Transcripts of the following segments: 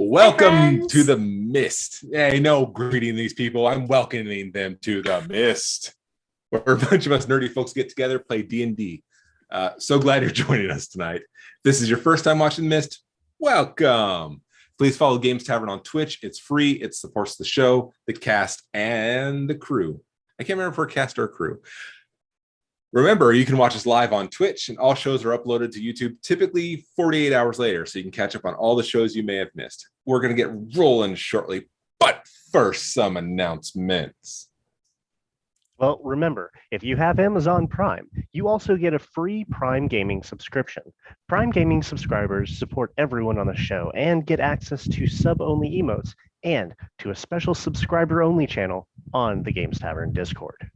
Welcome to the Mist. Hey, no greeting these people. I'm welcoming them to the Mist, where a bunch of us nerdy folks get together, play D&D. So glad you're joining us tonight. If this is your first time watching Mist, welcome. Please follow Games Tavern on Twitch. It's free. It supports the show, the cast, and the crew. I can't remember if we're cast or crew. Remember, you can watch us live on Twitch, and all shows are uploaded to YouTube typically 48 hours later, so you can catch up on all the shows you may have missed. We're going to get rolling shortly, but first, some announcements. Well, remember, if you have Amazon Prime, you also get a free Prime Gaming subscription. Prime Gaming subscribers support everyone on the show and get access to sub-only emotes and to a special subscriber-only channel on the Games Tavern Discord.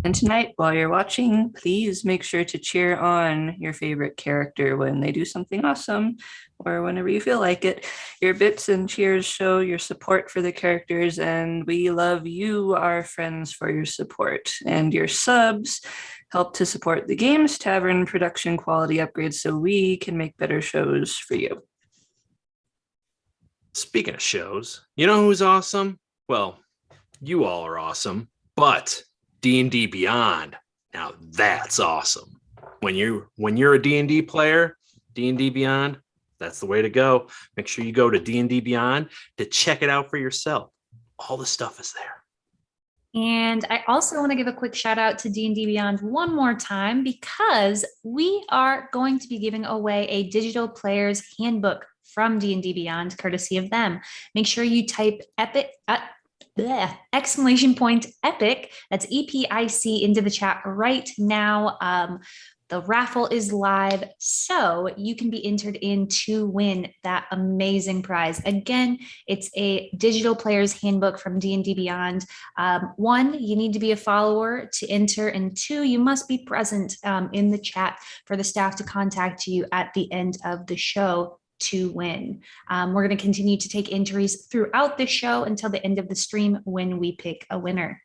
And tonight, while you're watching, please make sure to cheer on your favorite character when they do something awesome or whenever you feel like it. Your bits and cheers show your support for the characters, and we love you, our friends, for your support. And your subs help to support the Games Tavern production quality upgrades so we can make better shows for you. Speaking of shows, you know who's awesome? Well, you all are awesome, but D&D Beyond, now that's awesome. When you're a D&D player, D&D Beyond, that's the way to go. Make sure you go to D&D Beyond to check it out for yourself. All the stuff is there. And I also want to give a quick shout out to D&D Beyond one more time because we are going to be giving away a digital player's handbook from D&D Beyond, courtesy of them. Make sure you type epic exclamation point epic, that's EPIC, into the chat right now. The raffle is live, so you can be entered in to win that amazing prize. Again, it's a digital player's handbook from D&D Beyond. One, you need to be a follower to enter, and two, you must be present in the chat for the staff to contact you at the end of the show to win. We're going to continue to take entries throughout the show until the end of the stream when we pick a winner.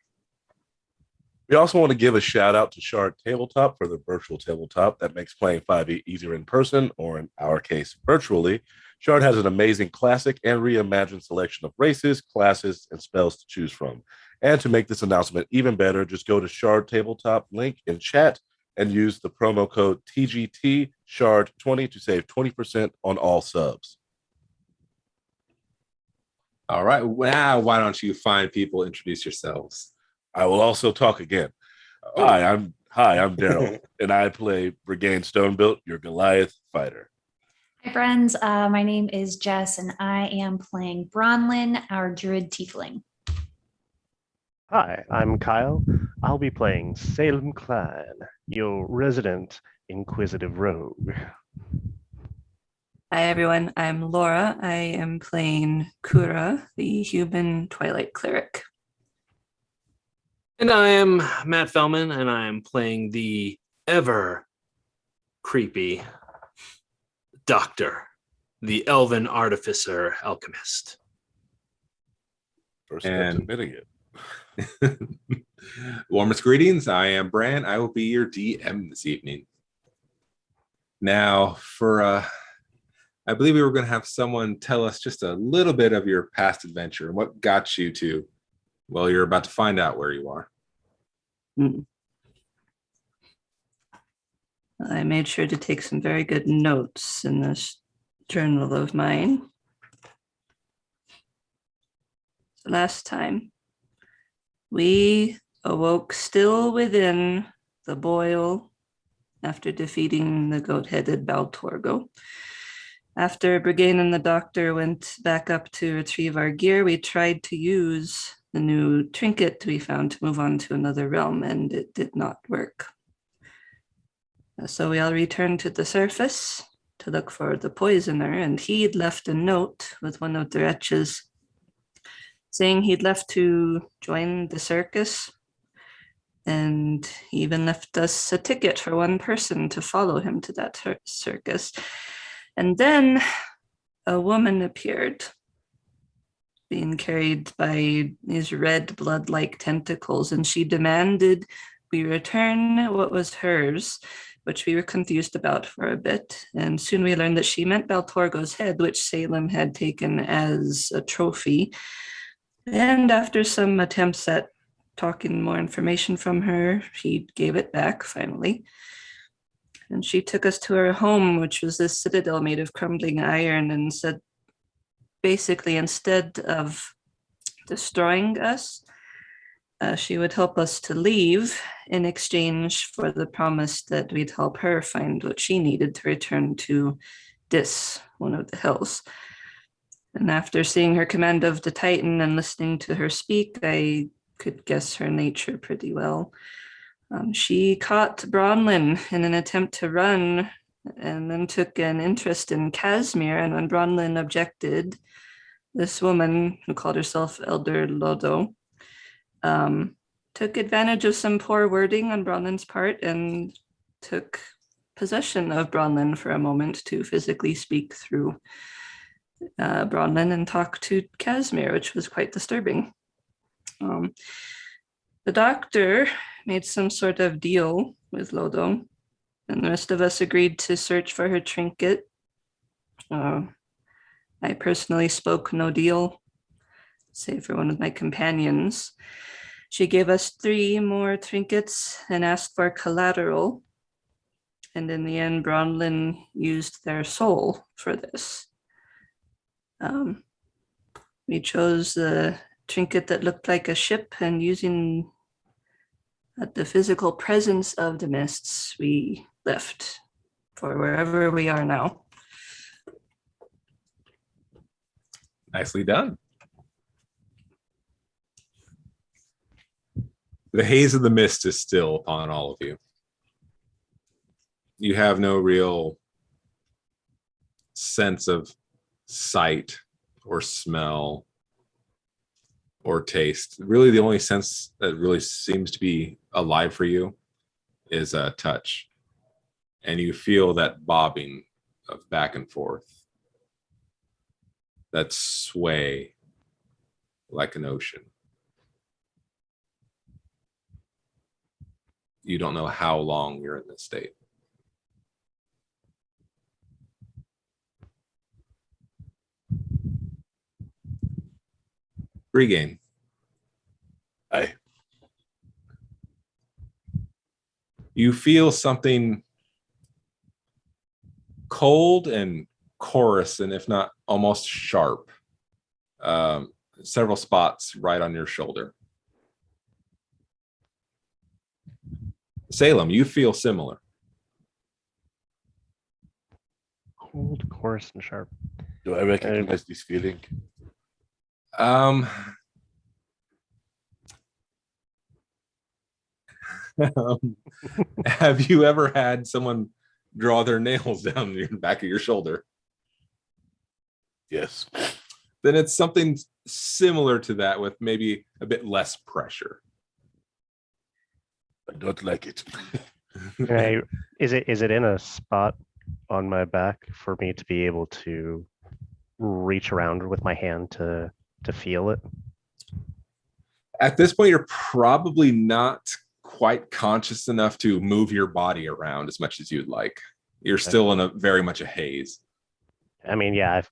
We also want to give a shout out to Shard Tabletop for the virtual tabletop that makes playing 5e easier in person, or in our case, virtually. Shard has an amazing classic and reimagined selection of races, classes, and spells to choose from. And to make this announcement even better, just go to Shard Tabletop link in chat and use the promo code TGT Shard20 to save 20% on all subs. All right. Now, why don't you find people, introduce yourselves? I will also talk again. Oh. Hi, I'm Daryl, and I play Brigade Stonebuilt, your Goliath fighter. Hi, friends. My name is Jess, and I am playing Bronlyn, our druid tiefling. Hi, I'm Kyle. I'll be playing Salem Clan, your resident inquisitive rogue. Hi, everyone. I'm Laura. I am playing Kura, the human Twilight cleric. And I am Matt Fellman, and I am playing the ever creepy Doctor, the elven artificer alchemist. First step to admitting it. Warmest greetings. I am Bran. I will be your DM this evening. Now, I believe we were going to have someone tell us just a little bit of your past adventure and what got you to, well, you're about to find out where you are. I made sure to take some very good notes in this journal of mine. So last time, we awoke still within the boil after defeating the goat-headed Baltorgo. After Brigade and the doctor went back up to retrieve our gear, we tried to use the new trinket we found to move on to another realm, and it did not work. So we all returned to the surface to look for the poisoner, and he'd left a note with one of the wretches saying he'd left to join the circus, and he even left us a ticket for one person to follow him to that circus. And then a woman appeared, being carried by these red blood-like tentacles, and she demanded we return what was hers which we were confused about for a bit. And soon we learned that she meant Baltorgo's head, which Salem had taken as a trophy. And after some attempts at talking more information from her, he gave it back finally. And she took us to her home, which was this citadel made of crumbling iron, and said, basically, instead of destroying us, she would help us to leave in exchange for the promise that we'd help her find what she needed to return to Dis, one of the hills. And after seeing her command of the Titan and listening to her speak, I could guess her nature pretty well. She caught Bronlyn in an attempt to run, and then took an interest in Casimir. And when Bronlyn objected, this woman, who called herself Elder Lodo, took advantage of some poor wording on Bronlyn's part and took possession of Bronlyn for a moment to physically speak through Bronlyn and talk to Casimir, which was quite disturbing. The doctor made some sort of deal with Lodo, and the rest of us agreed to search for her trinket. I personally spoke no deal, save for one of my companions. She gave us 3 more trinkets and asked for collateral. And in the end, Bronlyn used their soul for this. We chose the trinket that looked like a ship, and using the physical presence of the mists, we left for wherever we are now. Nicely done. The haze of the mist is still upon all of you. You have no real sense of sight or smell or taste. Really, the only sense that really seems to be alive for you is a touch. And you feel that bobbing of back and forth, that sway like an ocean. You don't know how long you're in this state. Regain. Aye. You feel something cold and coarse, and if not almost sharp, several spots right on your shoulder. Salem, you feel similar. Cold, coarse, and sharp. Do I recognize this feeling? Have you ever had someone draw their nails down the back of your shoulder? Yes. Then it's something similar to that with maybe a bit less pressure. I don't like it. Is it in a spot on my back for me to be able to reach around with my hand to feel it? At this point, you're probably not quite conscious enough to move your body around as much as you'd like. You're still in a very much a haze. I mean, yeah,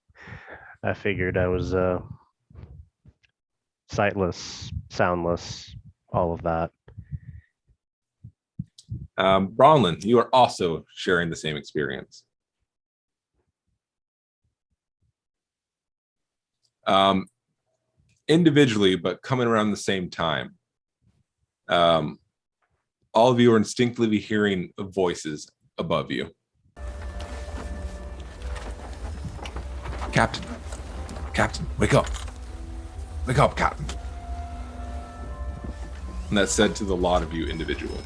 I figured I was sightless, soundless, all of that. Bronlyn, you are also sharing the same experience. Individually, but coming around the same time. All of you are instinctively hearing voices above you. Captain, wake up. Wake up, Captain. And that's said to the lot of you individually.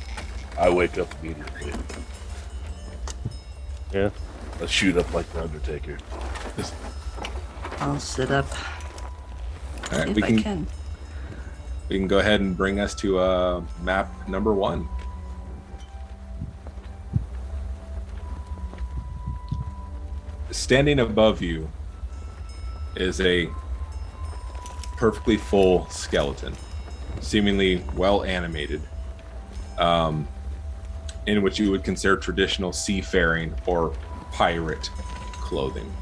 I wake up immediately. Yeah. Let's shoot up like the Undertaker. I'll sit up. All right, if we I can. We can go ahead and bring us to map number 1. Standing above you is a perfectly full skeleton, seemingly well animated. in which you would consider traditional seafaring or pirate clothing.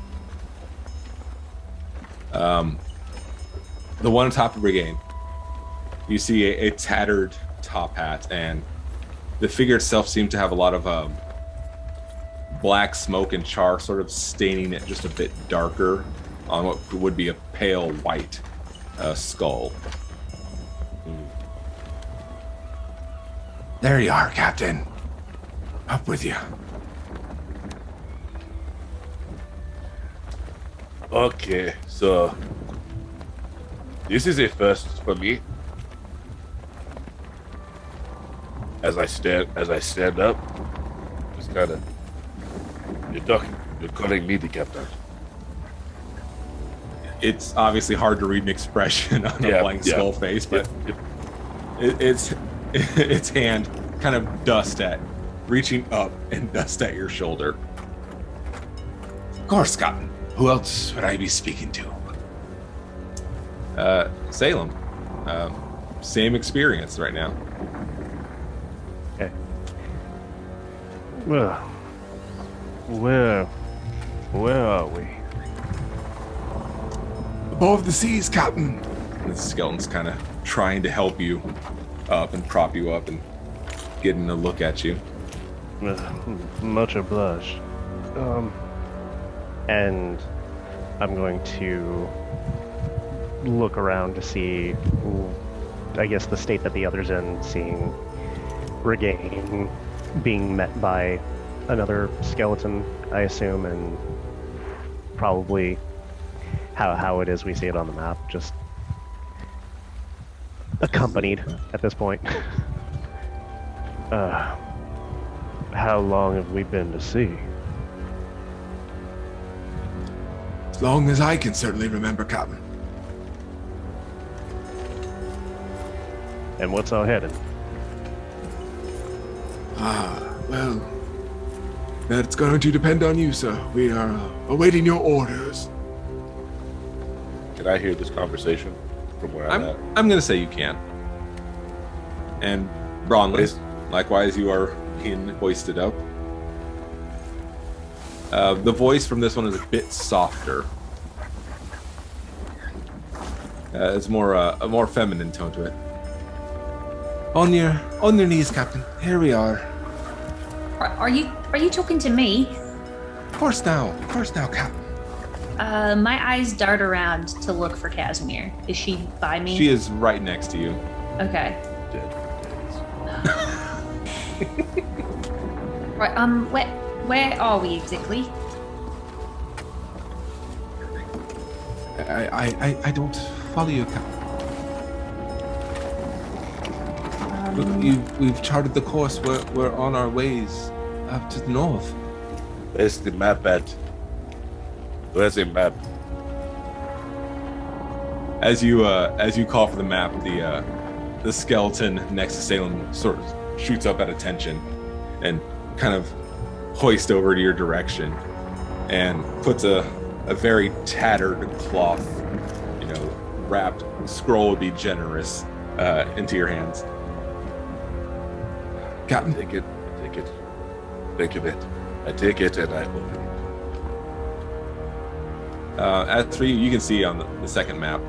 The one on top of Regain, you see a tattered top hat, and the figure itself seems to have a lot of black smoke and char sort of staining it just a bit darker on what would be a pale white skull. There you are, Captain. Up with you. Okay, so this is a first for me. As I stand up, just kind of, you're calling me the captain. It's obviously hard to read an expression on a blank skull face, but its hand kind of reaching up and dust at your shoulder. Of course, Captain. Who else would I be speaking to? Salem. Same experience right now. Okay. Well, where are we? Above the seas, Captain. The skeleton's kind of trying to help you up and prop you up and getting a look at you. Much obliged. And I'm going to look around to see, I guess, the state that the other's in, seeing Regain being met by another skeleton, I assume, and probably how it is we see it on the map, just accompanied at this point. How long have we been to sea? As long as I can certainly remember, Captain. And what's our heading? Well, that's going to depend on you, sir. We are awaiting your orders. Can I hear this conversation from where I'm at? I'm going to say you can. And Bronley, likewise, you are being hoisted up. The voice from this one is a bit softer. It's more a more feminine tone to it. On your knees, Captain. Here we are. Are you talking to me? Of course now, Captain. My eyes dart around to look for Casimir. Is she by me? She is right next to you. Okay. Right. Where are we exactly? I don't follow you, Captain. We've charted the course. We're on our ways up to the north. Where's the map at? Where's the map? As you call for the map, the skeleton next to Salem sort of shoots up at attention and kind of hoists over to your direction and puts a very tattered cloth, wrapped scroll would be generous, into your hands. Captain, Take it. Think of it. I take it and I open it. as for you, you can see on the second map.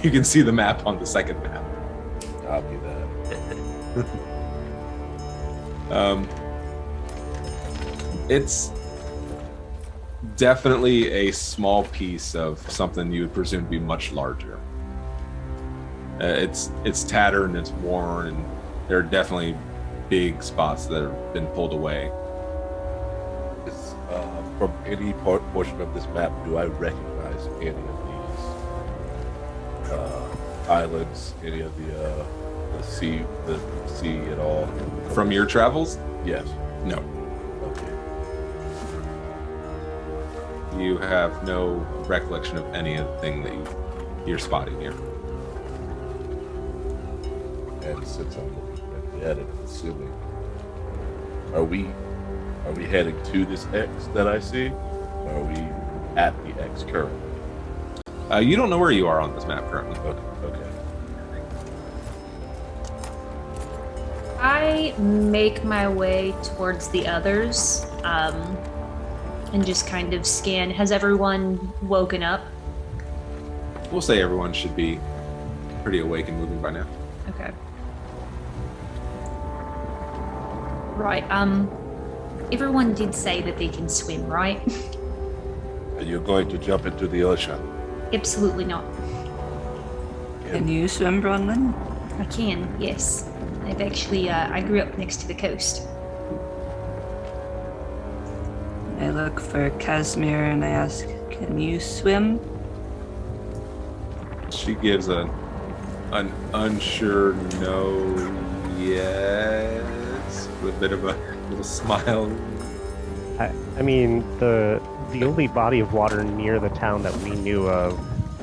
You can see the map on the second map. Copy that. It's definitely a small piece of something you would presume to be much larger. It's tattered and it's worn, and there are definitely big spots that have been pulled away. From any portion of this map, do I recognize any of these islands, any of the sea at all? From your travels? Yes. No. Okay. You have no recollection of any of the thing that you're spotting here. And since I'm looking at it, assuming, are we heading to this X that I see? Or are we at the X currently? You don't know where you are on this map currently. Okay. I make my way towards the others and just kind of scan. Has everyone woken up? We'll say everyone should be pretty awake and moving by now. Okay. Right. Everyone did say that they can swim, right? Are you going to jump into the ocean? Absolutely not. Can you swim, Bronwyn? I can, yes. I've actually, I grew up next to the coast. I look for Casimir and I ask, can you swim? She gives an unsure no, yes, with a bit of a little smile. I mean, the only body of water near the town that we knew of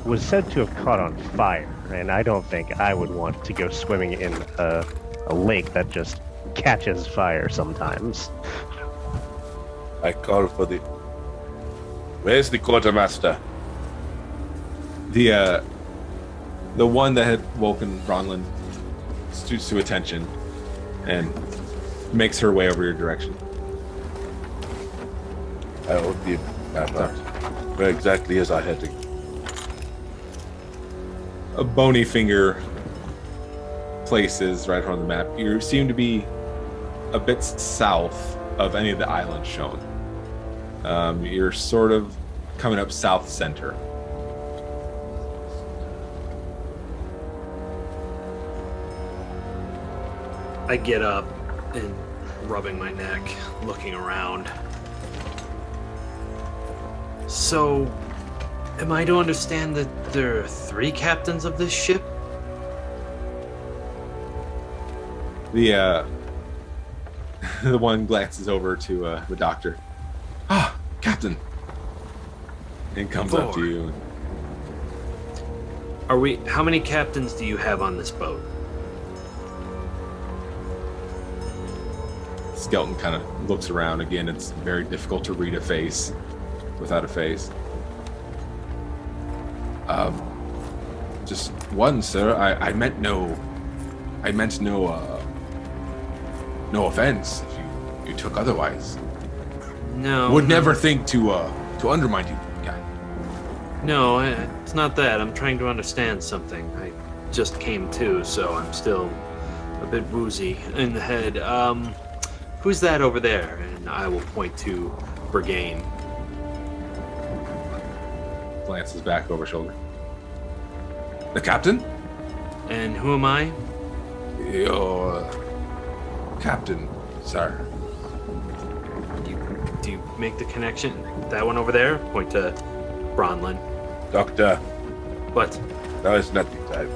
was said to have caught on fire, and I don't think I would want to go swimming in a lake that just catches fire sometimes. I call for the... Where's the quartermaster? The one that had woken Bronlyn stoops to attention and makes her way over your direction. I will give that up. Where exactly is our heading? A bony finger places right on the map. You seem to be a bit south of any of the islands shown. You're sort of coming up south center. I get up and rubbing my neck, looking around. So, am I to understand that there are 3 captains of this ship? The the one glances over to the doctor. Ah, Captain. And comes up to you. How many captains do you have on this boat? Skeleton kind of looks around again. It's very difficult to read a face without a face. Just one, sir. I meant no offense if you took otherwise. No. Would never think to undermine you, guy. No, it's not that. I'm trying to understand something. I just came to, so I'm still a bit woozy in the head. Who's that over there? And I will point to Brigane. Glances back over shoulder. The captain? And who am I? Your captain, sir. Do you make the connection? That one over there? Point to Bronlyn. Doctor, What? now is not the time.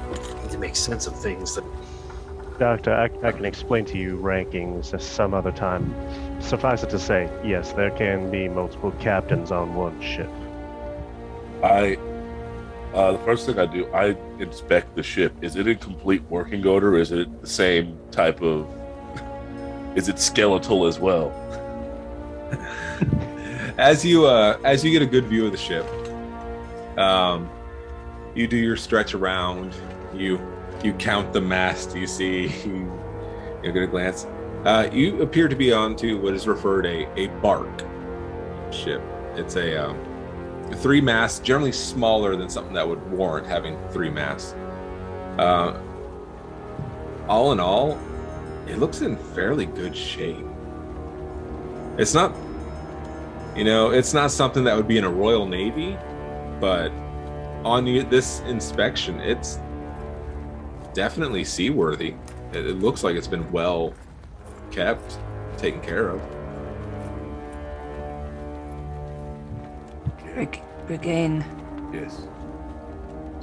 I need to make sense of things that... Doctor, I can explain to you rankings some other time. Suffice it to say, yes, there can be multiple captains on one ship. The first thing I do, I inspect the ship. Is it in complete working order? Is it the same type of... Is it skeletal as well? As you get a good view of the ship, you do your stretch around. You count the mast. You see, you get a glance. You appear to be onto what is referred a bark ship. It's a 3 masts, generally smaller than something that would warrant having 3 masts. All in all, it looks in fairly good shape. It's not, it's not something that would be in a Royal Navy, but on this inspection, it's definitely seaworthy. It looks like it's been well kept, taken care of. Brigane, Yes.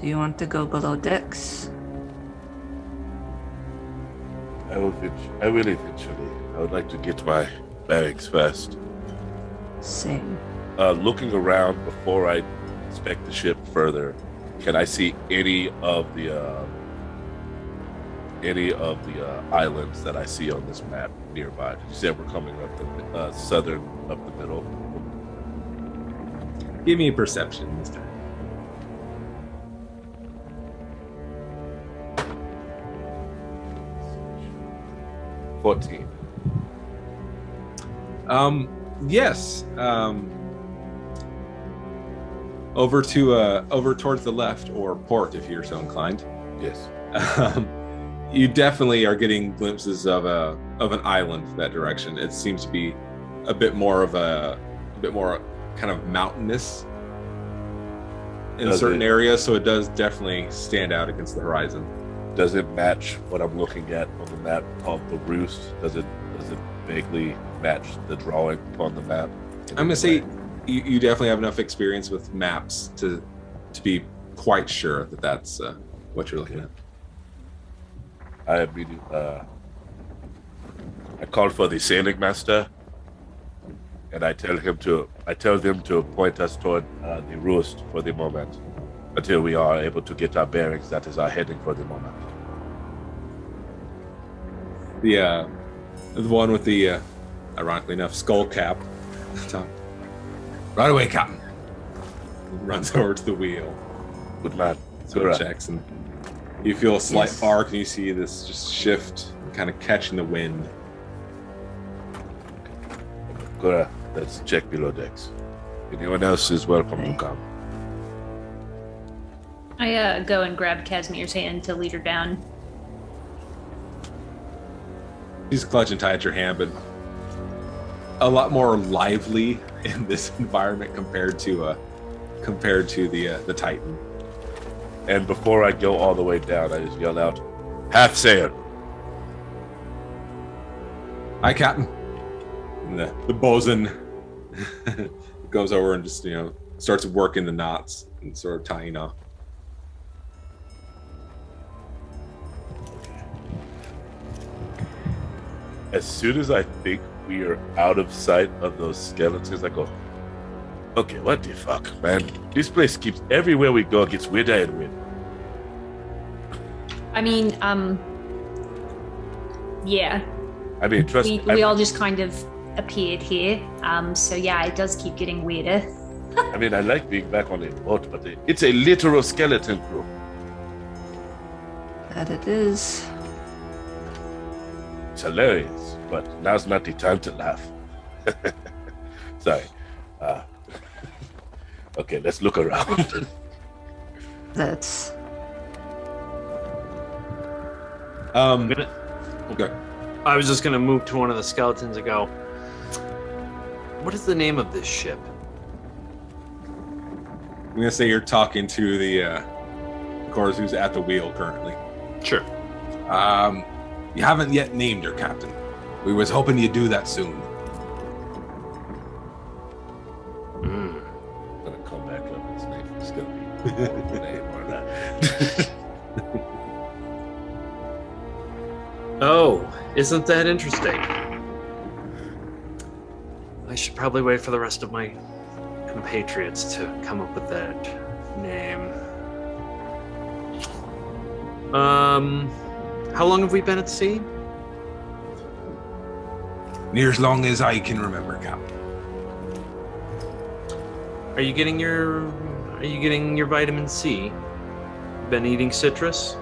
do you want to go below decks? I will eventually. I would like to get my bags first. Same. Looking around before I inspect the ship further, can I see any of the islands that I see on this map nearby? You said we're coming up the southern, up the middle. Give me a perception this time. 14. Yes. Over towards the left, or port if you're so inclined. Yes. You definitely are getting glimpses of an island that direction. It seems to be a bit more kind of mountainous in certain areas, so it does definitely stand out against the horizon. Does it match what I'm looking at on the map of the roost? Does it vaguely match the drawing on the map? I'm gonna say you definitely have enough experience with maps to be quite sure that that's what you're looking at. I called for the sailing master, and I tell them to point us toward the roost for the moment, until we are able to get our bearings. That is our heading for the moment. The one with the ironically enough skull cap. Right away, Captain. Runs over to the wheel. Good man. So it checks, and you feel a slight arc, and you see this just shift, kind of catching the wind. Good. Let's check below decks. Anyone else is welcome to come. I go and grab Casimir's hand to lead her down. She's clutching tight at your hand, but a lot more lively in this environment compared to the Titan. And before I go all the way down, I just yell out, "Half sail!" Hi, Captain. And the bosun goes over and just starts working the knots and sort of tying off. As soon as I think we are out of sight of those skeletons, I go, okay, what the fuck, man? This place keeps, everywhere we go, gets weirder and weirder. I mean, yeah. I mean, trust me. We all just kind of appeared here. So yeah, it does keep getting weirder. I mean, I like being back on a boat, but it's a literal skeleton crew. That it is. It's hilarious, but now's not the time to laugh. Sorry. Okay, let's look around. That's... Okay. I was just gonna move to one of the skeletons and go, what is the name of this ship? I'm gonna say you're talking to the of course, who's at the wheel currently. Sure. You haven't yet named her, Captain. We was hoping you'd do that soon. I'm gonna come back up. His name is gonna be name or not. Oh, isn't that interesting? I should probably wait for the rest of my compatriots to come up with that name. How long have we been at sea? Near as long as I can remember, Captain. Are you getting your vitamin C? Been eating citrus?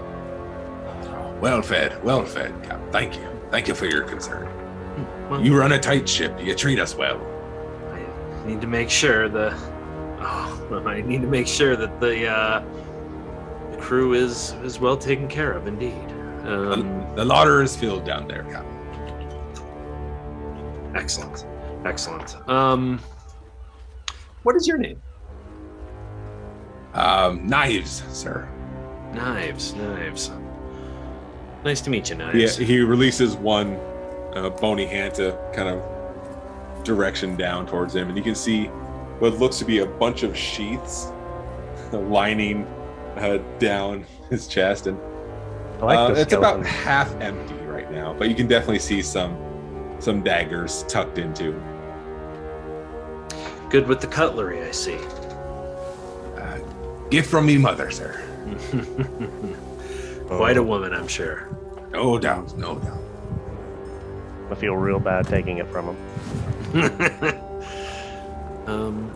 Well fed, Captain. Thank you for your concern. Well, You run a tight ship. You treat us well. I need to make sure the crew is well taken care of, indeed. The larder is filled down there, Captain. Excellent. What is your name? Knives, sir. Knives. Nice to meet you, Knives. Yeah, he releases one bony hand to kind of direction down towards him, and you can see what looks to be a bunch of sheaths lining down his chest, and I like the it's about skeleton. half empty right now, but you can definitely see some daggers tucked into. Good with the cutlery, I see. Gift from me mother, sir. Quite a woman, I'm sure. No doubt. I feel real bad taking it from him.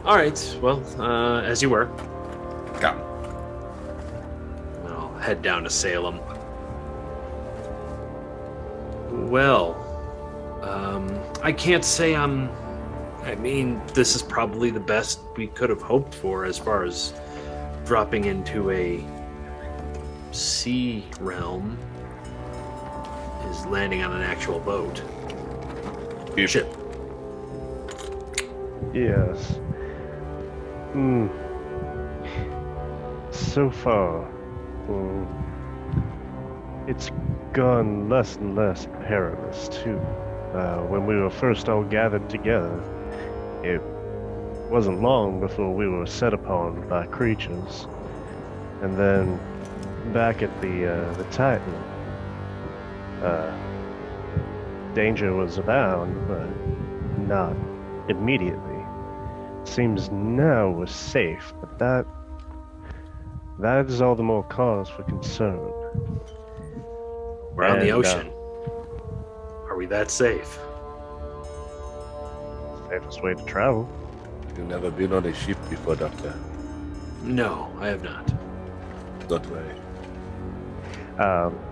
All right. Well, as you were. Come. I'll head down to Salem. Well, I can't say I mean, this is probably the best we could have hoped for as far as dropping into a sea realm is landing on an actual boat. Ship. Yes. So far, it's gone less and less perilous, too. When we were first all gathered together, it wasn't long before we were set upon by creatures. And then, back at the Titan, danger was abound, but not immediately. Seems now we're safe, but that is all the more cause for concern. We're on the ocean. Are we that safe? Safest way to travel. You've never been on a ship before, Doctor. No, I have not. Don't worry.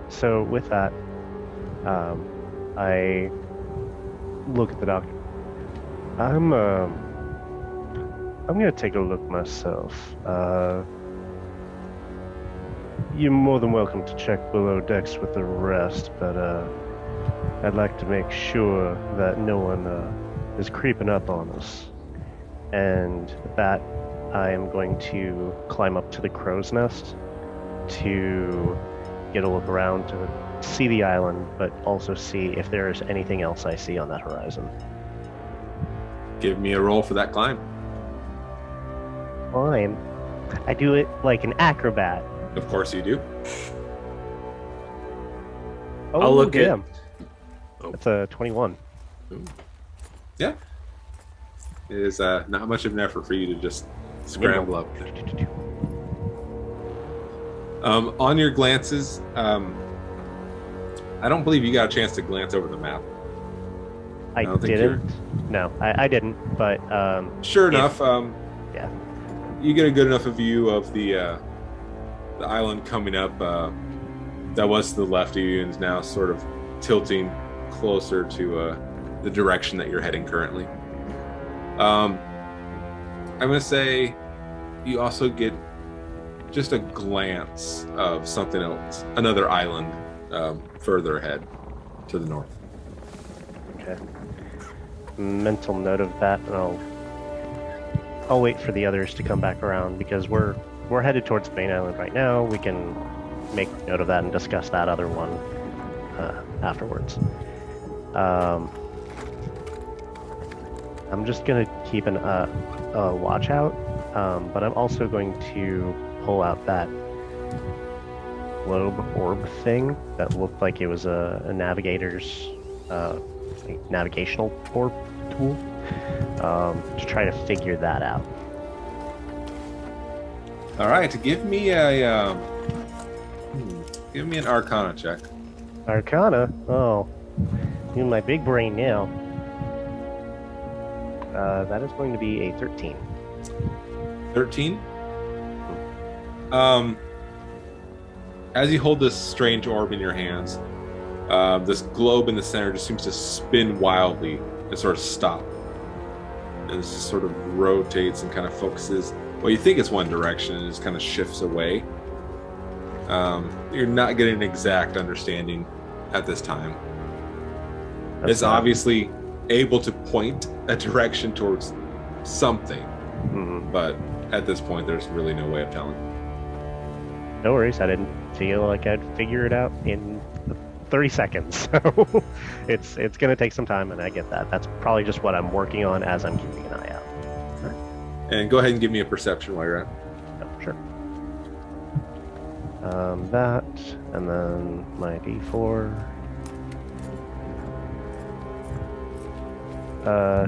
So with that, I look at the doctor. I'm gonna take a look myself. You're more than welcome to check below decks with the rest, but I'd like to make sure that no one is creeping up on us. And with that, I am going to climb up to the crow's nest to get a look around to see the island, but also see if there is anything else I see on that horizon. Give me a roll for that climb. Fine. I do it like an acrobat. Of course you do. Oh, I'll look damn. at. That's a 21. Yeah. It is not much of an effort for you to just scramble up. On your glances, I don't believe you got a chance to glance over the map. I don't think didn't. No, I didn't. But sure enough, yeah, you get a good enough a view of the island coming up. That was to the left of you and is now sort of tilting closer to the direction that you're heading currently. I'm going to say you also get just a glance of something else, another island further ahead to the north. okay. Mental note of that, and I'll wait for the others to come back around because we're headed towards the main island right now. We can make note of that and discuss that other one afterwards. I'm just gonna keep a watch out, but I'm also going to pull out that globe orb thing that looked like it was a navigator's navigational orb tool, to try to figure that out. All right, give me an Arcana check. Arcana? Oh, you my big brain now. That is going to be a 13. 13. As you hold this strange orb in your hands, this globe in the center just seems to spin wildly and sort of stop. And it just sort of rotates and kind of focuses. Well, you think it's one direction and just kind of shifts away. You're not getting an exact understanding at this time. It's obviously able to point a direction towards something, but at this point, there's really no way of telling. No worries. I didn't feel like I'd figure it out in 30 seconds. So it's going to take some time, and I get that. That's probably just what I'm working on as I'm keeping an eye out. And go ahead and give me a perception while you're at it. Oh, sure. That, and then my D4.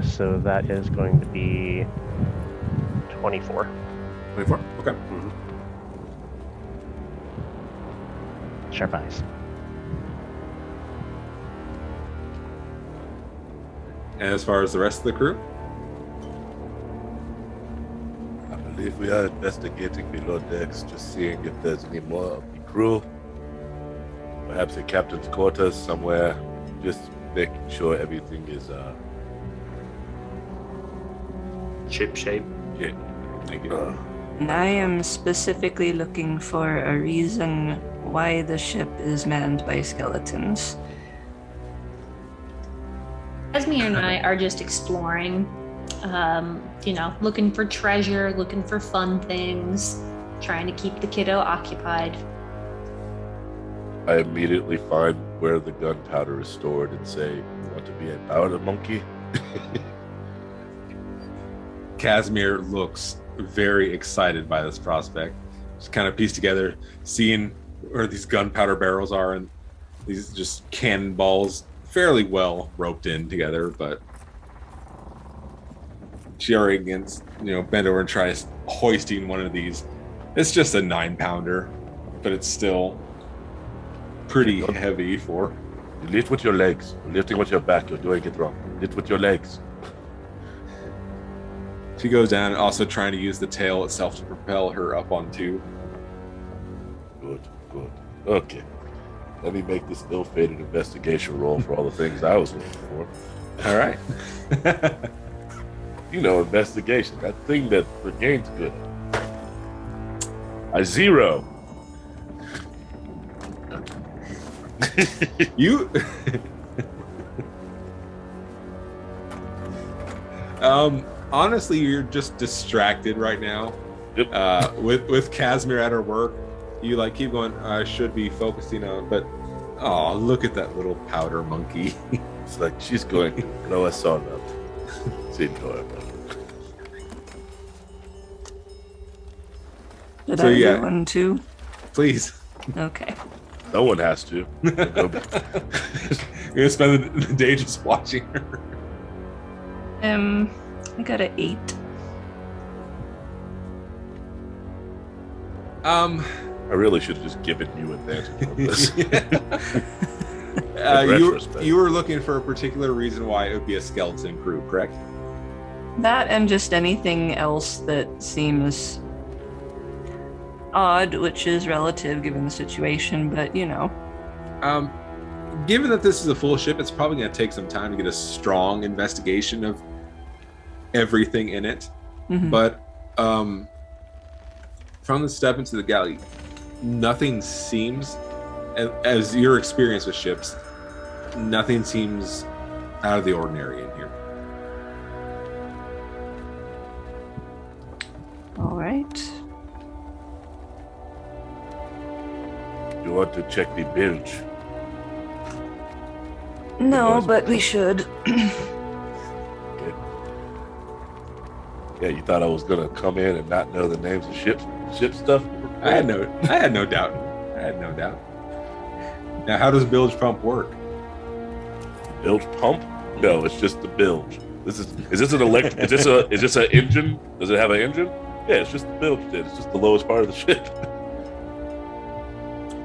So that is going to be 24. 24? Okay. Sharp eyes. And as far as the rest of the crew? I believe we are investigating below decks, just seeing if there's any more of the crew. Perhaps a captain's quarters somewhere, just making sure everything is Ship shape. yeah. Thank you. And I am specifically looking for a reason why the ship is manned by skeletons. Esme and I are just exploring, looking for treasure, looking for fun things, trying to keep the kiddo occupied. I immediately find where the gunpowder is stored and say, "You want to be a powder monkey?" Casimir looks very excited by this prospect. Just kind of piece together, seeing where these gunpowder barrels are and these just cannonballs fairly well roped in together, but she already gets, bent over and tries hoisting one of these. It's just a 9-pounder, but it's still pretty heavy for. You lift with your legs. You're lifting with your back. You're doing it wrong. Lift with your legs. She goes down and also trying to use the tail itself to propel her up onto. Good. Okay. Let me make this ill-fated investigation roll for all the things I was looking for. All right. Investigation. That thing that Brigade's good at. I 0. You. Honestly, you're just distracted right now. Yep. With Casimir at her work, you keep going. I should be focusing on, but look at that little powder monkey. It's like she's going to blow us all up. It's adorable. Did So, I yeah. do one too? Please. Okay. No one has to. You're gonna spend the day just watching her. I got an 8. I really should have just given you advantage on this. You were looking for a particular reason why it would be a skeleton crew, correct? That and just anything else that seems odd, which is relative given the situation, but Given that this is a full ship, it's probably going to take some time to get a strong investigation of everything in it. Mhm. But from the step into the galley, nothing seems, as your experience with ships, nothing seems out of the ordinary in here. All right. You want to check the bilge? No, but we should. Yeah, you thought I was gonna come in and not know the names of ship stuff? I had no doubt. Now, how does bilge pump work? Bilge pump? No, it's just the bilge. Is this an electric? Is this an engine? Does it have an engine? Yeah, it's just the bilge. It's just the lowest part of the ship.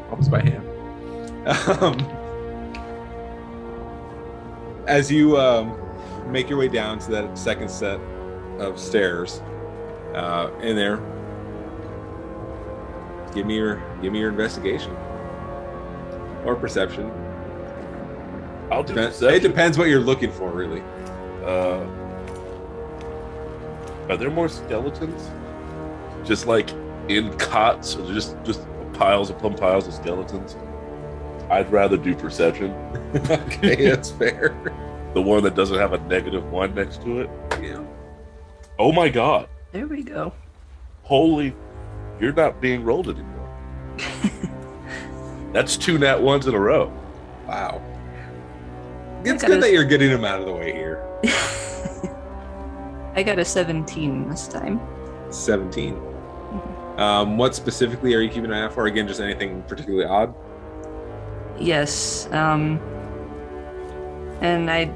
Pumps by hand. As you make your way down to that second set of stairs, in there, give me your investigation or perception. I'll do It perception. depends what you're looking for, really. Are there more skeletons? Just in cots, or just piles upon piles of skeletons? I'd rather do perception. Okay, that's fair. The one that doesn't have a -1 next to it. Yeah. Oh my god. There we go. Holy, you're not being rolled anymore. That's 2 nat 1s in a row. Wow. It's I good got that you're getting them out of the way here. I got a 17 this time. 17. What specifically are you keeping an eye out for? Again, just anything particularly odd? Yes. And I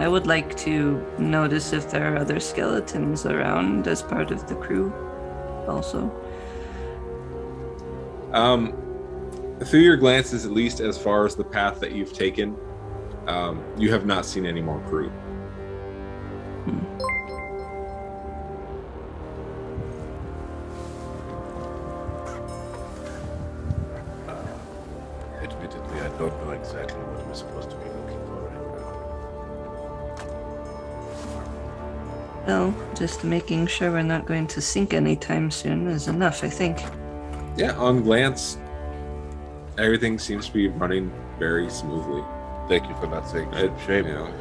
would like to notice if there are other skeletons around as part of the crew also. Through your glances, at least as far as the path that you've taken, you have not seen any more crew. Admittedly, I don't know exactly what we're supposed to be looking for right Well, just making sure we're not going to sink anytime soon is enough, I think. Yeah, on glance, everything seems to be running very smoothly. Thank you for not saying shame. You know,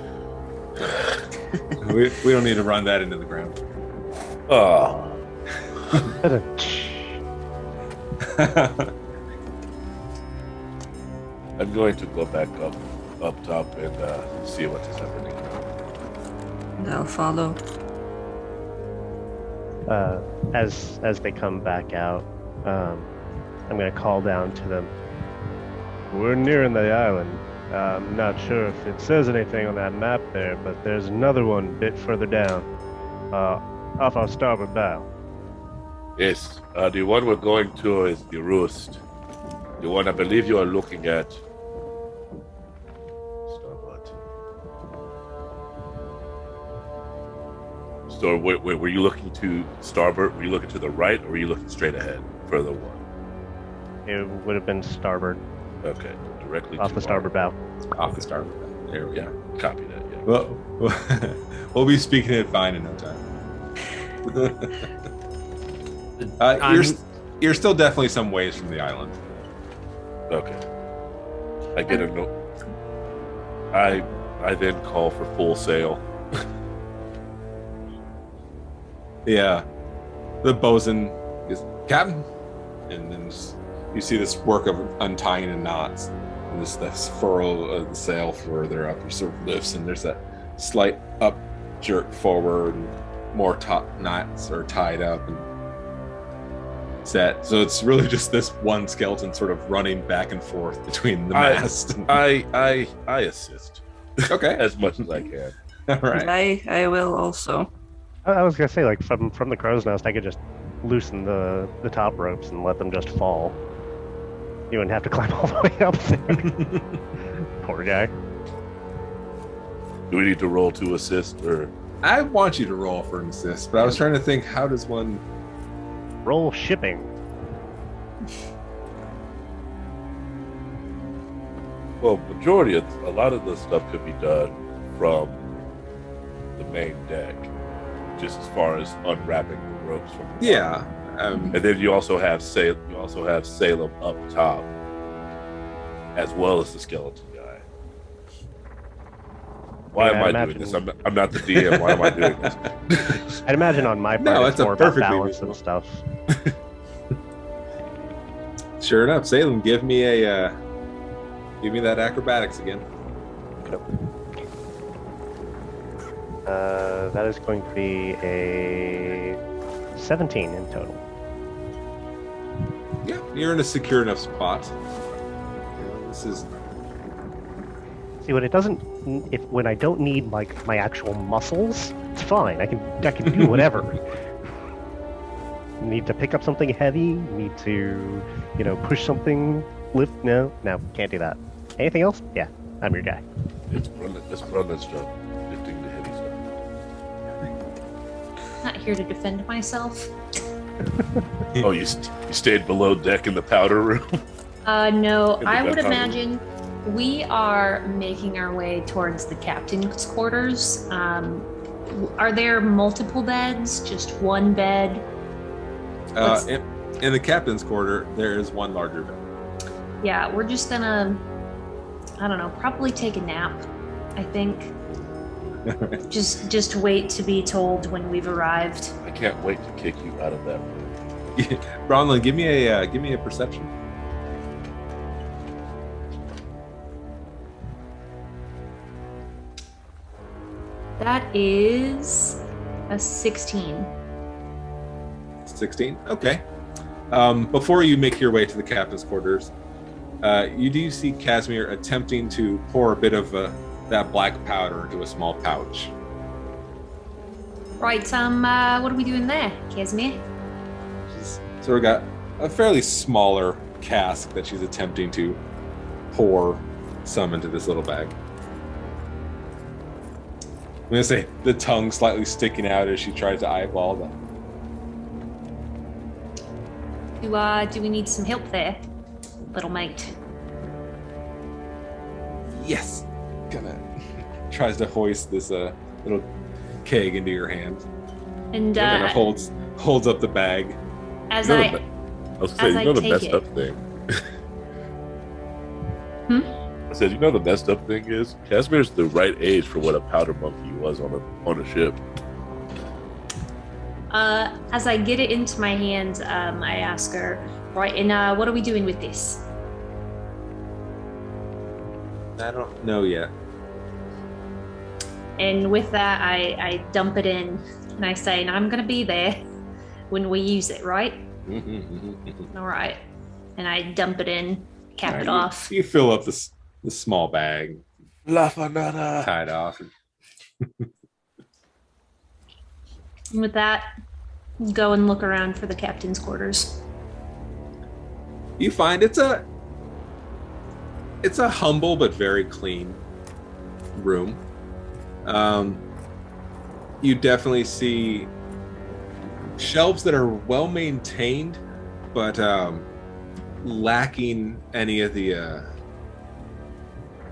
we don't need to run that into the ground. Oh. I'm going to go back up top and see what is happening. And I'll follow. As they come back out, I'm going to call down to them. We're nearing the island. I'm not sure if it says anything on that map there, but there's another one a bit further down, off our starboard bow. Yes, the one we're going to is the roost. The one I believe you are looking at. Starboard. So, were you looking to starboard? Were you looking to the right, or were you looking straight ahead for the one? It would have been starboard, Okay, directly off to the starboard bow. Off the starboard. There we go. Copy that. Yeah. Well, we'll be speaking it fine in no time. You're still definitely some ways from the island. Okay. I get a note. I then call for full sail. Yeah, the bosun is Captain, and then you see this work of untying in knots, and this furl of the sail further up. He sort of lifts, and there's that slight up jerk forward, and more top knots are tied up and set. So it's really just this one skeleton sort of running back and forth between the mast. I assist. Okay, As much as I can. all right. I will also. I was gonna say, like, from the crow's nest, I could just loosen the top ropes and let them just fall. You wouldn't have to climb all the way up there. Poor guy. Do we need to roll to assist, or I want you to roll for an assist, but I was trying to think, how does one? Roll shipping. well, majority of a lot of the stuff could be done from the main deck, just as far as unwrapping the ropes from the Yeah. and then you also have Salem up top, as well as the skeleton guy. Why am I doing this? I'm not the DM. Why am I doing this? I'd imagine on my part, No, it's that's a more about perfectly balance and reasonable. stuff. Sure enough, Salem, give me that acrobatics again. That is going to be a 17 in total. Yeah, you're in a secure enough spot. This is See, when it doesn't, when I don't need like my actual muscles, it's fine. I can do whatever. Need to pick up something heavy? Need to, push something? Lift? No, can't do that. Anything else? Yeah, I'm your guy. It's Brunner's job, lifting the heavy stuff. Not here to defend myself. Oh, you stayed below deck in the powder room? No, In the I would gunpowder. imagine we are making our way towards the captain's quarters. Are there multiple beds? Just one bed? in the captain's quarter. There is one larger bed. Yeah, we're just gonna, I don't know, probably take a nap, I think. Just wait to be told when we've arrived. I can't wait to kick you out of that room. Bronlin, give me a perception. That is a 16. 16. Okay. Before you make your way to the captain's quarters, you do see Casimir attempting to pour a bit of that black powder into a small pouch. Right, what are we doing there, Casimir? She's sort of got a fairly smaller cask that she's attempting to pour some into this little bag. I'm gonna say the tongue slightly sticking out as she tries to eyeball them. Do we need some help there, little mate? Yes. Tries to hoist this little keg into your hand. And Kind of holds up the bag. as You know I I was saying, As you know I the take messed it. up thing. I said, you know the messed up thing is Casimir's the right age for what a powder monkey was on a ship. as I get it into my hand, I ask her, right, and what are we doing with this? I don't know yet. And with that, I dump it in, and I say, and I'm gonna be there when we use it, right? All right. And I dump it in, cap it off. You fill up the small bag, La fanada. tie it off. And with that, go and look around for the captain's quarters. You find it's a humble but very clean room. You definitely see shelves that are well maintained, but lacking any of the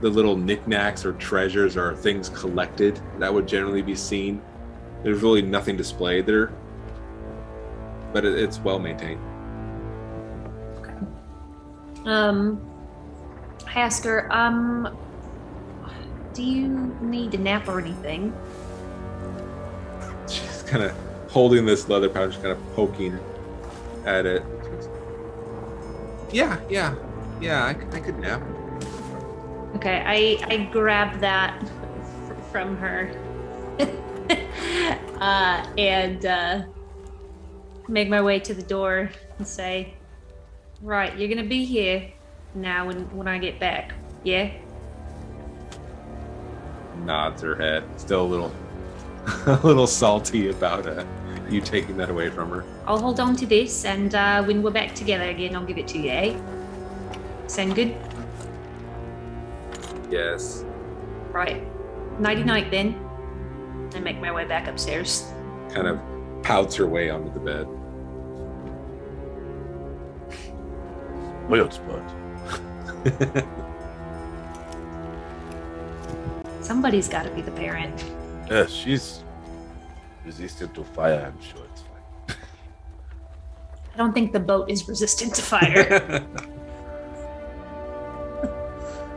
little knickknacks or treasures or things collected that would generally be seen. There's really nothing displayed there, but it's well maintained. I ask her, do you need a nap or anything? She's kind of holding this leather pouch, kind of poking at it. Yeah, I could nap. Okay, I grab that from her and make my way to the door and say, right, you're gonna be here now when I get back, yeah? Nods her head, still a little salty about you taking that away from her. I'll hold on to this, and when we're back together again, I'll give it to you, eh? Sound good? Yes. Right. Nighty-night then. I make my way back upstairs. Kind of pouts her way onto the bed. Weird spot. Somebody's got to be the parent. Yes, she's resistant to fire, I'm sure it's fine. I don't think the boat is resistant to fire.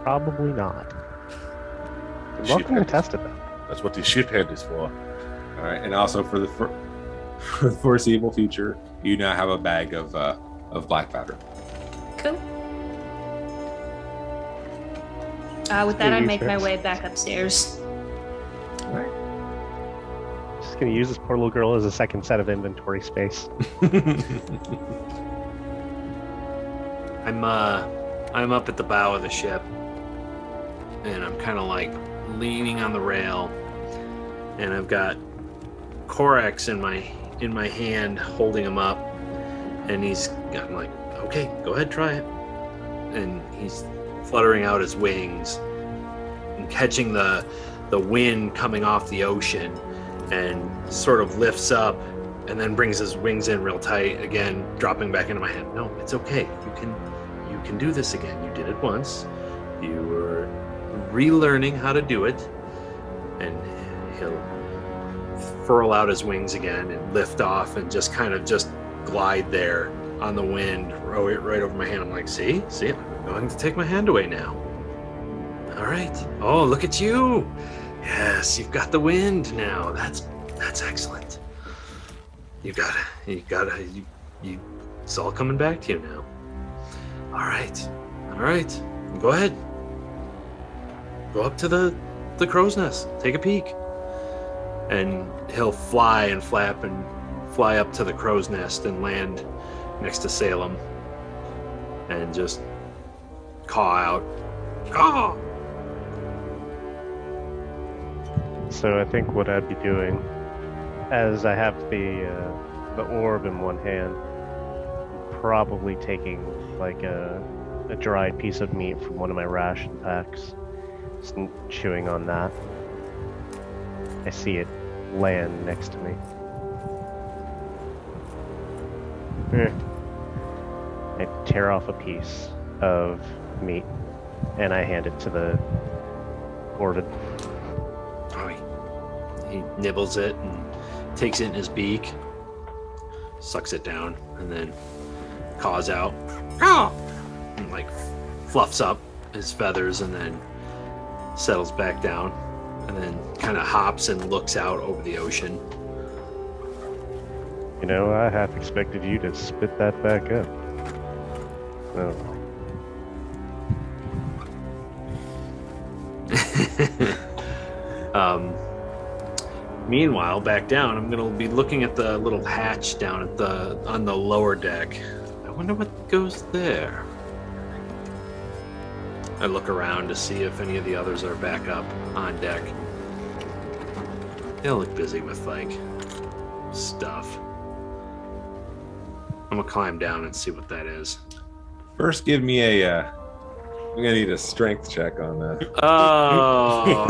Probably not. The Welcome to ship test it, though. That's what the ship hand is for. All right, and also for the foreseeable future, you now have a bag of black powder. Cool. With that, I make my way back upstairs. All right. Just gonna use this poor little girl as a second set of inventory space. I'm up at the bow of the ship, and I'm kind of like leaning on the rail, and I've got Korax in my hand, holding him up, and I'm like, okay, go ahead, try it, and he's fluttering out his wings and catching the wind coming off the ocean, and sort of lifts up and then brings his wings in real tight again, dropping back into my hand. No, it's okay. You can do this again. You did it once. You were relearning how to do it. And he'll furl out his wings again and lift off and just kind of just glide there on the wind right over my hand. I'm like, see, I'm going to take my hand away now. All right. Oh, look at you. Yes, you've got the wind now. That's excellent. You got it. It's all coming back to you now. All right. Go ahead. Go up to the crow's nest. Take a peek. And he'll fly and flap and fly up to the crow's nest and land next to Salem and just caw out. Caw! So I think what I'd be doing, as I have the orb in one hand, probably taking like a dried piece of meat from one of my ration packs, just chewing on that. I see it land next to me. I tear off a piece of meat and I hand it to the Orvid. Oh, he nibbles it and takes it in his beak, sucks it down, and then caws out, and like fluffs up his feathers, and then settles back down, and then kind of hops and looks out over the ocean. You know, I half expected you to spit that back up. Oh. Meanwhile, back down, I'm gonna be looking at the little hatch down at on the lower deck. I wonder what goes there. I look around to see if any of the others are back up on deck. They look busy with like stuff. I'm gonna climb down and see what that is. First, give me a. I'm gonna need a strength check on that. Oh,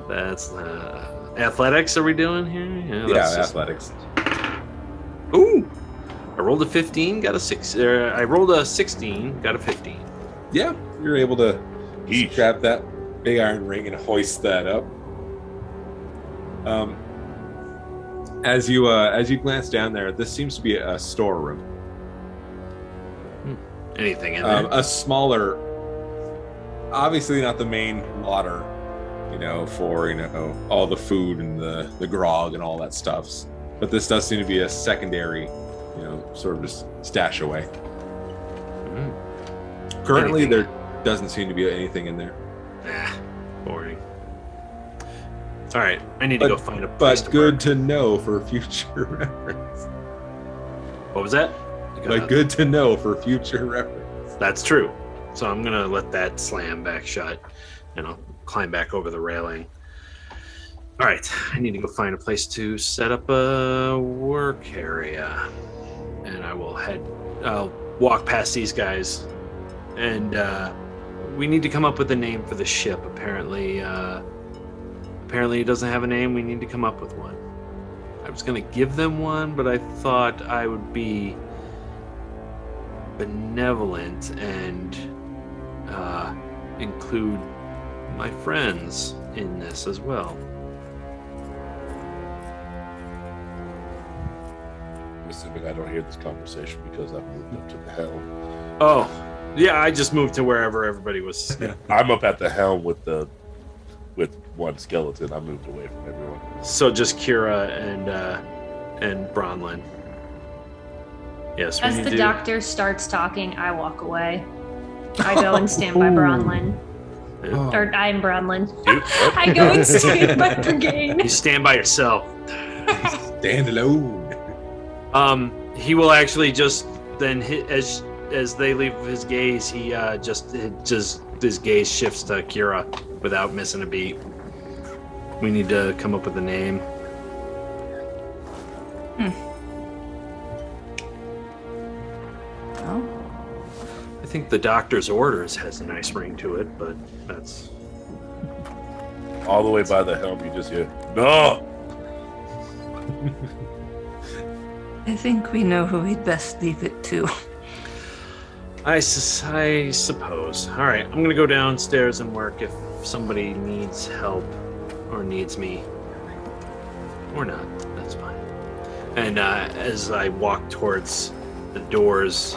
that's athletics. Are we doing here? Yeah, athletics. Ooh, I rolled a 15, got a 6. I rolled a 16, got a 15. Yeah, you're able to grab that big iron ring and hoist that up. As you glance down there, this seems to be a storeroom. Anything in there? A smaller, obviously not the main larder, for all the food and the grog and all that stuff. But this does seem to be a secondary, sort of just stash away. Currently, there doesn't seem to be anything in there. Boring. All right, I need to go find a place. But good to know for future reference. What was that? But good to know for future reference. That's true. So I'm gonna let that slam back shut, and I'll climb back over the railing. All right, I need to go find a place to set up a work area, and I'll walk past these guys, and we need to come up with a name for the ship. Apparently it doesn't have a name. We need to come up with one. I was gonna give them one, but I thought I would be benevolent and include my friends in this as well. I'm assuming I don't hear this conversation because I've moved up to the helm. Oh, yeah, I just moved to wherever everybody was. I'm up at the helm with one skeleton. I moved away from everyone. So just Kira and Bronlin. Yes. As the doctor starts talking, I walk away. I go and stand by Bronlin. Or I'm Bronlin. I go and stand by Brigade. You stand by yourself. Stand alone. He will actually just then hit, as they leave his gaze, he just his gaze shifts to Kira without missing a beat. We need to come up with a name. Oh. I think the doctor's orders has a nice ring to it, but that's all the way by the helm. You just hear no. I think we know who we'd best leave it to. I suppose. All right, I'm gonna go downstairs and work if somebody needs help or needs me, or not. That's fine. And as I walk towards the doors,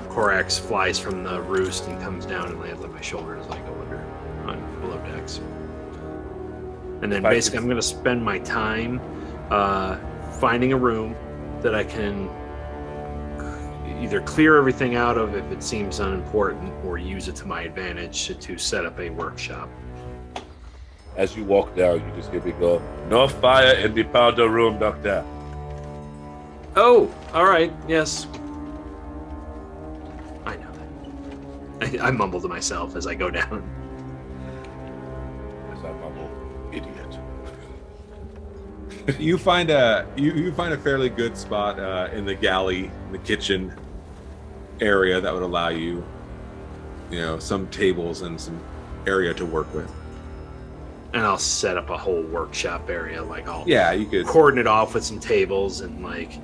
Korax flies from the roost and comes down and lands on my shoulder as I go on below decks. And then basically, I'm gonna spend my time finding a room that I can either clear everything out of if it seems unimportant, or use it to my advantage to set up a workshop. As you walk down, you just hear me go, "No fire in the powder room, Doctor." Oh, all right, yes. I know that. I mumble to myself as I go down. As I mumble, "Idiot." You find a fairly good spot in the galley, in the kitchen area that would allow you, some tables and some area to work with. And I'll set up a whole workshop area, like you could cordon it off with some tables and like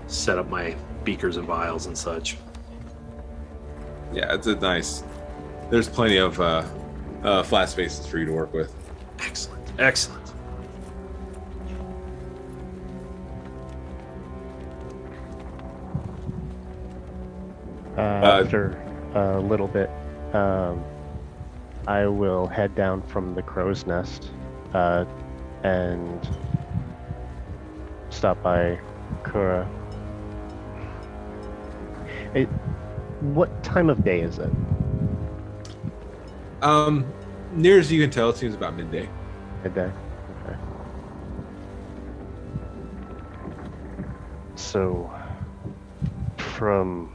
set up my beakers and vials and such. Yeah, it's a nice. There's plenty of flat spaces for you to work with. Excellent. Excellent. After a little bit, I will head down from the crow's nest and stop by Kura. What time of day is it? Near as you can tell, it seems about midday. Midday. Okay. So, from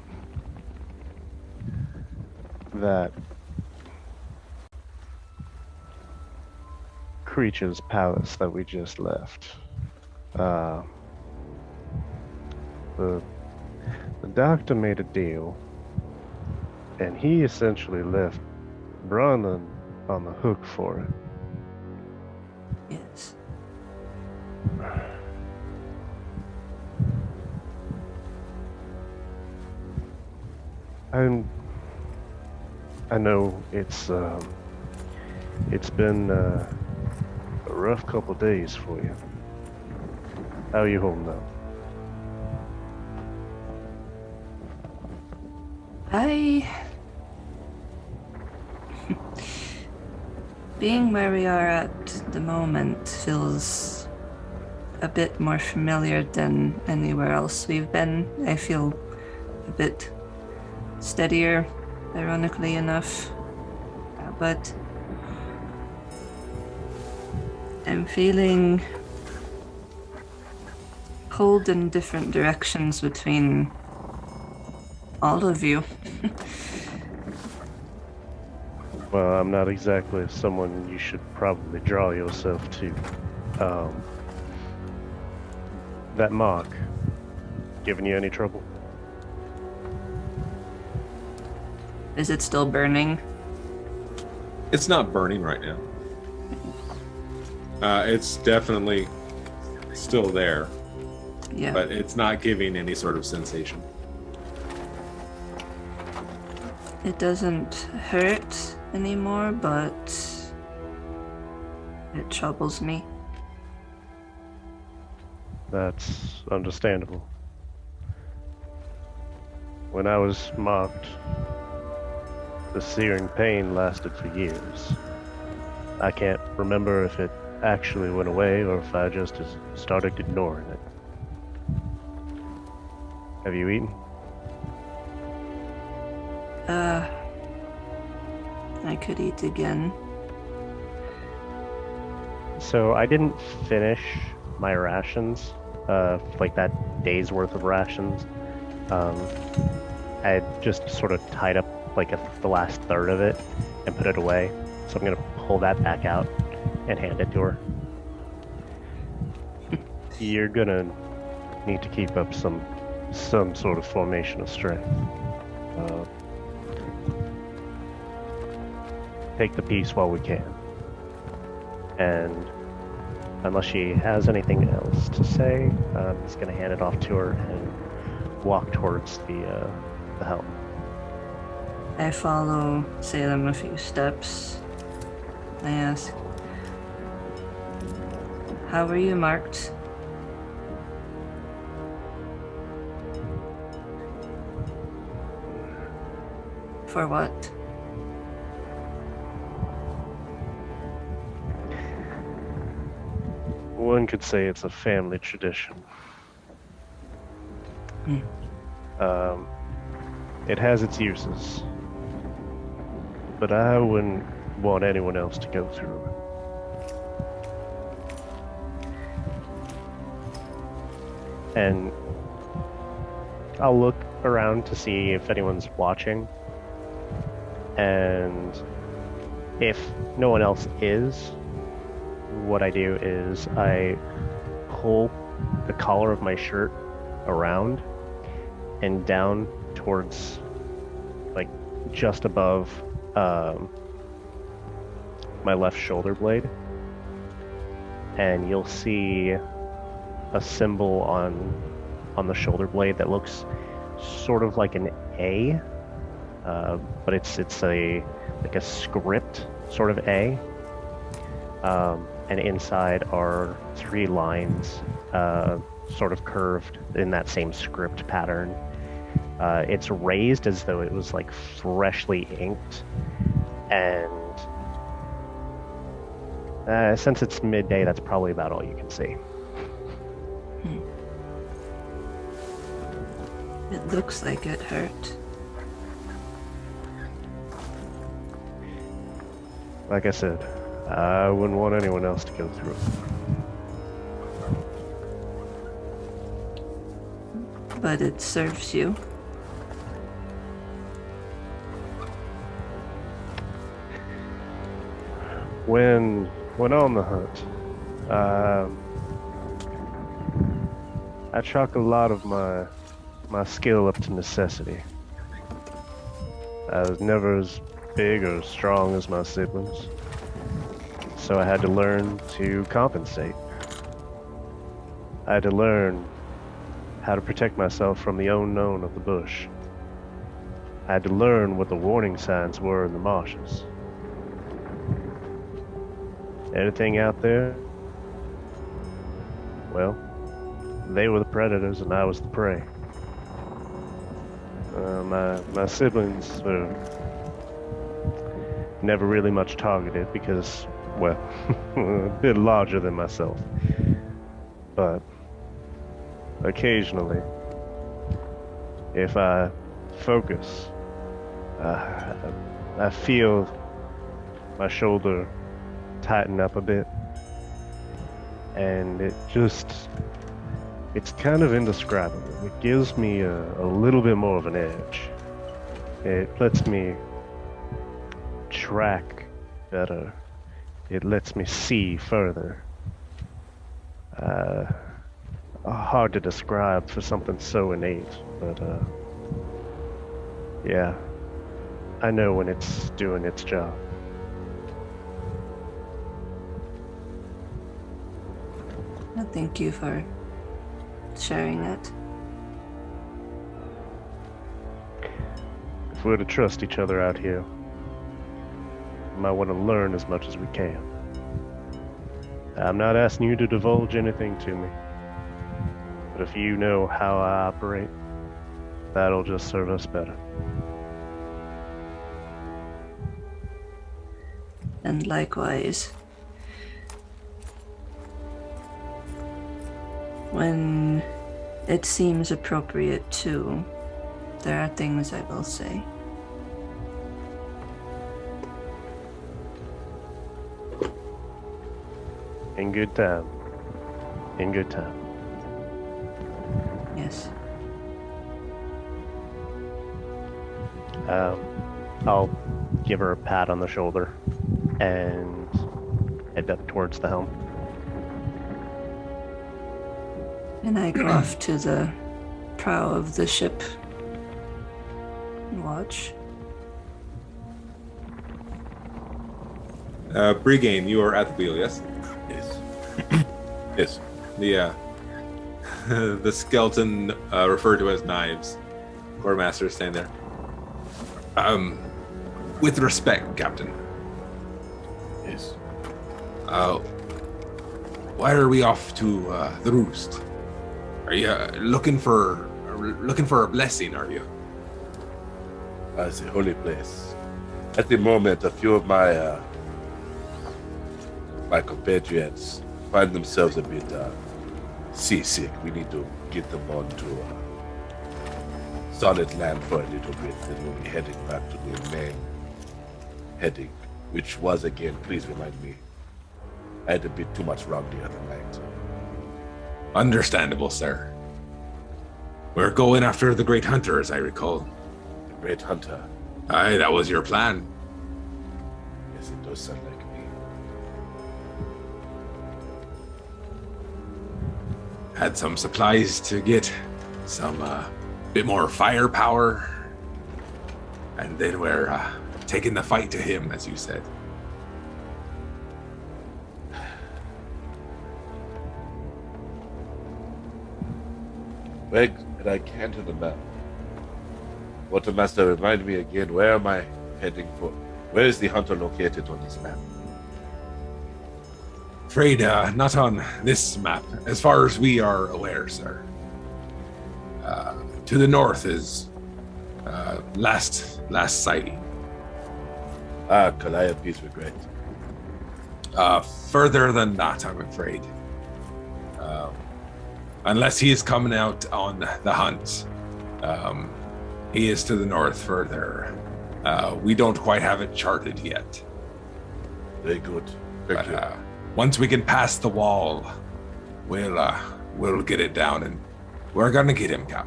that creature's palace that we just left, the doctor made a deal, and he essentially left Bronlin on the hook for it. Yes. I know it's been a rough couple of days for you. How are you holding up? Being where we are at the moment feels a bit more familiar than anywhere else we've been. I feel a bit steadier, ironically enough, but I'm feeling pulled in different directions between all of you. Well, I'm not exactly someone you should probably draw yourself to. That mark, giving you any trouble? Is it still burning? It's not burning right now. It's definitely still there, Yeah. but it's not giving any sort of sensation. It doesn't hurt anymore, but it troubles me. That's understandable. When I was marked, the searing pain lasted for years. I can't remember if it actually went away or if I just started ignoring it. Have you eaten? I could eat again. So I didn't finish my rations, like that day's worth of rations. I had just sort of tied up like the last third of it and put it away. So I'm gonna pull that back out and hand it to her. You're gonna need to keep up some sort of formation of strength. Take the peace while we can. And unless she has anything else to say, I'm just gonna hand it off to her and walk towards the helm. I follow Salem a few steps. I ask, how were you marked? For what? One could say it's a family tradition. It has its uses, but I wouldn't want anyone else to go through it. And I'll look around to see if anyone's watching, and if no one else is, what I do is I pull the collar of my shirt around and down towards, like, just above my left shoulder blade, and you'll see a symbol on the shoulder blade that looks sort of like an A, but it's a like a script sort of A. And inside are 3 lines, sort of curved in that same script pattern. It's raised as though it was like freshly inked, and since it's midday, that's probably about all you can see. It looks like it hurt. Like I said, I wouldn't want anyone else to go through it. But it serves you. When on the hunt, I chalk a lot of my skill up to necessity. I was never as big or strong as my siblings, so I had to learn to compensate. I had to learn how to protect myself from the unknown of the bush. I had to learn what the warning signs were in the marshes. Anything out there, well, they were the predators and I was the prey. My siblings were never really much targeted because, well, a bit larger than myself. But occasionally, if I focus, I feel my shoulder tighten up a bit, and it's kind of indescribable. It gives me a little bit more of an edge. It lets me track better. It lets me see further. Hard to describe for something so innate, but yeah, I know when it's doing its job. Well, thank you for sharing it. If we're to trust each other out here, we might want to learn as much as we can. I'm not asking you to divulge anything to me, but if you know how I operate, that'll just serve us better. And likewise, when it seems appropriate too, there are things I will say. In good time. In good time. Yes. I'll give her a pat on the shoulder and head up towards the helm. And I go off to the prow of the ship and watch. Brigane, you are at the wheel, yes? Yes. Yes. The the skeleton referred to as Knives. Quartermaster standing there. With respect, Captain. Yes. Why are we off to the roost? Are you looking for a blessing? Are you? It's a holy place. At the moment, a few of my my compatriots find themselves a bit seasick. We need to get them onto solid land for a little bit, then we'll be heading back to the main heading, which was, again, please remind me, I had a bit too much rum the other night. Understandable, sir. We're going after the Great Hunter, as I recall. The Great Hunter. Aye, that was your plan. Yes, it does sound like me. Had some supplies to get, some bit more firepower, and then we're taking the fight to him, as you said. Wait, and I can't in the map. Quartermaster, remind me again, where am I heading for? Where is the hunter located on this map? Afraid not on this map, as far as we are aware, sir. To the north is last sighting. Calliope's regret. Further than that, I'm afraid. Unless he is coming out on the hunt. He is to the north further. We don't quite have it charted yet. Very good. Thank you. Once we can pass the wall, we'll get it down, and we're gonna get him, Cap.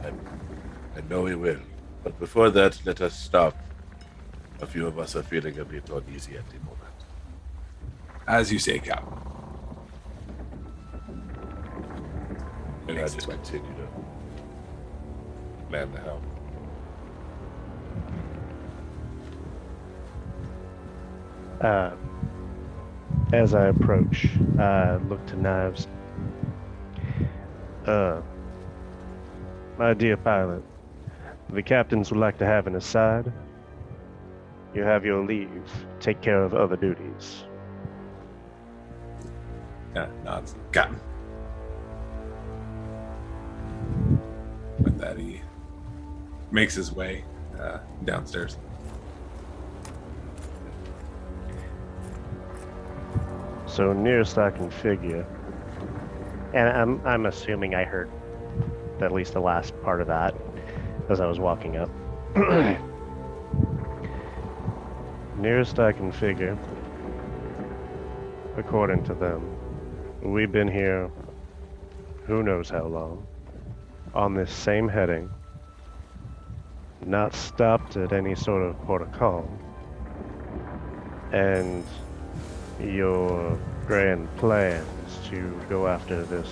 I know we will. But before that, let us stop. A few of us are feeling a bit uneasy at the moment. As you say, Cap. And I just continue to man the helm. As I approach, I look to Knives. My dear pilot, the captains would like to have an aside. You have your leave. Take care of other duties. Nods. Captain. With that, he makes his way downstairs. So nearest I can figure, and I'm assuming I heard at least the last part of that as I was walking up. Nearest I can figure, according to them, we've been here who knows how long, on this same heading, not stopped at any sort of port of call, and your grand plan is to go after this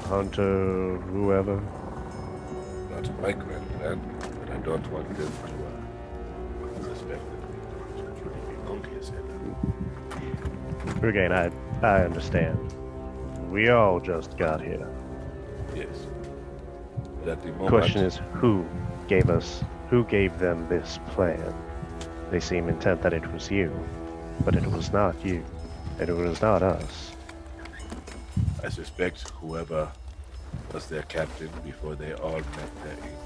hunter, whoever. Not my grand plan, but I don't want them to suspect that we don't truly be monkeys. Again, I understand. We all just got here. Yes. But at the moment, Question is, who gave them this plan? They seem intent that it was you, but it was not you. It was not us. I suspect whoever was their captain before they all met their aim.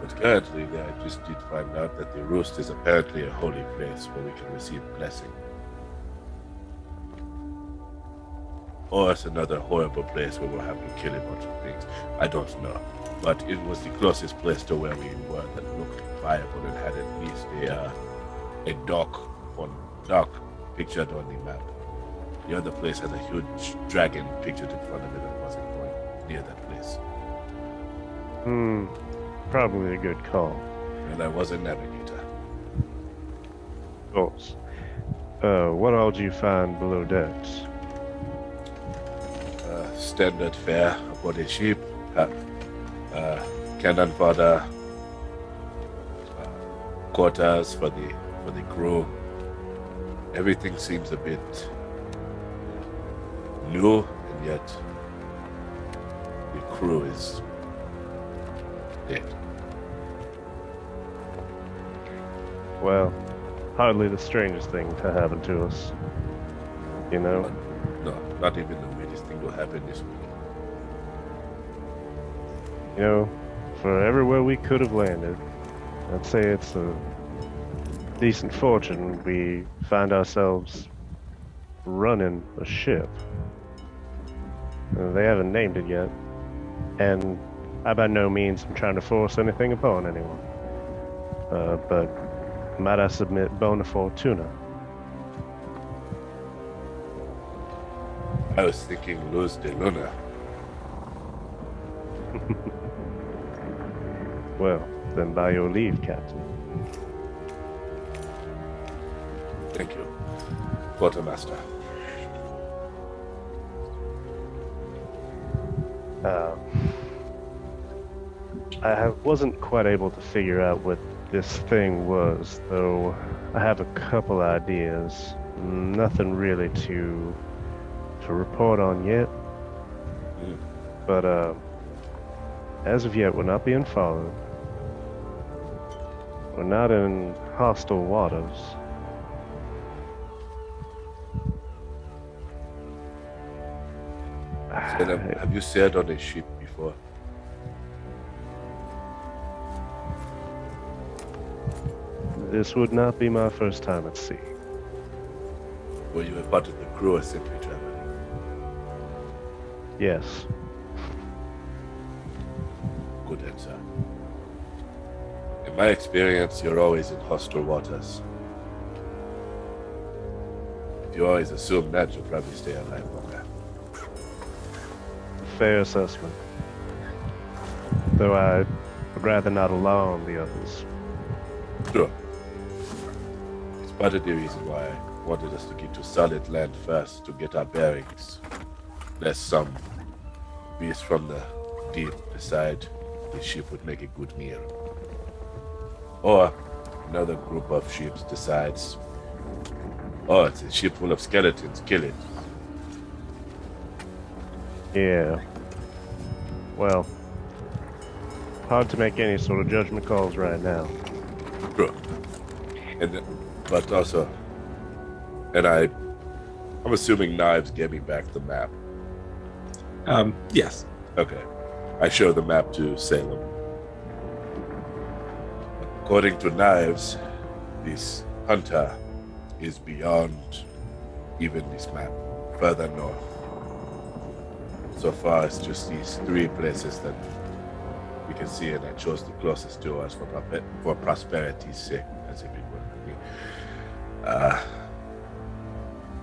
But currently, I just did find out that the roost is apparently a holy place where we can receive blessing. Or it's another horrible place where we'll have to kill a bunch of things. I don't know. But it was the closest place to where we were that looked viable and had at least a dock pictured on the map. The other place has a huge dragon pictured in front of it and wasn't going near that place. Probably a good call. And I was a navigator. Of course. What all did you find below decks? Standard fare aboard a ship, cannon fodder, quarters for the crew. Everything seems a bit new, and yet the crew is dead. Well, hardly the strangest thing to happen to us. You know? No, not even the weirdest thing to happen this week. You know, for everywhere we could have landed, I'd say it's a decent fortune we find ourselves running a ship. They haven't named it yet, and I by no means am trying to force anything upon anyone. But might I submit bona fortuna? I was thinking Luz de Luna. Well, then by your leave, Captain. Thank you, Quartermaster. I wasn't quite able to figure out what this thing was, though I have a couple ideas. Nothing really to report on yet. But as of yet, we're not being followed. We're not in hostile waters. Salem, have you sailed on a ship before? This would not be my first time at sea. Were you a part of the crew or simply traveling? Yes. Good answer. In my experience, you're always in hostile waters. If you always assume that, you'll probably stay alive longer. Fair assessment. Though I would rather not alarm the others. Sure. It's part of the reason why I wanted us to get to solid land first to get our bearings. Lest some beast from the deep decide the ship would make a good meal. Or another group of ships decides, oh, it's a ship full of skeletons, kill it. Yeah. Well, hard to make any sort of judgment calls right now. Sure. And but also, and I'm assuming Knives gave me back the map. Yes. Okay. I show the map to Salem. According to Knives, this hunter is beyond even this map, further north. So far, it's just these three places that we can see, and I chose the closest to us for prosperity's sake, as if it were me.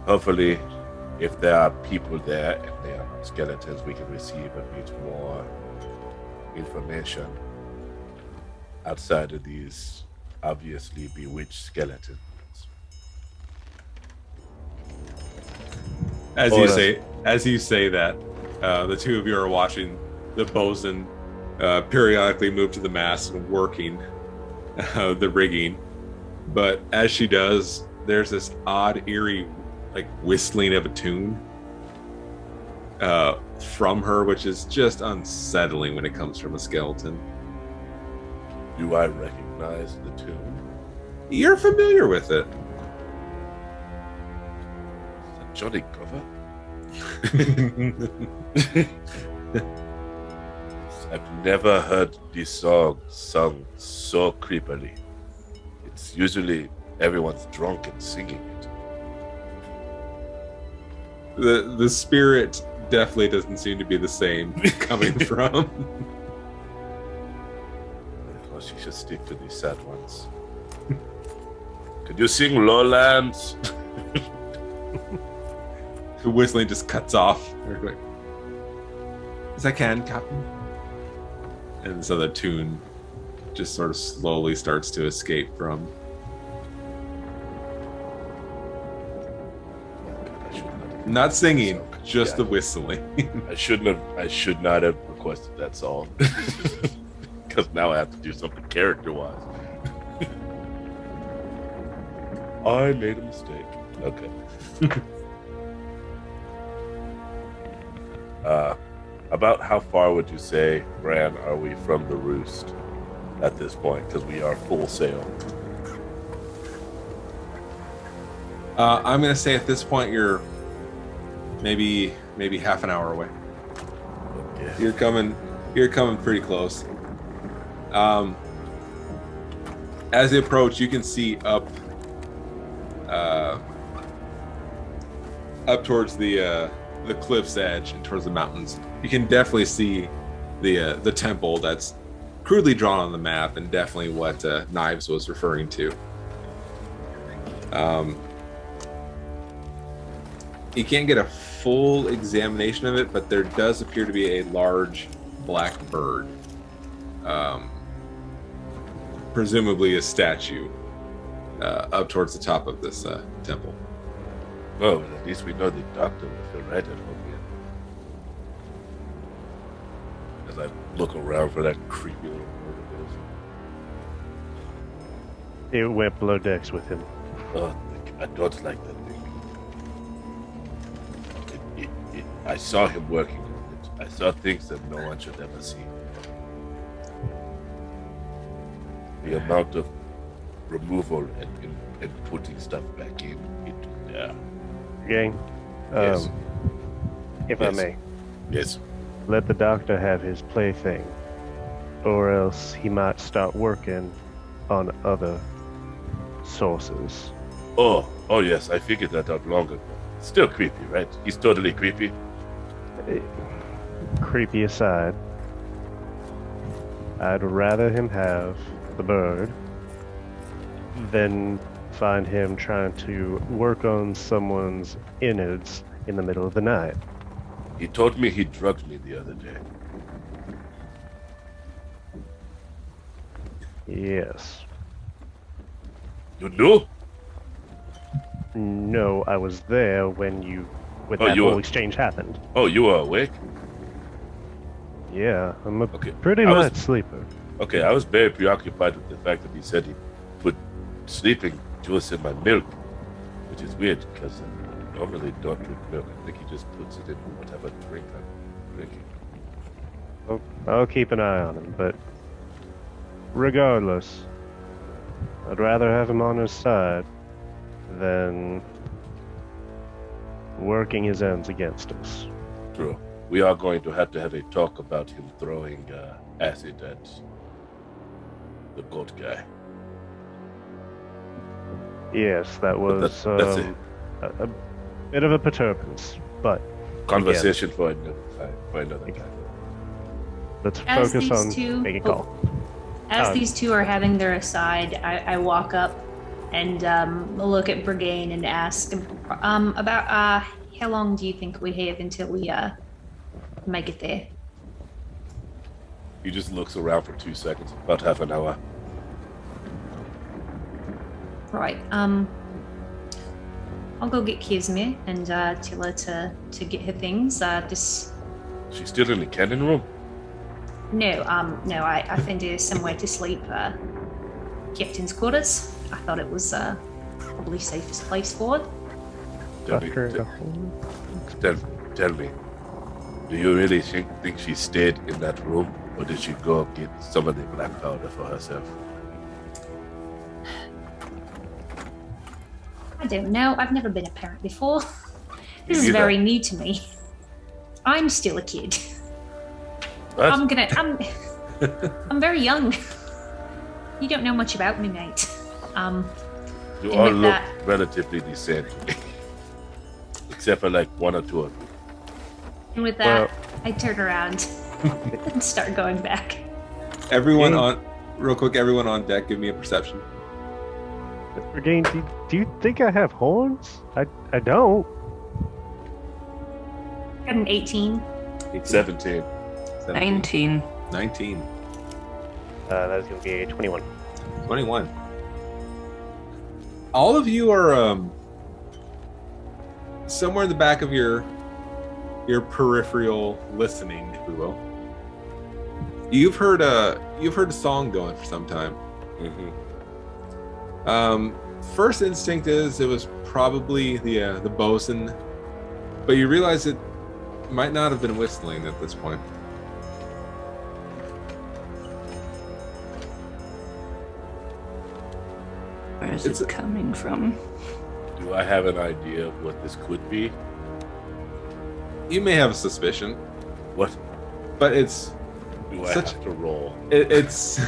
Hopefully, if there are people there and they are not skeletons, we can receive a bit more information outside of these obviously bewitched skeletons. As you say that, the two of you are watching the bosun periodically move to the mast and working the rigging. But as she does, there's this odd, eerie, like whistling of a tune from her, which is just unsettling when it comes from a skeleton. Do I recognize the tune? You're familiar with it. Is that Johnny Glover? I've never heard this song sung so creepily. It's usually everyone's drunk and singing it. The spirit definitely doesn't seem to be the same coming from. Well, she should stick to these sad ones. Could you sing Lowlands? The whistling just cuts off. Yes, I can, Captain. And so the tune just sort of slowly starts to escape from. Not singing, just the whistling. I should not have requested that song. Because now I have to do something character-wise. I made a mistake. Okay. About how far would you say, Bran, are we from the roost at this point? Because we are full sail. I'm going to say at this point you're maybe half an hour away. Okay. You're coming pretty close. As they approach, you can see up towards the cliff's edge and towards the mountains. You can definitely see the temple that's crudely drawn on the map, and definitely what Knives was referring to. You can't get a full examination of it, but there does appear to be a large black bird, presumably a statue, up towards the top of this temple. Oh, well, at least we know the doctor will feel right at home here. As I look around for that creepy little bird of It went below decks with him. Oh, I don't like that thing. I saw him working on it. I saw things that no one should ever see. The amount of removal and putting stuff back into there. Gang, Yes. if Yes. I may, Yes. let the doctor have his plaything, or else he might start working on other sources. Oh yes, I figured that out long ago. Still creepy, right? He's totally creepy. Creepy aside, I'd rather him have the bird than find him trying to work on someone's innards in the middle of the night. He told me he drugged me the other day. Yes. You knew? No, I was there when Oh, that you whole were- exchange happened. Oh, you were awake? Yeah, I'm a Okay. pretty I was- light sleeper. Okay, I was very preoccupied with the fact that he said he put sleeping juice in my milk, which is weird because I normally don't drink milk. I think he just puts it in whatever drink I'm drinking. I'll keep an eye on him, but regardless, I'd rather have him on his side than working his ends against us. True. We are going to have a talk about him throwing acid at the goat guy. Yes, that was that's it. a bit of a perturbance, but Conversation for another time. let's As focus these on two- making a call. As Oh. these two are having their aside, I walk up and look at Brigane and ask about how long do you think we have until we make it there? He just looks around for 2 seconds, about half an hour. Right. I'll go get Kizme and tell her to get her things. She's still in the cannon room? No, I found her somewhere to sleep. Captain's quarters. I thought it was probably safest place for her. Tell me, tell me, do you really think she stayed in that room, or did she go get some of the black powder for herself? I don't know. I've never been a parent before. This is neither. very new to me. I'm still a kid. What? I'm very young. You don't know much about me, mate. You and all with look that- relatively the same, except for like one or two of you. And with that, I turn around and start going back. Everyone Yeah. on, real quick, everyone on deck, give me a perception. Brigane, do you think I have horns? I don't. Got an 18. 17. 19. 19. That's gonna be a 21. 21. All of you are somewhere in the back of your peripheral listening, if we will. You've heard a song going for some time. Mm-hmm. First instinct is it was probably the bosun, but you realize it might not have been whistling at this point. Where is It's it coming from? Do I have an idea of what this could be? You may have a suspicion, What but it's do I Such- have to roll? it's.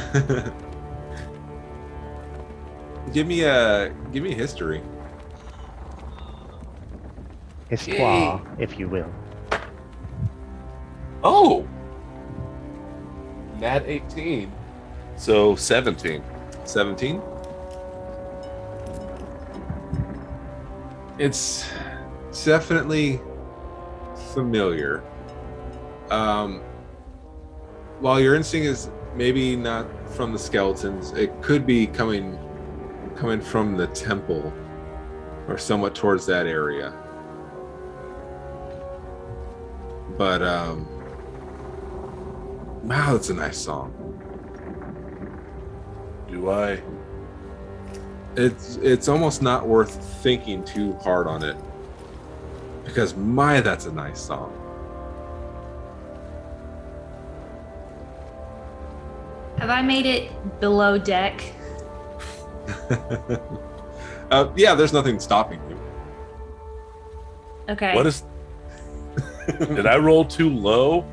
Give me history. Histoire, if you will. Oh! Nat 18. So 17. 17. It's definitely familiar. While your instinct is maybe not from the skeletons, it could be coming from the temple or somewhat towards that area. But wow, that's a nice song. Do I? It's almost not worth thinking too hard on it, because that's a nice song. Have I made it below deck? Yeah, there's nothing stopping you. Okay. What is? Did I roll too low?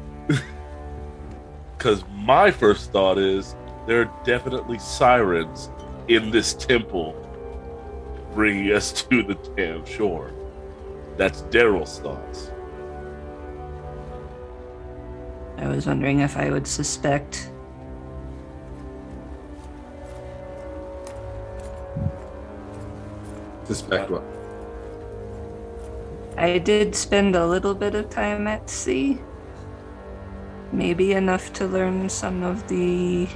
Because my first thought is there are definitely sirens in this temple bringing us to the damn shore. That's Daryl's thoughts. I was wondering if I would suspect. Suspect what? I did spend a little bit of time at sea. Maybe enough to learn some of the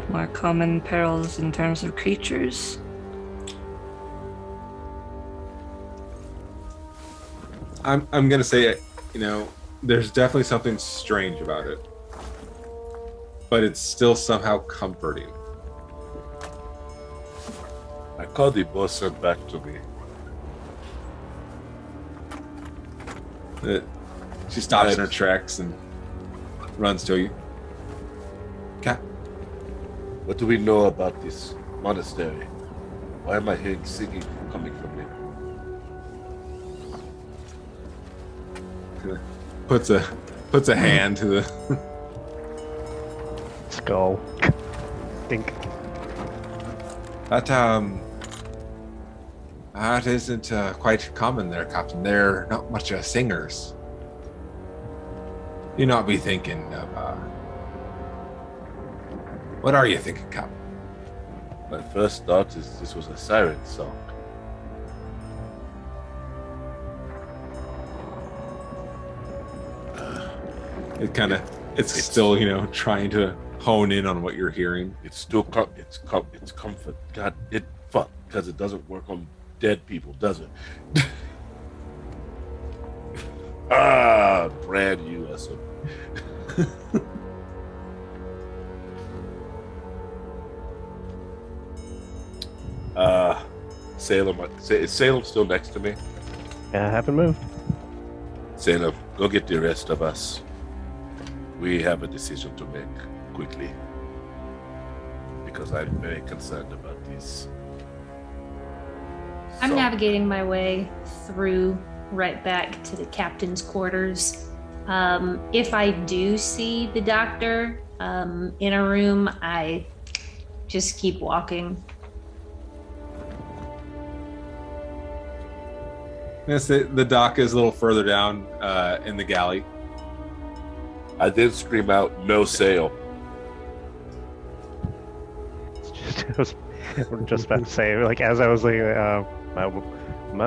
more common perils in terms of creatures. I'm gonna say, there's definitely something strange about it, but it's still somehow comforting. I call the bosun back to me. She stops in her tracks and runs to you. Cap, What do we know about this monastery? Why am I hearing singing coming from here? puts a hand to the. Skull. Dink. That isn't quite common there, Captain. They're not much singers. You not be thinking of. What are you thinking, Captain? My first thought is this was a siren song. It's still, trying to hone in on what you're hearing. It's still it's comfort. God, because it doesn't work on dead people, does it? Brand USO. Salem. Is Salem still next to me? Yeah, I haven't moved. Salem, go get the rest of us. We have a decision to make quickly. Because I'm very concerned about this. I'm navigating my way through right back to the captain's quarters. If I do see the doctor in a room, I just keep walking. Yes, the dock is a little further down in the galley. I then scream out, "No sail!" I was just about to say, like, as I was like, might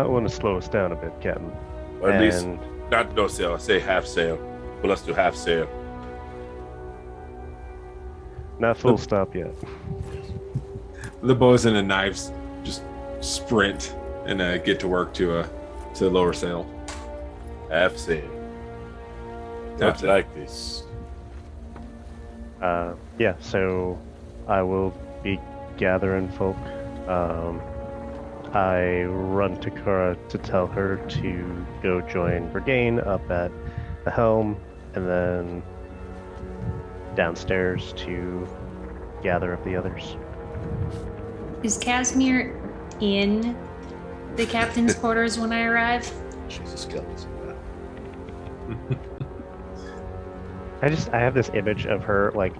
want to slow us down a bit, Captain. Or at least, not no sail. I say half sail. Well, let's do half sail. Not full stop yet. The bosun and knives just sprint and get to work to lower sail. Half sail. Not like this. Yeah, so I will be gathering folk. I run to Kara to tell her to go join Vergain up at the helm, and then downstairs to gather up the others. Is Casimir in the captain's quarters when I arrive? She's a skeleton. I have this image of her, like,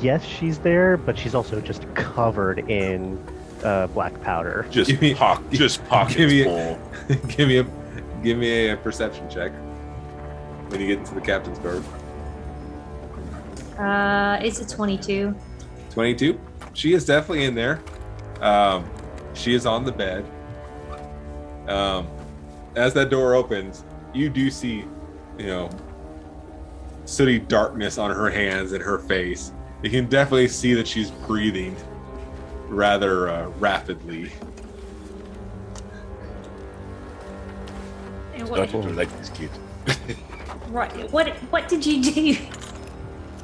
yes, she's there, but she's also just covered in black powder. Just pockets full. Give me a perception check when you get into the captain's quarters. It's a 22. 22. She is definitely in there. She is on the bed. As that door opens, you do see, sooty darkness on her hands and her face. You can definitely see that she's breathing rather rapidly. And Starting to like this kid. right, what did you do?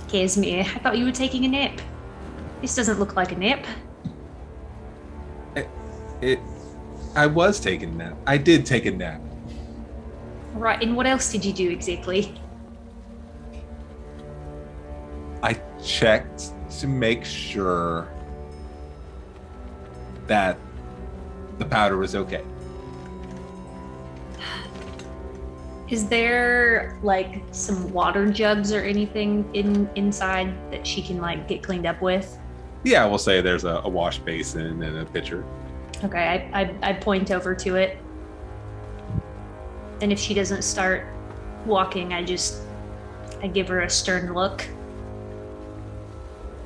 Casimir, I thought you were taking a nap. This doesn't look like a nap. I was taking a nap. I did take a nap. Right, and what else did you do exactly? I checked to make sure that the powder was okay. Is there like some water jugs or anything inside that she can like get cleaned up with? Yeah, we'll say there's a wash basin and a pitcher. Okay, I point over to it. And if she doesn't start walking, I give her a stern look.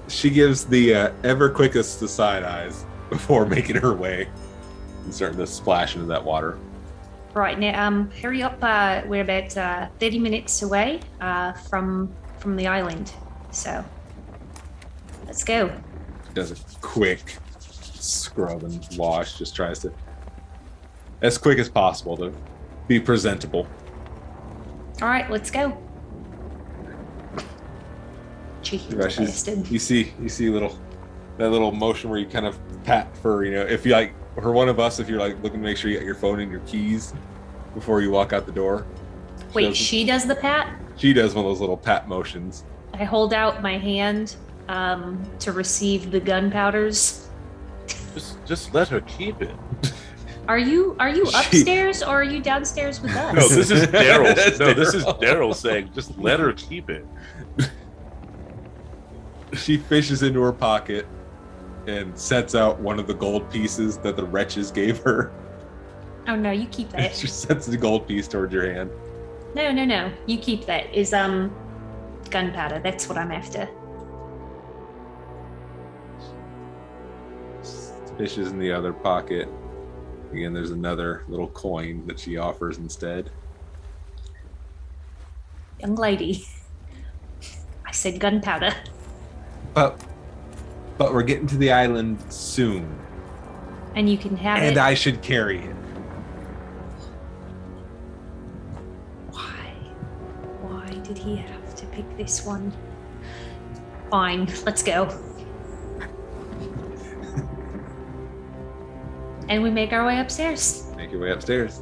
She gives the ever quickest the side eyes before making her way and starting to splash into that water. Right now, hurry up. We're about 30 minutes away from the island. So let's go. Does a quick scrub and wash, just tries to, as quick as possible, to be presentable. All right, let's go. Cheeky bastard. You see that little motion where you kind of pat for, if you like, for one of us, if you're like looking to make sure you got your phone and your keys before you walk out the door. Wait, she does the pat? She does one of those little pat motions. I hold out my hand to receive the gunpowders. Just let her keep it. Are you upstairs or are you downstairs with us? No, this is Daryl. This is Daryl saying, just let her keep it. She fishes into her pocket and sets out one of the gold pieces that the wretches gave her. Oh no, you keep that. She sets the gold piece towards your hand. No. You keep that. Is gunpowder. That's what I'm after. Fishes in the other pocket. Again, there's another little coin that she offers instead. Young lady. I said gunpowder. But we're getting to the island soon. And you can have it. And I should carry it. Why did he have to pick this one? Fine, let's go. And we make our way upstairs. Make your way upstairs.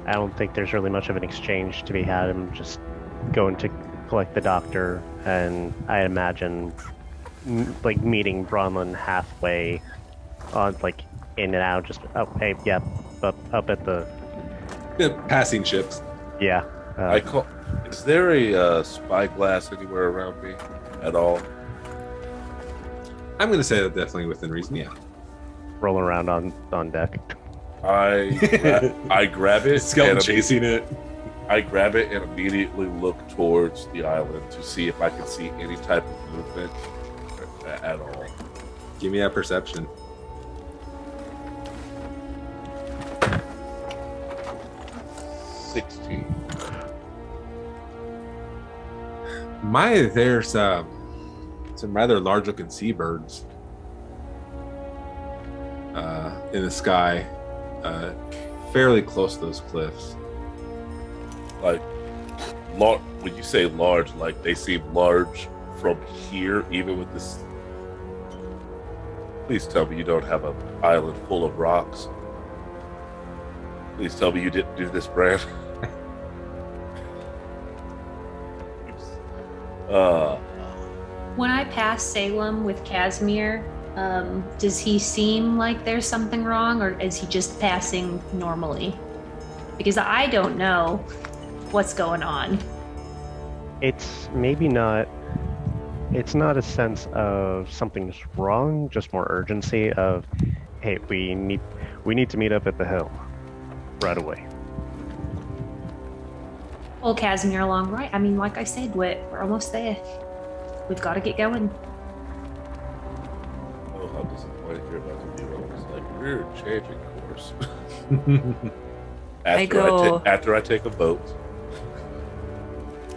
I don't think there's really much of an exchange to be had. I'm just going to collect the doctor, and I imagine like meeting Bronlin halfway on like in and out, just up at the Passing ships. yeah. Is there a spyglass anywhere around me at all? I'm going to say that definitely within reason, yeah. Rolling around on deck. I grab it. Skeleton chasing it. I grab it and immediately look towards the island to see if I can see any type of movement at all. Give me that perception. There's some rather large looking seabirds in the sky, fairly close to those cliffs. Like, when you say large, like they seem large from here, even with this. Please tell me you don't have an island full of rocks. Please tell me you didn't do this, Brand. When I pass Salem with Casimir, does he seem like there's something wrong, or is he just passing normally? Because I don't know what's going on. It's maybe not. It's not a sense of something's wrong, just more urgency of, hey, we need to meet up at the hill right away. Pull Casimir along, right? I mean, like I said, we're almost there. We've got to get going. Oh, how disappointed you're about to be. I was like, we're changing course. After I take a boat.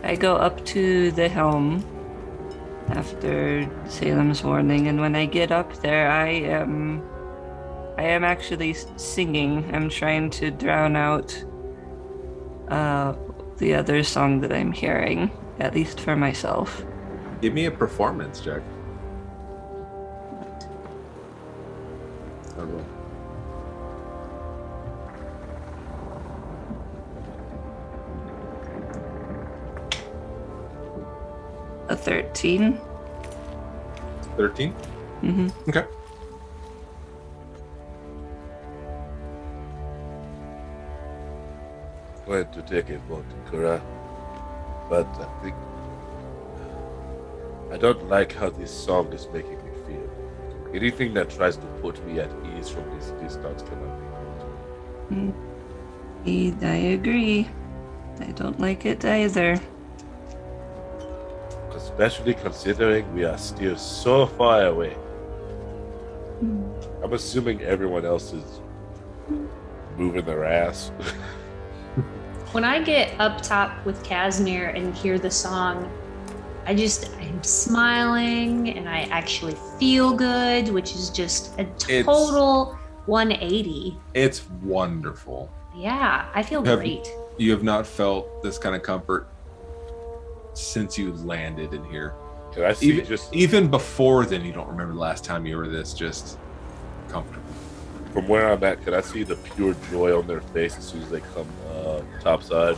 I go up to the helm after Salem's warning, and when I get up there, I am actually singing. I'm trying to drown out the other song that I'm hearing, at least for myself. Give me a performance check. Okay. A 13. 13? Mm-hmm. Okay. Going to take a vote, Kura, but I think I don't like how this song is making me feel. Anything that tries to put me at ease from this distance cannot be good. I agree. I don't like it either. Especially considering we are still so far away. I'm assuming everyone else is moving their ass. When I get up top with Casimir and hear the song, I'm smiling and I actually feel good, which is just a total 180. It's wonderful. Yeah, I feel great. You have not felt this kind of comfort since you landed in here. Can I see even before then, you don't remember the last time you were this just comfortable. From where I'm at, can I see the pure joy on their face as soon as they come topside?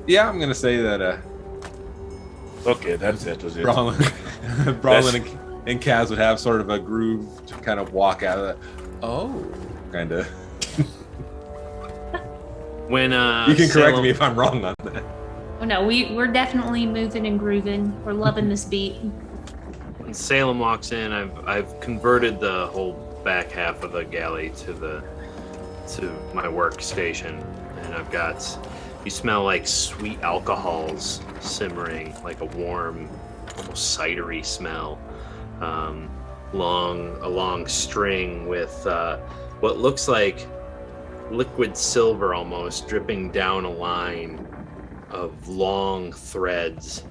Yeah, I'm gonna say that. Okay, that settles it. Bronwyn and Kaz would have sort of a groove to kind of walk out of that. Oh, kind of. When you can correct me if I'm wrong on that. Oh no, we're definitely moving and grooving. We're loving this beat. When Salem walks in, I've converted the whole back half of the galley to my workstation, and I've got. You smell like sweet alcohols simmering, like a warm, almost cidery smell. A long string with what looks like liquid silver almost dripping down a line of long threads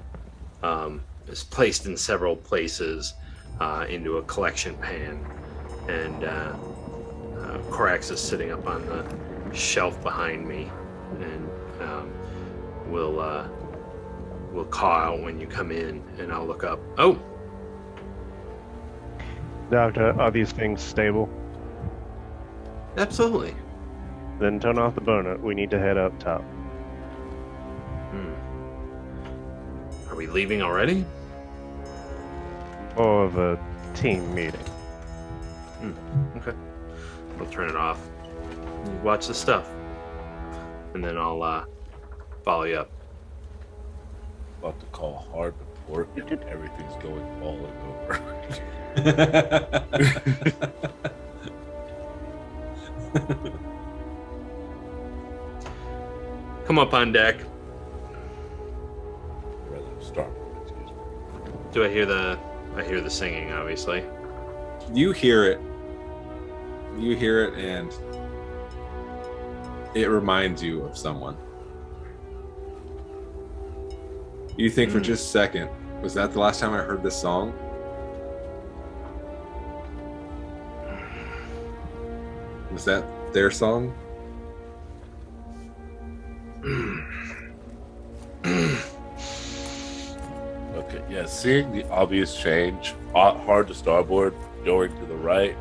is placed in several places into a collection pan. And Corax is sitting up on the shelf behind me and we'll call out when you come in and I'll look up. Oh! Doctor, are these things stable? Absolutely. Then turn off the burner. We need to head up top. Are we leaving already? More of a team meeting. Okay. We'll turn it off. You watch the stuff. And then I'll follow you up. About to call hard report and everything's going falling over. Come up on deck. Rather starboard, excuse me. Do I hear the singing, obviously. You hear it. You hear it, and it reminds you of someone. You think for just a second, was that the last time I heard this song? Was that their song? Okay, yeah, seeing the obvious change, hard to starboard, going to the right,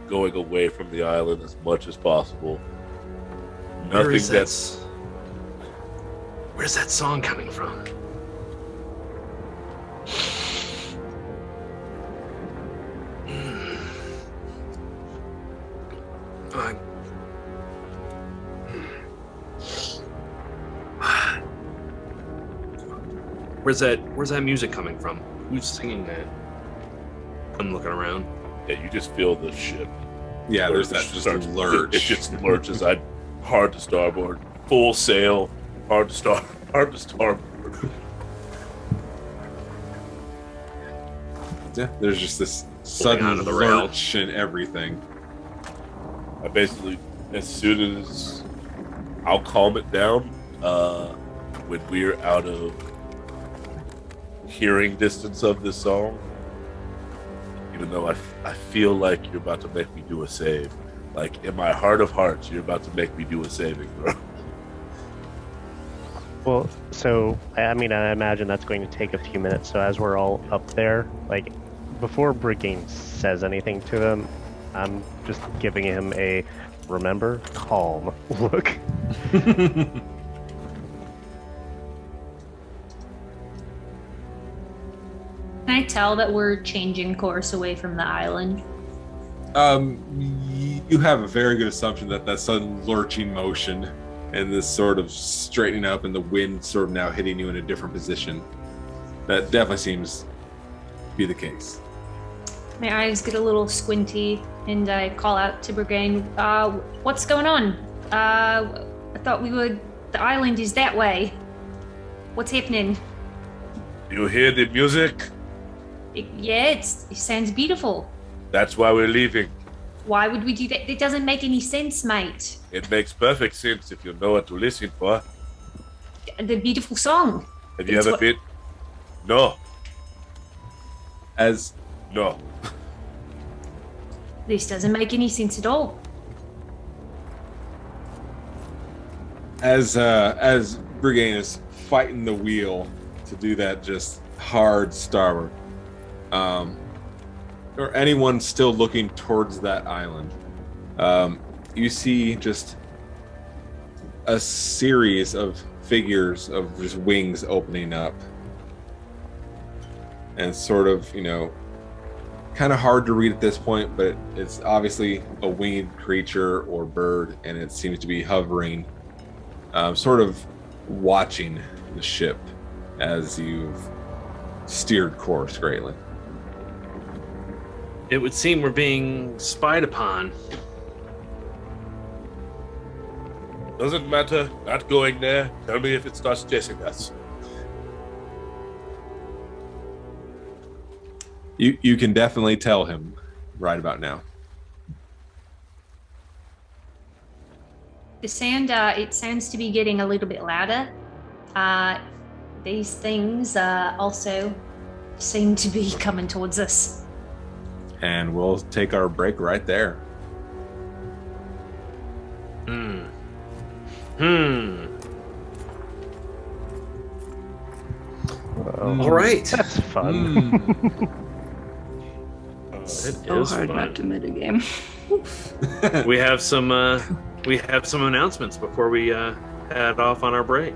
going away from the island as much as possible. Where's that song coming from? Where's that music coming from? Who's singing that? I'm looking around. Yeah, you just feel the ship. Yeah, there's that just lurch. It just lurches. Hard to starboard, full sail, hard to starboard. Yeah, there's just this sudden lurch and everything. I basically, as soon as I'll calm it down, when we're out of hearing distance of this song, even though I feel like you're about to make me do a save. Like, in my heart of hearts, you're about to make me do a saving throw. Well, so, I imagine that's going to take a few minutes. So as we're all up there, like, before Brigade says anything to them, I'm just giving him a, remember, calm look. Can I tell that we're changing course away from the island? You have a very good assumption that that sudden lurching motion and this sort of straightening up and the wind sort of now hitting you in a different position. That definitely seems to be the case. My eyes get a little squinty, and I call out to Brigane, what's going on? I thought the island is that way. What's happening? You hear the music? It sounds beautiful. That's why we're leaving. Why would we do that? It doesn't make any sense, mate. It makes perfect sense if you know what to listen for. The beautiful song. Have you ever been? No. No. This doesn't make any sense at all. As Brigane is fighting the wheel to do that just hard starboard, or anyone still looking towards that island, you see just a series of figures of just wings opening up, and sort of, kind of hard to read at this point, but it's obviously a winged creature or bird, and it seems to be hovering, sort of watching the ship as you've steered course greatly. It would seem we're being spied upon. Doesn't matter. Not going there. Tell me if it starts chasing us. You can definitely tell him right about now. The sand, it sounds to be getting a little bit louder. These things also seem to be coming towards us. And we'll take our break right there. All right. That's fun. It So is hard fun. not to mitigame. We have some announcements before we head off on our break.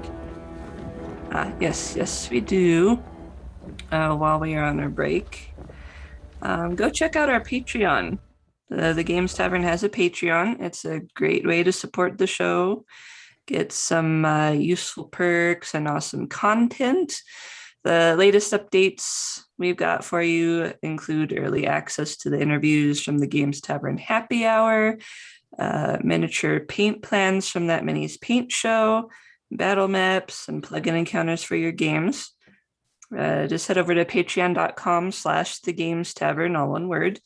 Yes, we do. While we are on our break, go check out our Patreon. The Games Tavern has a Patreon. It's a great way to support the show, get some useful perks and awesome content. The latest updates we've got for you include early access to the interviews from the Games Tavern Happy Hour, miniature paint plans from that Minis Paint Show, battle maps, and plugin encounters for your games. Just head over to patreon.com/thegamestavern, all one word,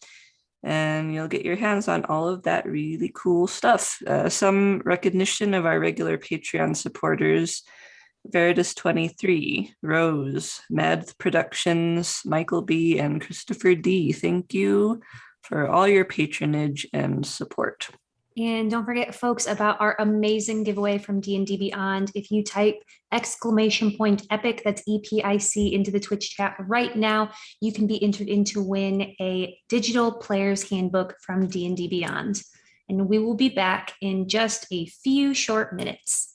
and you'll get your hands on all of that really cool stuff. Some recognition of our regular Patreon supporters: Veritas23, Rose, Mad Productions, Michael B, and Christopher D. Thank you for all your patronage and support. And don't forget, folks, about our amazing giveaway from D&D Beyond. If you type !epic, that's EPIC, into the Twitch chat right now, you can be entered in to win a digital player's handbook from D&D Beyond. And we will be back in just a few short minutes.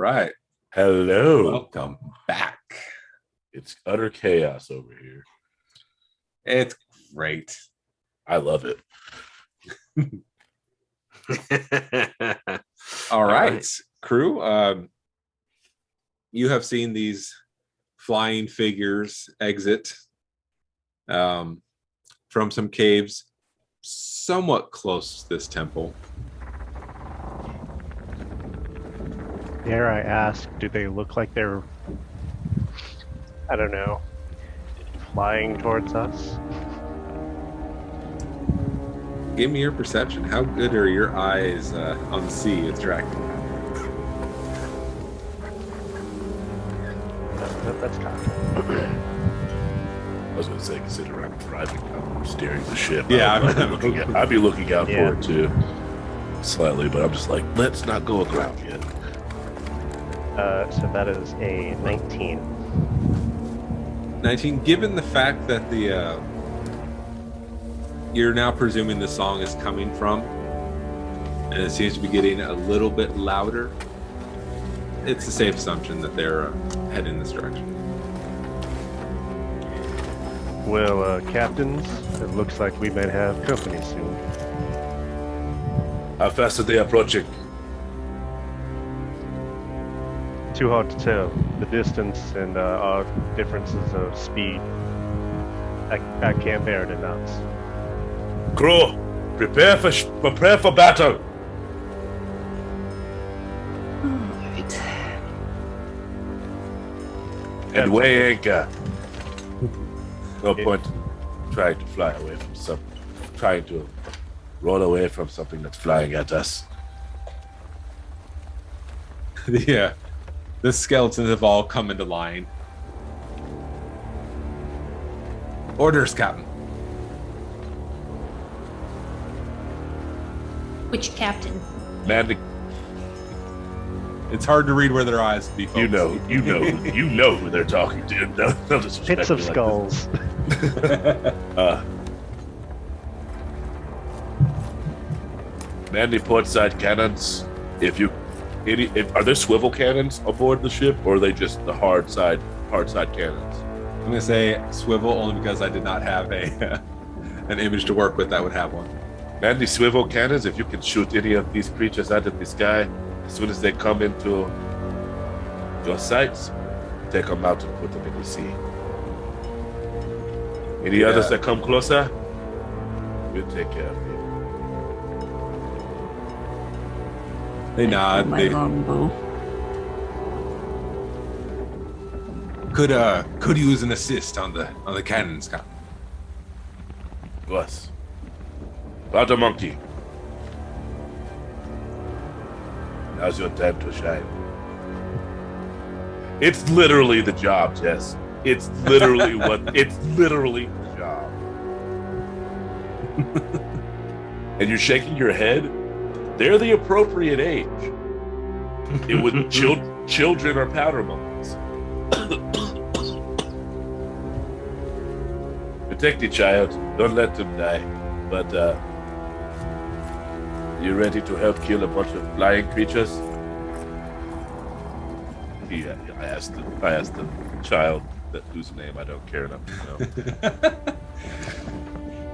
right. Hello. Welcome back. It's utter chaos over here. It's great. I love it. All right, crew. You have seen these flying figures exit from some caves somewhat close to this temple. Dare I ask, do they look like they're, I don't know, flying towards us? Give me your perception. How good are your eyes on the sea with tracking? That's kind I was going to say, consider I'm driving, I'm steering the ship. Yeah, I'd be looking out Yeah. for it too, slightly, but I'm just like, let's not go aground yet. So that is a 19. 19. Given the fact that the you're now presuming the song is coming from, and it seems to be getting a little bit louder, it's a safe assumption that they're heading this direction. Well, captains, it looks like we might have company soon. How fast are they approaching? Too hard to tell. The distance and our differences of speed. I can't bear it enough. Crew, prepare for battle. Alright. And weigh anchor. No point trying to fly away from trying to roll away from something that's flying at us. The skeletons have all come into line. Orders, Captain. Which captain? Man, It's hard to read where their eyes be focused. you know who they're talking to. No disrespect Pits of me like skulls. this. Man the portside cannons. Are there swivel cannons aboard the ship, or are they just the hard side cannons? I'm gonna say swivel only because I did not have a an image to work with that would have one. Man the swivel cannons. If you can shoot any of these creatures out of the sky, as soon as they come into your sights, take them out and put them in the sea. Any others that come closer, we'll take care of you. They nod. My They longbow. could use an assist on the cannons, Captain. Us. Powder monkey. Now's your time to shine. It's literally the job, Jess. It's literally it's literally the job. And you're shaking your head? They're the appropriate age. It would children are powder monkeys. Protect the child. Don't let them die. But you ready to help kill a bunch of flying creatures? Yeah, I asked the child whose name I don't care enough to know.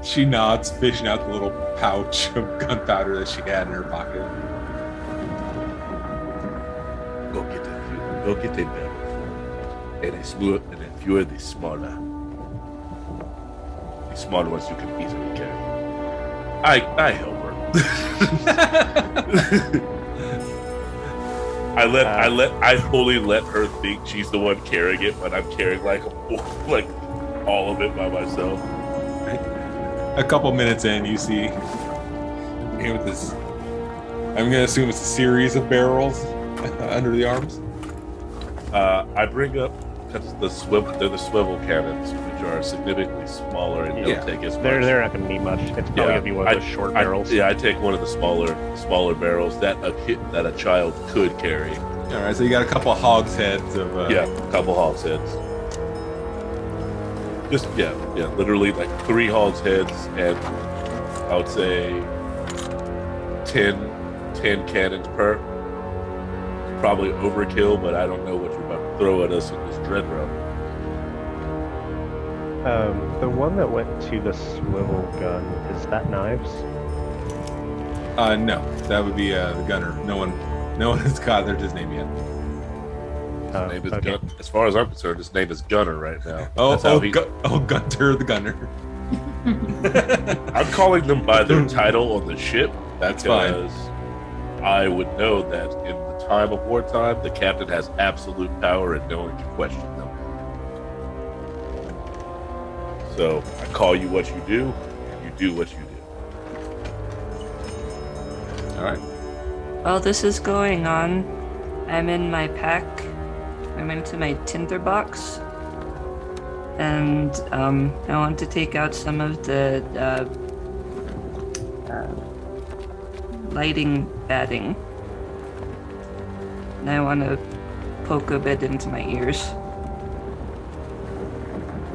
She nods, fishing out the little pouch of gunpowder that she had in her pocket. Go get a barrel. And a few of the smaller. The smaller ones you can easily carry. I help her. I fully let her think she's the one carrying it, but I'm carrying like all of it by myself. A couple minutes in, you see with this. I'm gonna assume it's a series of barrels under the arms. I bring up because they're the swivel cannons, which are significantly smaller and don't take as much. They're not going to need much. It's probably going to be one of those short barrels. I take one of the smaller barrels that a child could carry. All right, so you got a couple hogsheads of. A couple hogsheads. Just literally like 3 hogsheads and I would say 10 cannons per. probably overkill, but I don't know what you're about to throw at us in this dread realm. The one that went to the swivel gun, is that knives? No, that would be the gunner. No one has gotten his name yet. His name is okay. As far as I'm concerned, his name is Gunner right now. Gunter the gunner. I'm calling them by their title on the ship. That's fine. Because I would know that in the time of wartime, the captain has absolute power and no one can question them. So I call you what you do, and you do what you do. All right. While this is going on, I'm in my pack. I'm into my tinderbox. And I want to take out some of the lighting batting. And I want to poke a bit into my ears.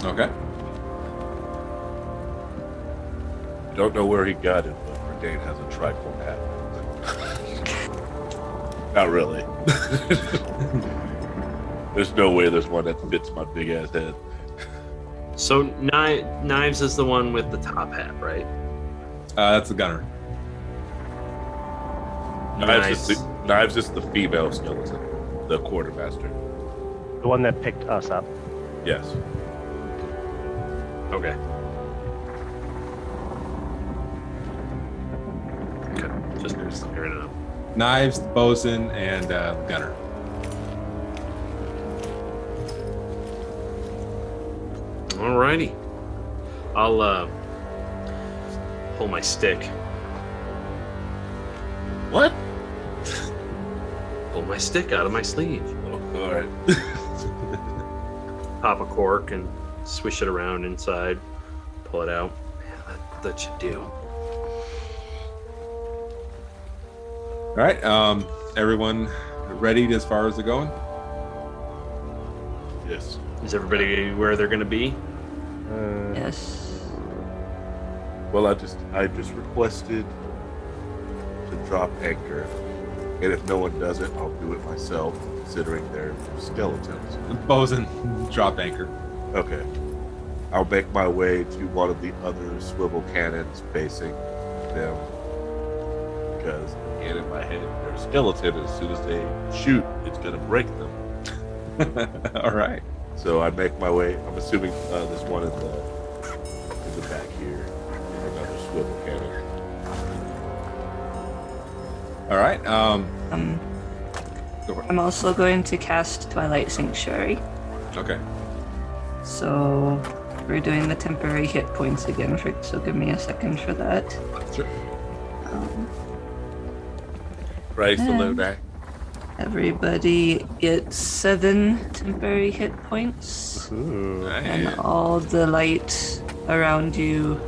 Okay. Don't know where he got it, but Verdane has a tricorn hat. Not really. There's no way there's one that fits my big ass head. So Knives is the one with the top hat, right? That's the gunner. Knives is the female skeleton, the quartermaster. The one that picked us up. Yes. Okay. Just clearing it up. Knives, bosun, and gunner. Alrighty. I'll pull my stick. What? Pull my stick out of my sleeve. Oh, all right. Pop a cork and swish it around inside. Pull it out. Yeah, that should do. All right. Everyone ready as far as they're going? Yes. Is everybody where they're going to be? Yes. Well, I just requested to drop anchor, and if no one does it, I'll do it myself, considering they're skeletons. Bosun, drop anchor. Okay. I'll make my way to one of the other swivel cannons facing them, because again, in my head, they're a skeleton, and as soon as they shoot, it's gonna break them. All right. So I make my way. I'm assuming there's one in the back here, another swivel cannon. All right. I'm also going to cast Twilight Sanctuary. Okay. So we're doing the temporary hit points again, so give me a second for that. Sure. Praise the And- Lord. Everybody gets 7 temporary hit points, Ooh. and all the light around you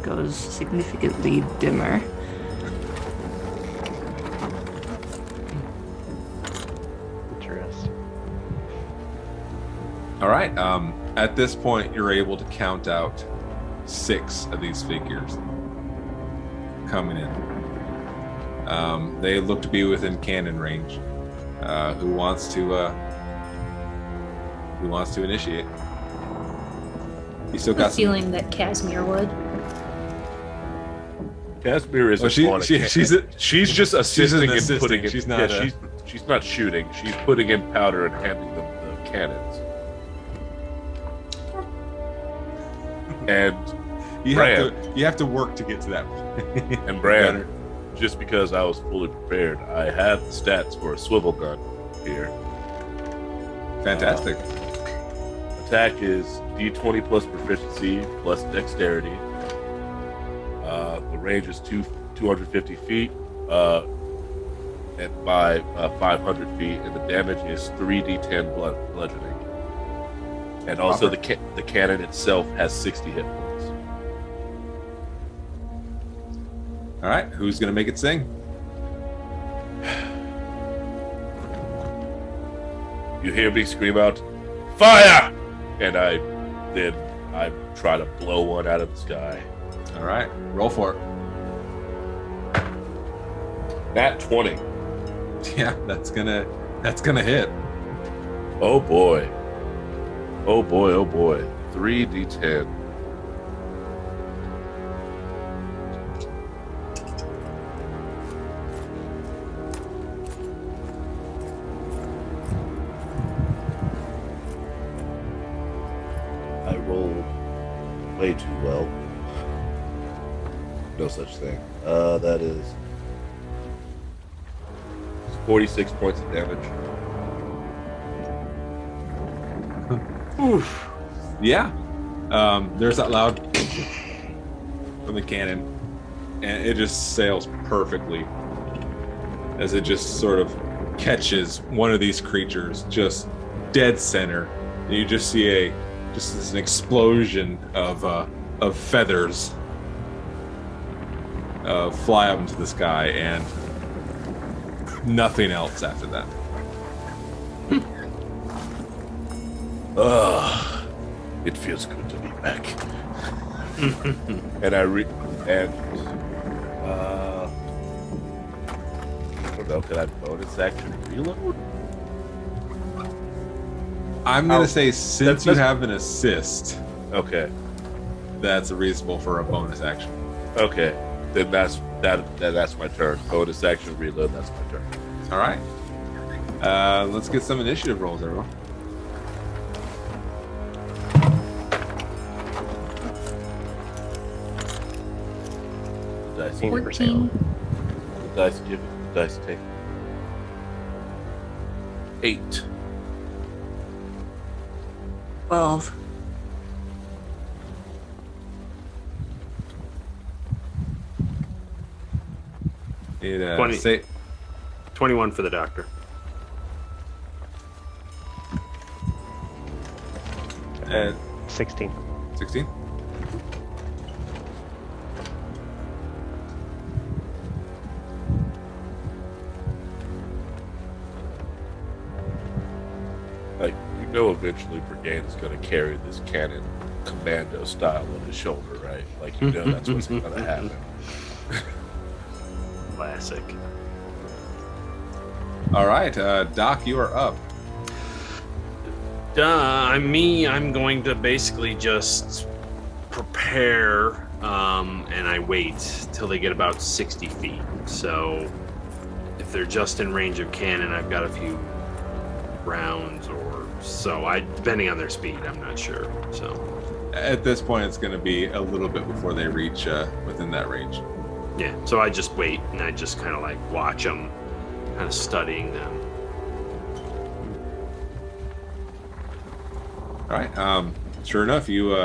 goes significantly dimmer. Interesting. All right. At this point, you're able to count out 6 of these figures coming in. They look to be within cannon range. Who wants to initiate? You still I got have a some. feeling that Casimir would. Casimir isn't she's just assisting in putting in. She's not. She's not shooting. She's putting in powder and handing them the cannons. And you Bran, have to work to get to that point. and Bran, just because I was fully prepared, I have the stats for a swivel gun here. Fantastic. Attack is D20 plus proficiency plus dexterity. The range is 250 feet and by 500 feet, and the damage is 3d10 bludgeoning. And also the cannon itself has 60 hit points. All right. Who's gonna make it sing? You hear me scream out, "Fire!" And I try to blow one out of the sky. All right. Roll for it. Nat 20. Yeah, that's gonna hit. Oh boy. Oh boy, oh boy. 3d10. I rolled way too well. No such thing. That is 46 points of damage. Oof. Yeah. There's that loud from the cannon, and it just sails perfectly as it just sort of catches one of these creatures just dead center. And you just see an explosion of feathers fly up into the sky, and nothing else after that. It feels good to be back. I don't know, can I bonus action reload? I'm gonna say since you have an assist, Okay. that's reasonable for a bonus action. Okay. Then that's my turn. Bonus action reload, that's my turn. All right. Let's get some initiative rolls, everyone. Dice 14. Dice give it, dice take. 8. 12. It, 20. say 21 for the doctor. and 16. 16. Like, you know, eventually Brigade is going to carry this cannon commando style on his shoulder, right? Like, you know that's what's going to happen. Classic. All right, Doc, you are up. I'm going to basically just prepare, and I wait till they get about 60 feet. So if they're just in range of cannon, I've got a few rounds or so. Depending on their speed, I'm not sure. So At this point, it's going to be a little bit before they reach within that range. yeah, so I just wait and I just kind of like watch them, kind of studying them. All right. Sure enough, you,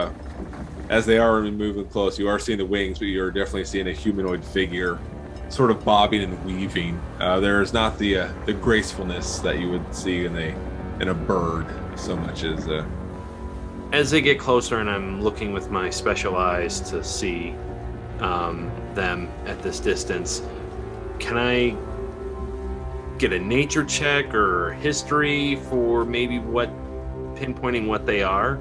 as they are moving close, you are seeing the wings, but you're definitely seeing a humanoid figure, sort of bobbing and weaving. There is not the gracefulness that you would see in a bird, so much as. As they get closer, and I'm looking with my special eyes to see them at this distance, can I get a nature check or history for maybe pinpointing what they are?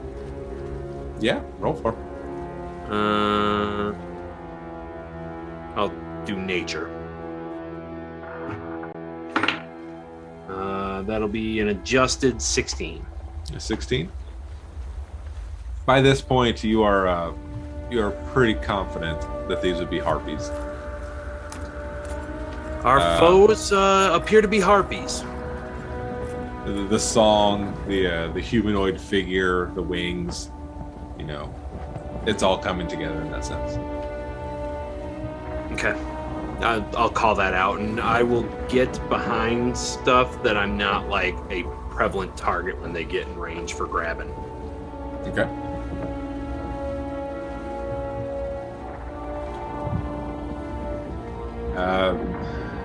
Yeah, roll for. I'll do nature. That'll be an adjusted 16. 16. By this point, you are pretty confident that these would be harpies. Our foes appear to be harpies. The song, the humanoid figure, the wings, it's all coming together in that sense. Okay. I'll call that out, and I will get behind stuff that I'm not like a prevalent target when they get in range for grabbing. Okay.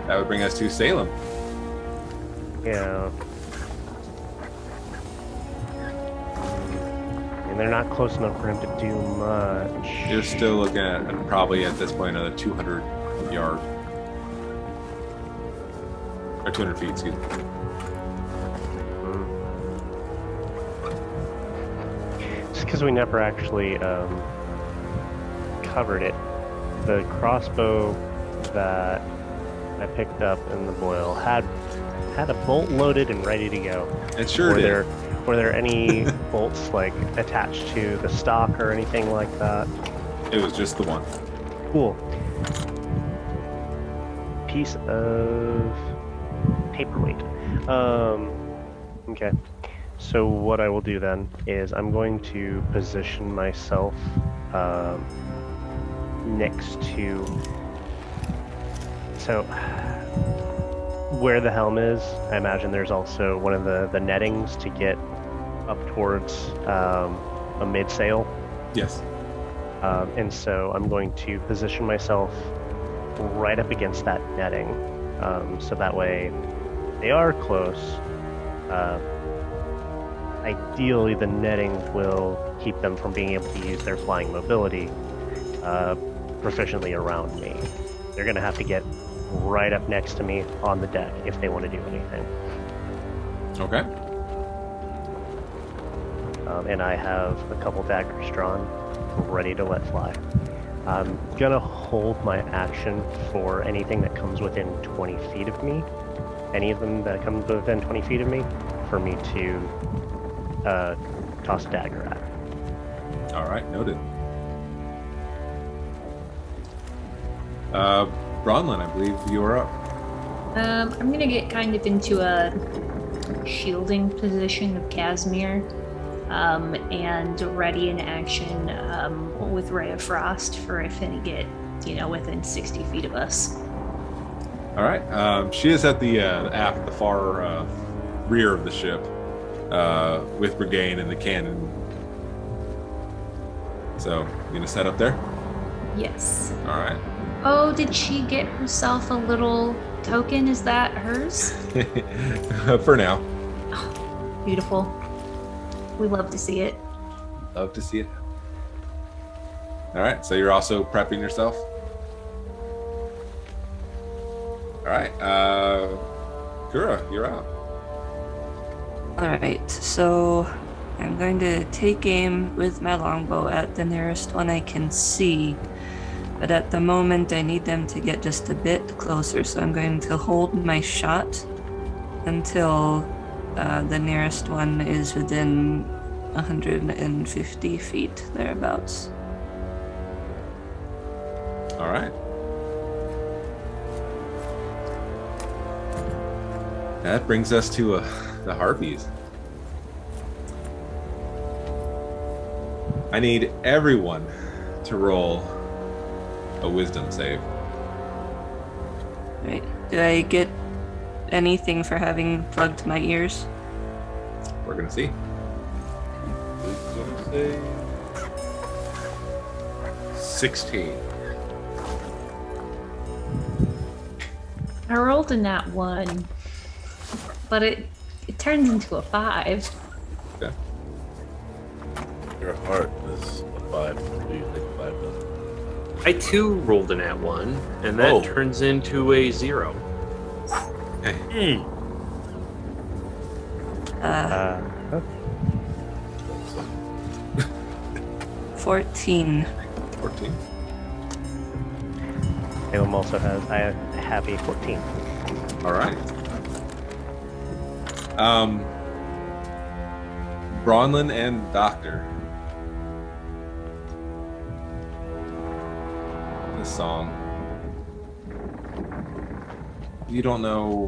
That would bring us to Salem. Yeah. And they're not close enough for him to do much. You're still looking at probably at this point another 200 yard or 200 feet, excuse me. Just because we never actually covered it. The crossbow that I picked up in the boil had had a bolt loaded and ready to go. It sure did. Were there any bolts like attached to the stock or anything like that? It was just the one. Cool. Piece of paperweight. Okay. So what I will do then is I'm going to position myself next to. So where the helm is, I imagine there's also one of the nettings to get up towards a midsail. Yes. And so I'm going to position myself right up against that netting. So that way they are close. Ideally, the netting will keep them from being able to use their flying mobility proficiently around me. They're going to have to get right up next to me on the deck if they want to do anything. Okay. And I have a couple daggers drawn, ready to let fly. I'm gonna hold my action for anything that comes within 20 feet of me. Any of them that come within 20 feet of me, for me to toss a dagger at. All right, noted. Bronlin, I believe you are up. I'm gonna get kind of into a shielding position of Casimir, and ready in action with Ray of Frost for if any get, within 60 feet of us. All right. She is at the aft, the far rear of the ship, with Brigade and the cannon. So, you gonna set up there? Yes. All right. Oh, did she get herself a little token? Is that hers? For now. Oh, beautiful. We love to see it. Love to see it. All right. So you're also prepping yourself? All right. Kura, you're out. All right, so I'm going to take aim with my longbow at the nearest one I can see. But at the moment, I need them to get just a bit closer, so I'm going to hold my shot until the nearest one is within 150 feet, thereabouts. All right. That brings us to the Harpies. I need everyone to roll a wisdom save. Right. Do I get anything for having plugged my ears? We're gonna see. Wisdom save. 16. I rolled a nat 1, but it turned into a 5. Okay. Your heart is a 5. What do you think 5 does? I too rolled an at 1, and that turns into a 0. Okay. 14. 14. Caleb also has, I have a 14. All right. Bronlin and Doctor. This song. You don't know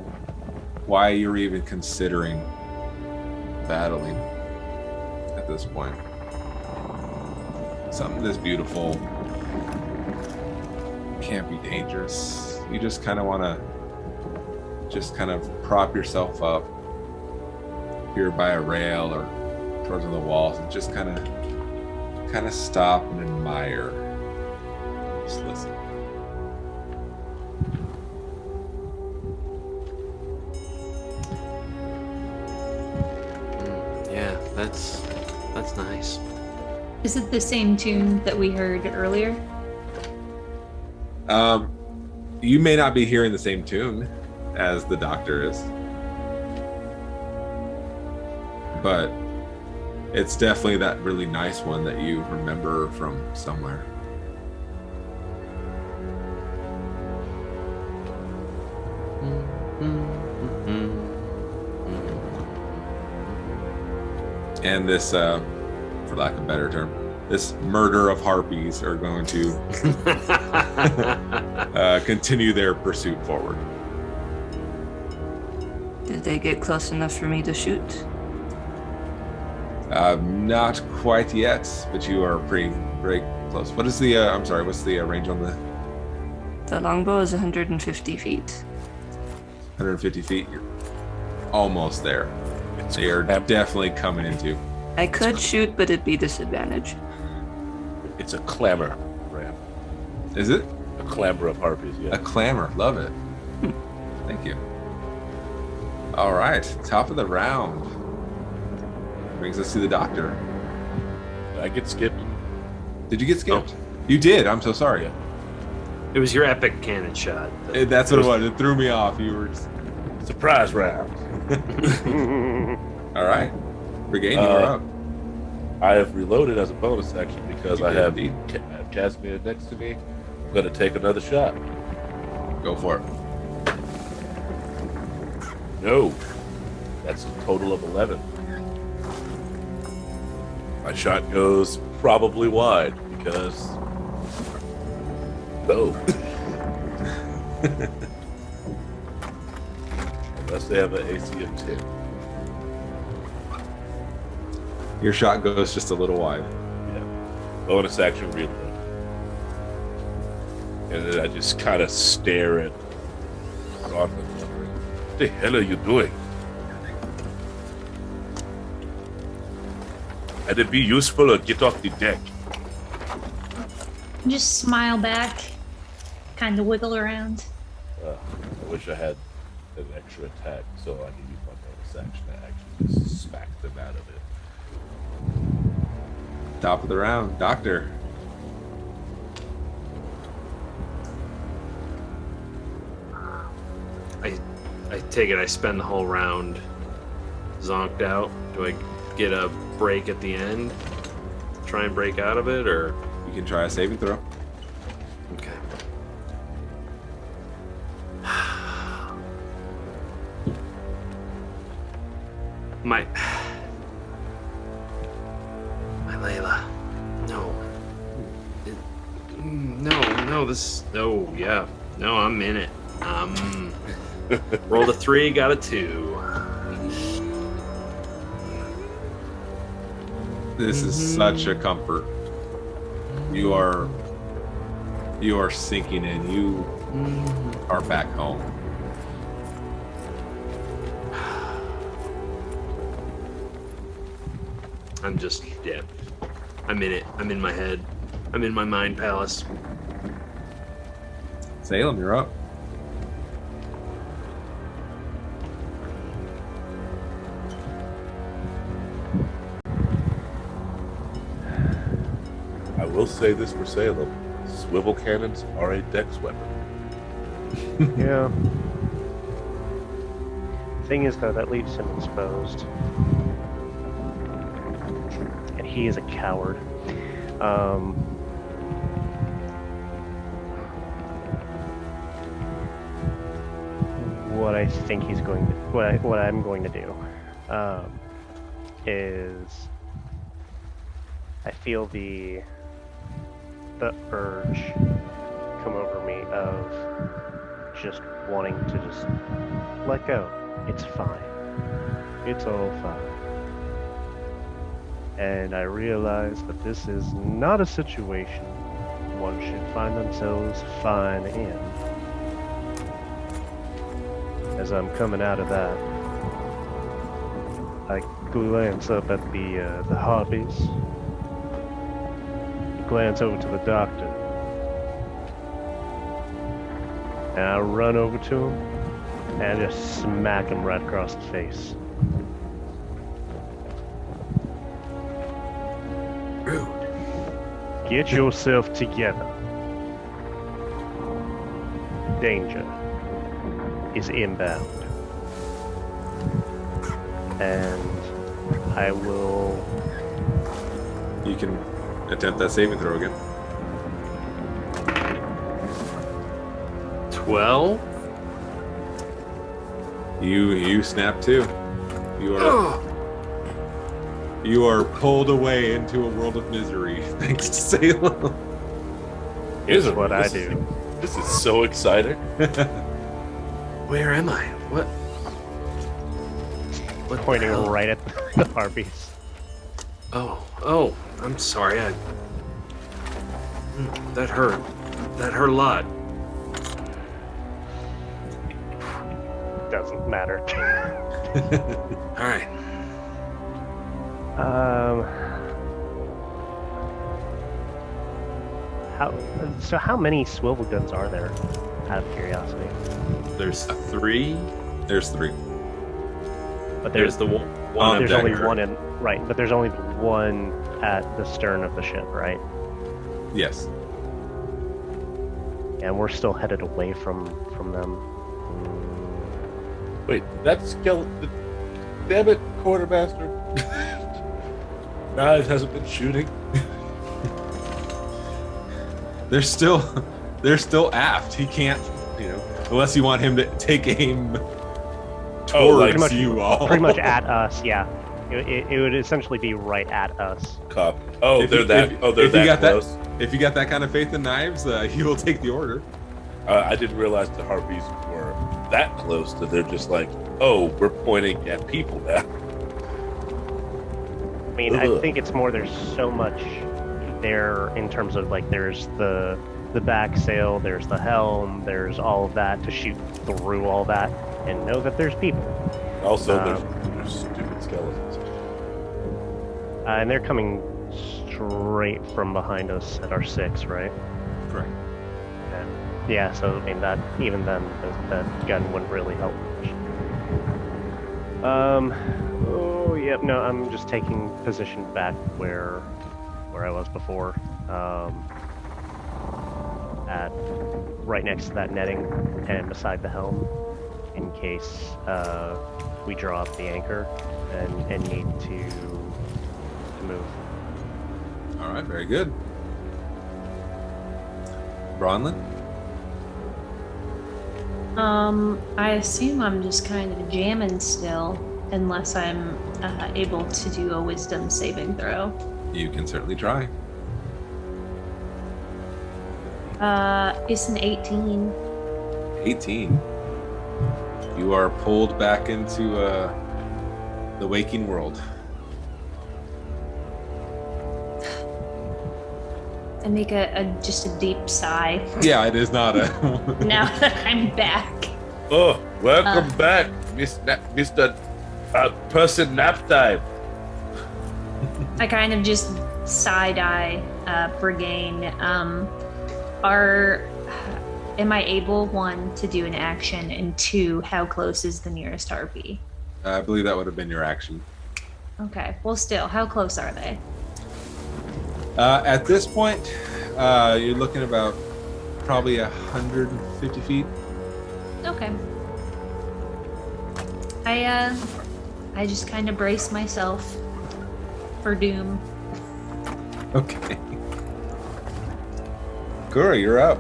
why you're even considering battling at this point. Something this beautiful can't be dangerous. You just kind of want to prop yourself up here by a rail or towards one of the walls and just kind of stop and admire. Just listen. Yeah, that's nice. Is it the same tune that we heard earlier? You may not be hearing the same tune as the Doctor is, but it's definitely that really nice one that you remember from somewhere. And this, for lack of a better term, this murder of harpies are going to continue their pursuit forward. Did they get close enough for me to shoot? Not quite yet, but you are very close. What is the, what's the range on the? The longbow is 150 feet. 150 feet. You're almost there. They are definitely coming into. I could shoot, but it'd be disadvantage. It's a clamor ram. Is it? A clamor of harpies, yeah. A clamor. Love it. Thank you. All right. Top of the round. Brings us to the doctor. Did I get skipped? Did you get skipped? You did. I'm so sorry. Yeah. It was your epic cannon shot. That's what it was. It threw me off. You were just... Surprise round. All right. Brigade, you are up. I have reloaded as a bonus action because I have Casimir next to me. I'm going to take another shot. Go for it. No. That's a total of 11. My shot goes probably wide because... No. Unless they have an AC of 10. Your shot goes just a little wide. Yeah. Bonus action reload. And then I just kind of stare at Ron. What the hell are you doing? Either be useful or get off the deck. Just smile back, kind of wiggle around. I wish I had an extra attack, so I can use my bonus action to actually just smack them out of it. Top of the round, Doctor. I take it I spend the whole round zonked out. Do I get a break at the end? Try and break out of it, or You can try a saving throw. okay. My Layla. No. No, this. Oh, yeah. No, I'm in it. Rolled a 3, got a 2. This is such a comfort. You are sinking in. You are back home. I'm just, yeah. I'm in it. I'm in my head. I'm in my mind palace. Salem, you're up. I will say this for Salem. Swivel cannons are a dex weapon. Yeah. Thing is, though, that leaves him exposed. And he is a coward. What I think he's going to, what I'm going to do, is I feel the urge come over me of just wanting to just let go. It's fine. It's all fine. And I realize that this is not a situation one should find themselves fine in. As I'm coming out of that, I glance up at the harpies, glance over to the doctor, and I run over to him and just smack him right across the face. Rude. Get yourself together. Danger is inbound. And I will... You can attempt that saving throw again. 12? You snap too. You are pulled away into a world of misery thanks to Salem. Here's what I do. This is so exciting. Where am I? What Pointing the hell? right at the harpies. Oh, I'm sorry. That hurt. That hurt a lot. Doesn't matter. All right. How many swivel guns are there? Out of curiosity. There's 3. There's 3. But There's the one on there's deck. only one in right, but there's only one at the stern of the ship, right? Yes. And we're still headed away from them. Wait, that skeleton. Damn it, quartermaster. Knives hasn't been shooting. They're still aft. He can't, unless you want him to take aim towards pretty much, you all. pretty much at us. Yeah, it would essentially be right at us. Cop. Oh, If they're you- that. if- Oh, they're if you that got close. If you got that kind of faith in knives, he will take the order. I didn't realize the harpies were that close that they're just like, oh, we're pointing at people now. I mean, I Ugh. think it's more. There's so much there in terms of like there's the back sail, there's the helm, there's all of that to shoot through all that and know that there's people. Also, there's stupid skeletons. And they're coming straight from behind us at our 6, right? Correct. Yeah, so I mean that even then that gun wouldn't really help much. Oh yep, no, I'm just taking position back where I was before. At right next to that netting and beside the helm in case we draw up the anchor and need to move. All right, very good. Bronlin? I assume I'm just kind of jamming still, unless I'm able to do a wisdom saving throw. You can certainly try. It's an 18. 18. You are pulled back into the waking world. I make just a deep sigh Yeah, it is not a. now that I'm back. Oh, welcome back, Mr. Person Nap Time. I kind of just side eye Brigane. Am I able, 1, to do an action, and 2, how close is the nearest harpy? I believe that would have been your action. Okay, well, still, how close are they? At this point, you're looking about probably 150 feet. Okay. I just kind of brace myself for doom. Okay. Kura, you're up.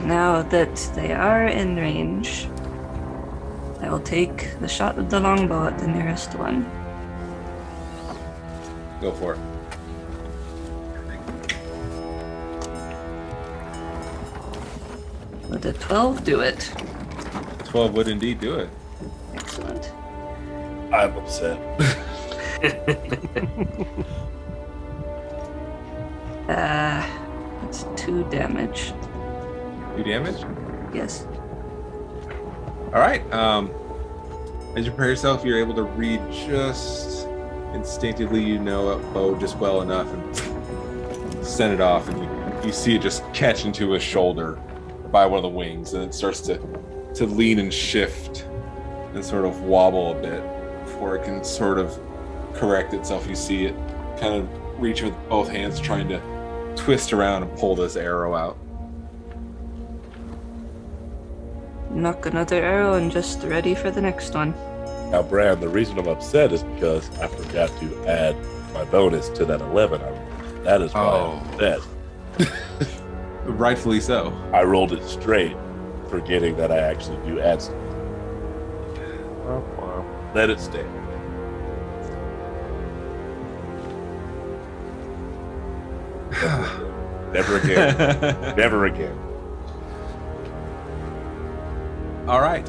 Now that they are in range, I will take the shot with the longbow at the nearest one. Go for it. Would a 12 do it? 12 would indeed do it. Excellent. I'm upset. That's 2 damage. 2 damage? Yes. All right. As you prepare yourself, you're able to read just instinctively, you know, a bow just well enough and send it off, and you see it just catch into his shoulder by one of the wings, and it starts to lean and shift and sort of wobble a bit before it can sort of correct itself. You see it kind of reach with both hands, trying to twist around and pull this arrow out. Knock another arrow and just ready for the next one. Now, Bran, the reason I'm upset is because I forgot to add my bonus to that 11. That is why I'm upset. Rightfully so. I rolled it straight. forgetting that I actually do add stuff. Oh, wow. Let it stay. Never again. Never again. All right.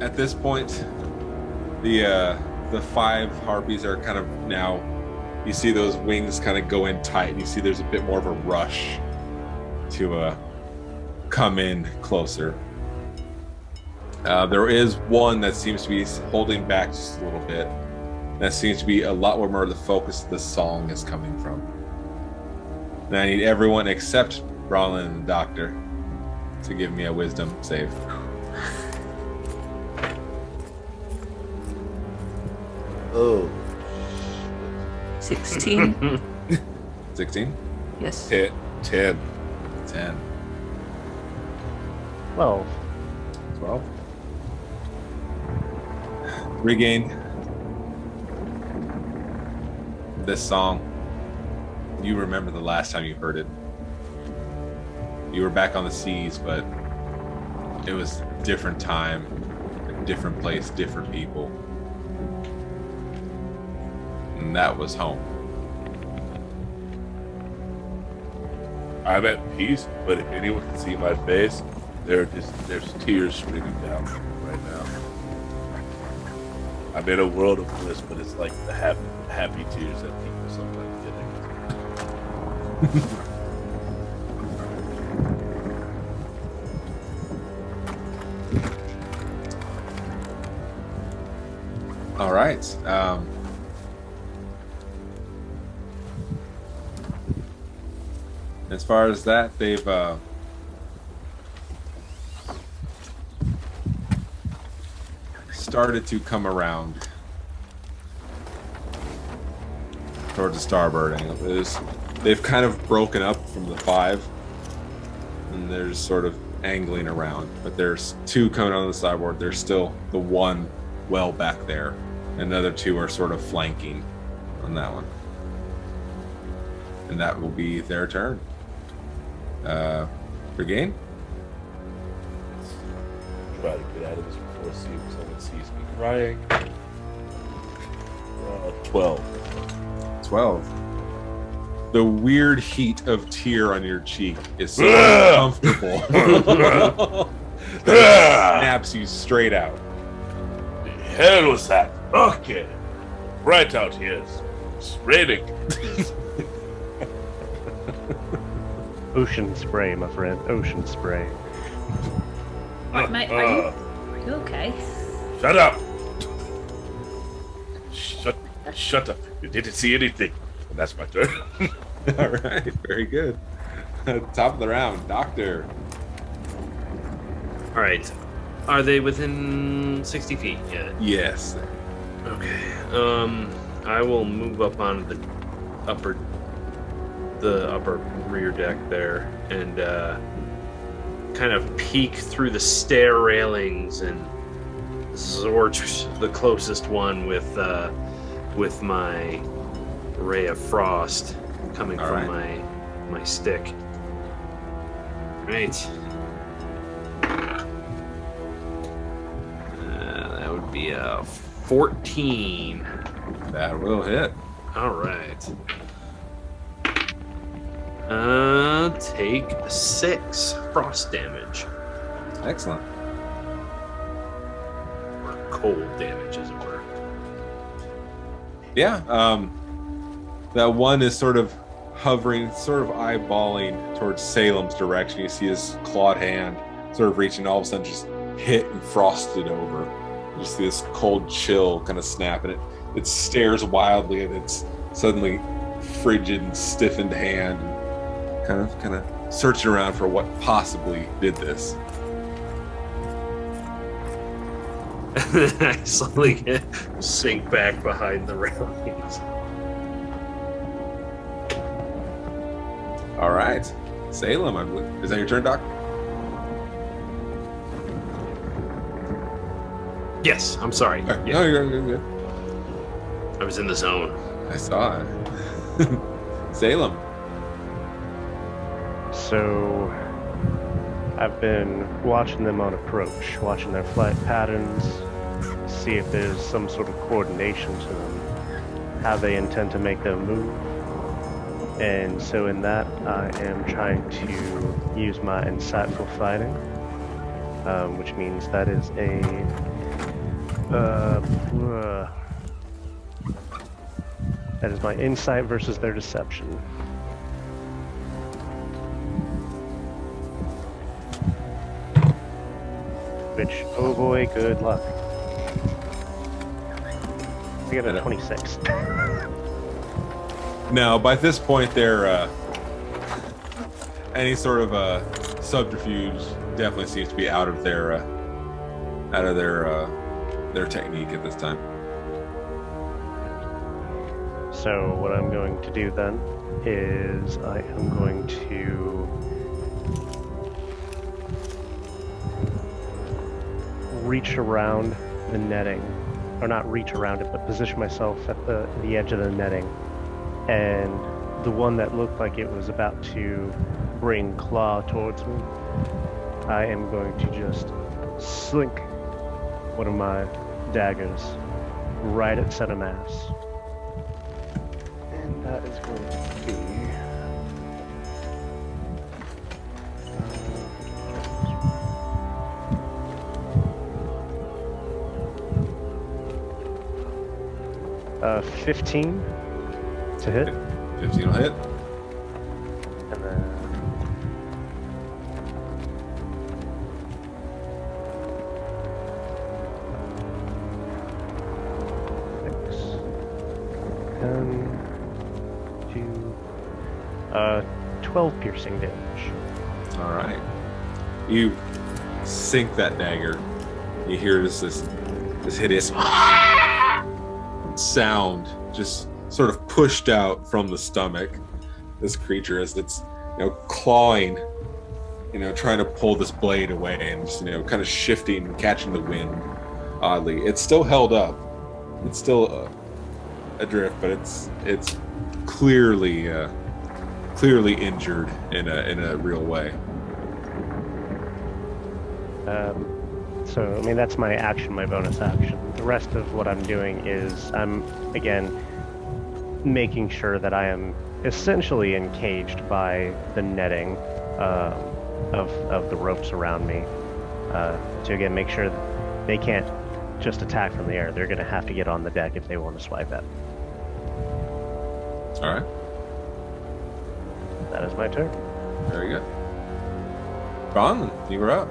At this point, the 5 harpies are kind of now. You see those wings kind of go in tight, and you see there's a bit more of a rush to come in closer. There is one that seems to be holding back just a little bit. That seems to be a lot more the focus of the song is coming from. And I need everyone except Bronlin and the Doctor to give me a wisdom save. Oh. 16. 16? Yes. 10. 10. 12. 12. Regain. This song, you remember the last time you heard it. You were back on the seas, but it was a different time, a different place, different people. And that was home. I'm at peace, but if anyone can see my face, there's tears streaming down right now. I'm in a world of bliss, but it's like the happy tears that people sometimes get. All right. As far as that, they've started to come around towards the starboard angle. They've kind of broken up from the 5, and they're just sort of angling around. But there's 2 coming on the starboard. There's still the 1 well back there, and the other 2 are sort of flanking on that one. And that will be their turn. Regain? Try to get out of this before someone sees me crying. 12. 12. The weird heat of tear on your cheek is so uncomfortable that it snaps you straight out. The hell was that? Okay. Right out here. It's raining. Ocean spray, my friend. Ocean spray. Right, mate, are you okay? Shut up. Shut up. You didn't see anything. And that's my turn. All right, very good. Top of the round, Doctor. All right. Are they within 60 feet yet? Yes. Okay. I will move up on the upper rear deck there and kind of peek through the stair railings and zort the closest one with my ray of frost coming All from right. my stick. Right. That would be a 14. That will hit. All right. Take 6 frost damage. Excellent. Or cold damage, as it were. Yeah. That one is sort of hovering, sort of eyeballing towards Salem's direction. You see his clawed hand sort of reaching, all of a sudden just hit and frosted over. You see this cold chill kind of snap, and it stares wildly at its suddenly frigid and stiffened hand, and kind of searching around for what possibly did this. I slowly sink back behind the railings. All right, Salem, I believe. Is that your turn, Doc? Yes, I'm sorry. No, Yeah, you're good. I was in the zone. I saw it. Salem. So I've been watching them on approach, watching their flight patterns, see if there's some sort of coordination to them, how they intend to make their move. And so in that, I am trying to use my insightful fighting, which means that is that is my insight versus their deception. Which, oh boy, good luck. We got a 26. Now, by this point, they're any sort of subterfuge definitely seems to be out of their technique at this time. So what I'm going to do then is I am going to reach around the netting, or not reach around it, but position myself at the edge of the netting, and the one that looked like it was about to bring claw towards me, I am going to just slink one of my daggers right at center mass. And that is going to be 15 to hit. 15 will hit. And then six, 12 piercing damage. All right. You sink that dagger. You hear this hideous sound just sort of pushed out from the stomach. This creature, as it's clawing, trying to pull this blade away and just kind of shifting and catching the wind. Oddly, it's still held up. It's still adrift, but it's clearly injured in a real way. So, I mean, that's my action, my bonus action. The rest of what I'm doing is I'm, again, making sure that I am essentially encaged by the netting of the ropes around me. To, again, make sure that they can't just attack from the air. They're going to have to get on the deck if they want to swipe at me. All right. That is my turn. Very good. Ron, you were up.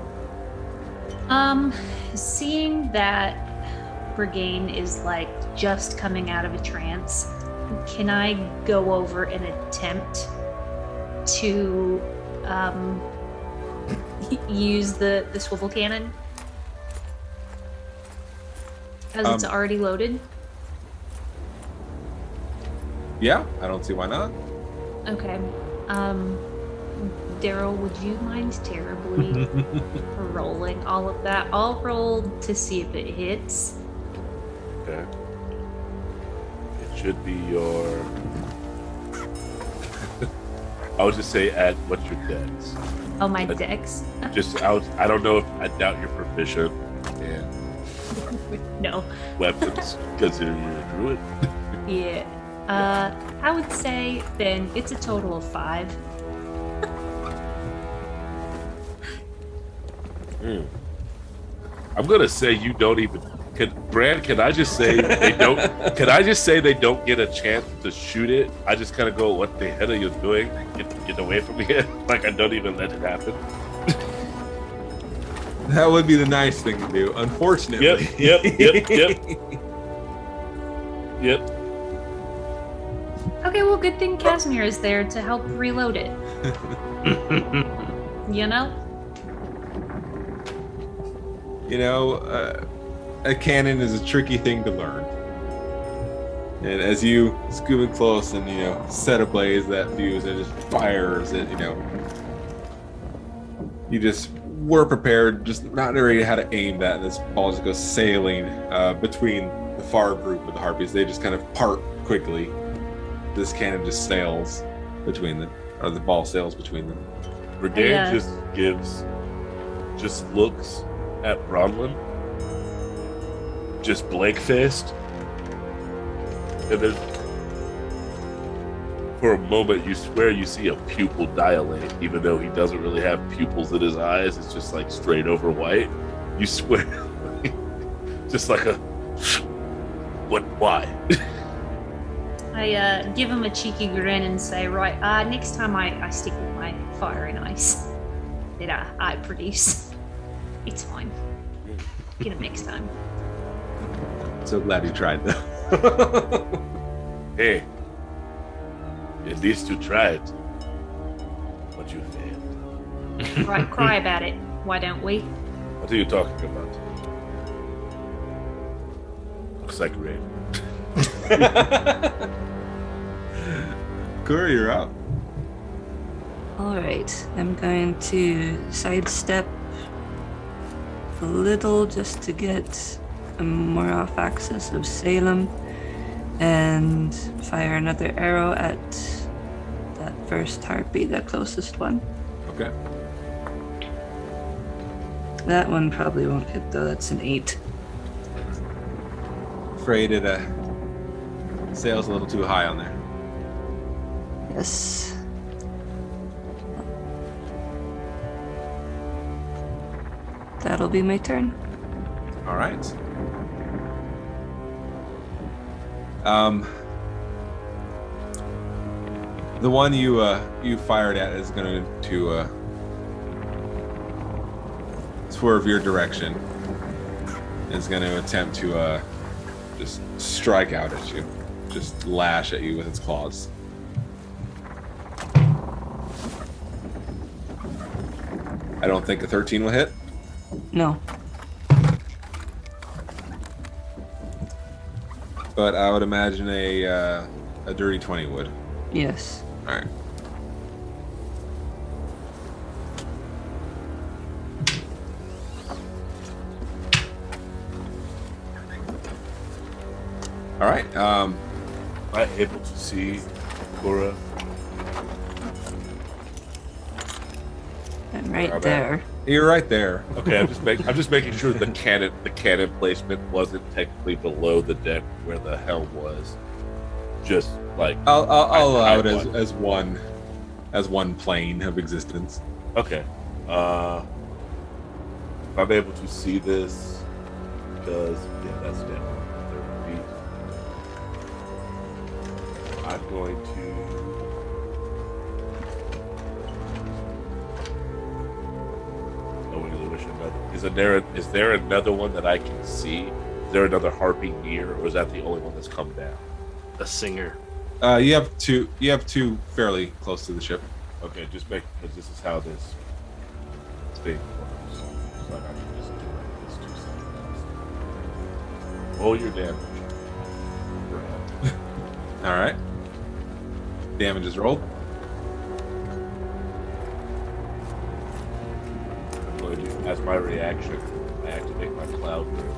Seeing that Brigane is like just coming out of a trance, can I go over and attempt to use the swivel cannon as it's already loaded? Yeah, I don't see why not. Okay. Daryl, would you mind terribly rolling all of that? I'll roll to see if it hits. Okay. It should be your... I would just say add what's your dex. Oh, my dex? I don't know if I doubt you're proficient in No. weapons because you're a druid. Yeah. I would say then it's a total of 5. I'm gonna say you don't even. Brand, can I just say they don't? Can I just say they don't get a chance to shoot it? I just kind of go, "What the hell are you doing? Get away from here!" Like I don't even let it happen. That would be the nice thing to do. Unfortunately. Yep. Okay, well, good thing Casimir is there to help reload it. A cannon is a tricky thing to learn. And as you scoop in close and, set ablaze that fuse and it just fires it, you just were prepared, just not ready how to aim that, and this ball just goes sailing between the far group of the harpies. They just kind of part quickly. This cannon just sails between them, or the ball sails between them. Brigade just gives just looks at Bronwyn, just blank-faced, and then for a moment you swear you see a pupil dilate, even though he doesn't really have pupils in his eyes. It's just like straight over white. You swear, just like a what? Why? I give him a cheeky grin and say, right, next time I stick with my fire and ice that I produce. It's fine. Get him next time. So glad you tried, though. Hey, at least you tried, but you failed. Right, cry about it. Why don't we? What are you talking about? Looks like rain. Corey, you're up. All right, I'm going to sidestep a little just to get more off axis of Salem and fire another arrow at that first harpy, the closest one. Okay. That one probably won't hit though, that's an 8. Afraid it sails a little too high on there. Yes. That'll be my turn. All right. The one you fired at is going to swerve your direction. Is going to attempt to just strike out at you, just lash at you with its claws. I don't think a 13 will hit. No. But I would imagine a dirty 20 would. Yes. All right. All right. Am I able to see Cora? I'm right there. You're right there. Okay, I'm just making sure the cannon placement wasn't technically below the deck where the helm was. Just like I'll allow it as one plane of existence. okay. If I'm able to see this, because that's definitely 30 feet. I'm going to. Is there another one that I can see? Is there another harpy near, or is that the only one that's come down? A singer. You have two fairly close to the ship. Okay, just make because this is how this thing works. So I can just direct this 2 seconds. Roll your damage. All right. Damage is rolled. I'm going to, as my reaction, I activate my cloud group.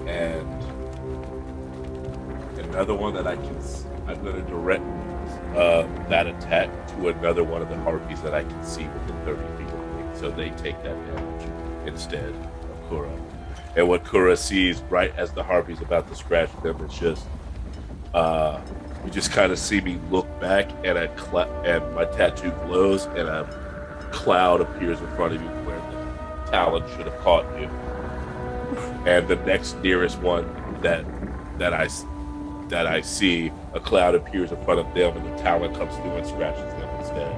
And another one that I can, I'm going to direct that attack to another one of the harpies that I can see within 30 feet of me, so they take that damage instead of Kura. And what Kura sees right as the harpy's about to scratch them is just, you just kind of see me look back, and and my tattoo glows, and a cloud appears in front of you where the talon should have caught you. And the next nearest one that I see, a cloud appears in front of them, and the talon comes through and scratches them instead.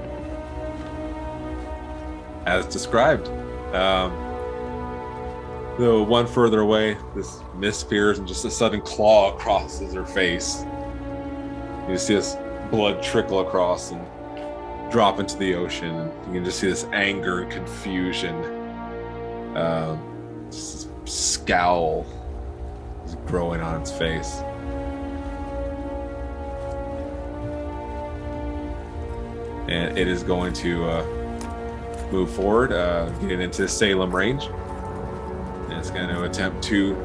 As described. The one further away, this mist appears, and just a sudden claw crosses her face. You see this blood trickle across and drop into the ocean. You can just see this anger and confusion. This scowl is growing on its face. And it is going to move forward, getting into Salem range. And it's going to attempt to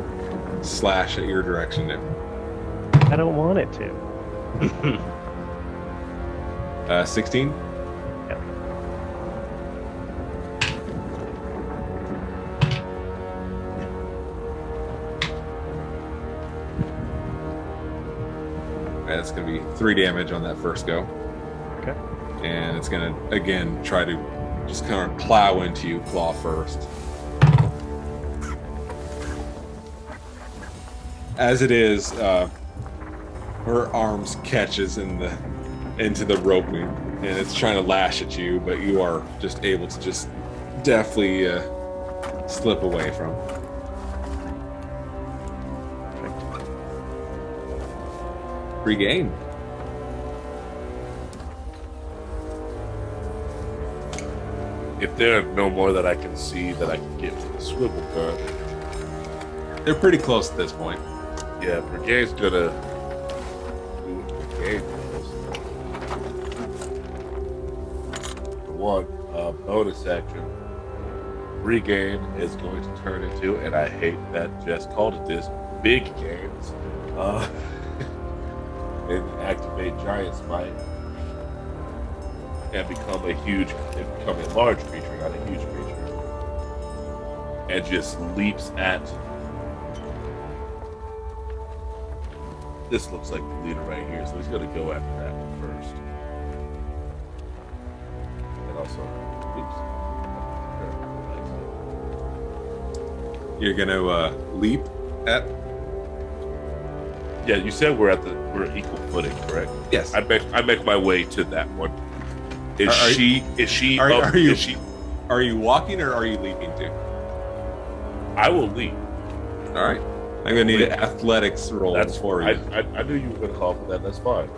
slash at your direction now. I don't want it to. 16? Yep. That's going to be 3 damage on that first go. Okay. And it's going to, again, try to just kind of plow into you, claw first. As it is, her arms catches into the roping, and it's trying to lash at you, but you are just able to just deftly slip away from. Regain. If there are no more that I can see that I can get from the swivel gun, They're pretty close at this point. yeah, Brigade's gonna do what Brigade does. For one, bonus action. Regain is going to turn into, and I hate that Jess called it this, big gains. And activate Giant Smite and become a large creature, not a huge creature. And just leaps at. This looks like the leader right here, so he's going to go after that one first. And also, You're going to leap at. yeah, you said we're equal footing, correct? Yes. I make my way to that one. Are you walking or are you leaping too? I will leap. All right. I'm gonna need an athletics roll for you. I knew you were going to call for that. That's fine.